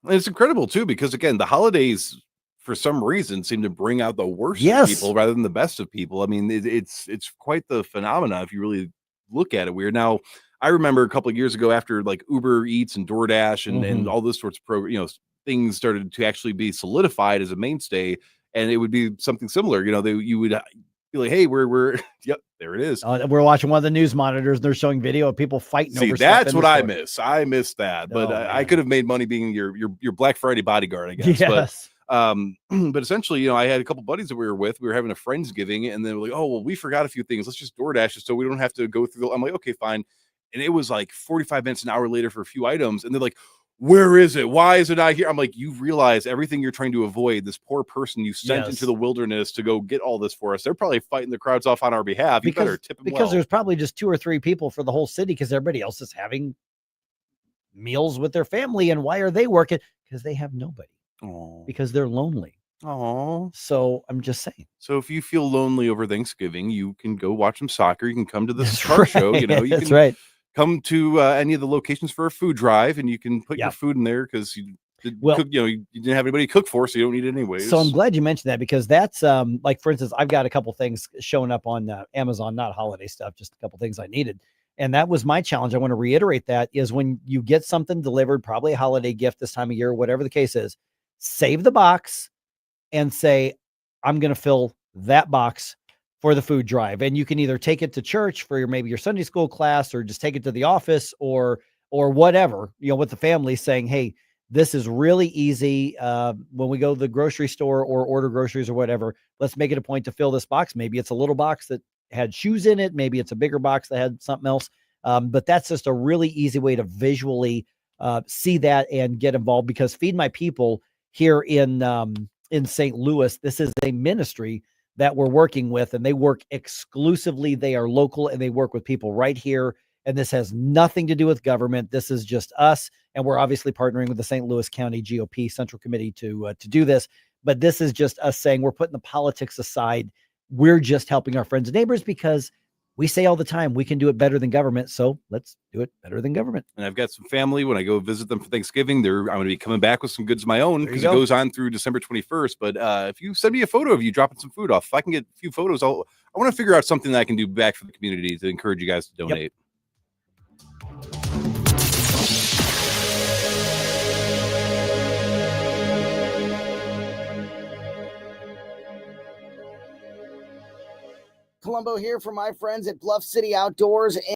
incredible too, because again, the holidays for some reason seem to bring out the worst of people rather than the best of people. I mean, it's quite the phenomena if you really look at it. Weird. Now, I remember a couple of years ago after like Uber Eats and DoorDash and all those sorts of things started to actually be solidified as a mainstay, and it would be something similar. You would be like, hey, we're yep, there it is. We're watching one of the news monitors. And they're showing video of people fighting. See, over that's stuff what I store. miss. I miss that, but Oh, I could have made money being your Black Friday bodyguard, I guess. Yes. But essentially, I had a couple buddies that we were with. We were having a Friendsgiving, and they were like, "Oh, well, we forgot a few things. Let's just DoorDash it so we don't have to go through." I'm like, "Okay, fine." And it was like 45 minutes, an hour later for a few items, and they're like, "Where is it? Why is it not here?" I'm like, "You realize everything you're trying to avoid. This poor person you sent into the wilderness to go get all this for us. They're probably fighting the crowds off on our behalf. You better tip them because there's probably just 2 or 3 people for the whole city because everybody else is having meals with their family. And why are they working? Because they have nobody. Because they're lonely. Oh, so I'm just saying. So if you feel lonely over Thanksgiving, you can go watch some soccer. You can come to this car show. You That's can right. come to any of the locations for a food drive, and you can put your food in there because you didn't cook, you didn't have anybody to cook for, so you don't need it anyways. So I'm glad you mentioned that because that's like, for instance, I've got a couple things showing up on Amazon, not holiday stuff, just a couple things I needed. And that was my challenge. I want to reiterate that is when you get something delivered, probably a holiday gift this time of year, whatever the case is, save the box and say, I'm going to fill that box for the food drive. And you can either take it to church for maybe your Sunday school class, or just take it to the office or whatever, with the family, saying, hey, this is really easy. When we go to the grocery store or order groceries or whatever, let's make it a point to fill this box. Maybe it's a little box that had shoes in it. Maybe it's a bigger box that had something else. But that's just a really easy way to visually see that and get involved, because Feed My People here in St. Louis, this is a ministry that we're working with, and they work exclusively. They are local and they work with people right here. And this has nothing to do with government. This is just us. And we're obviously partnering with the St. Louis County GOP Central Committee to do this. But this is just us saying we're putting the politics aside. We're just helping our friends and neighbors, because we say all the time, we can do it better than government. So let's do it better than government. And I've got some family when I go visit them for Thanksgiving. I'm going to be coming back with some goods of my own, because it goes on through December 21st. But if you send me a photo of you dropping some food off, if I can get a few photos, I want to figure out something that I can do back for the community to encourage you guys to donate. Columbo here for my friends at Bluff City Outdoors.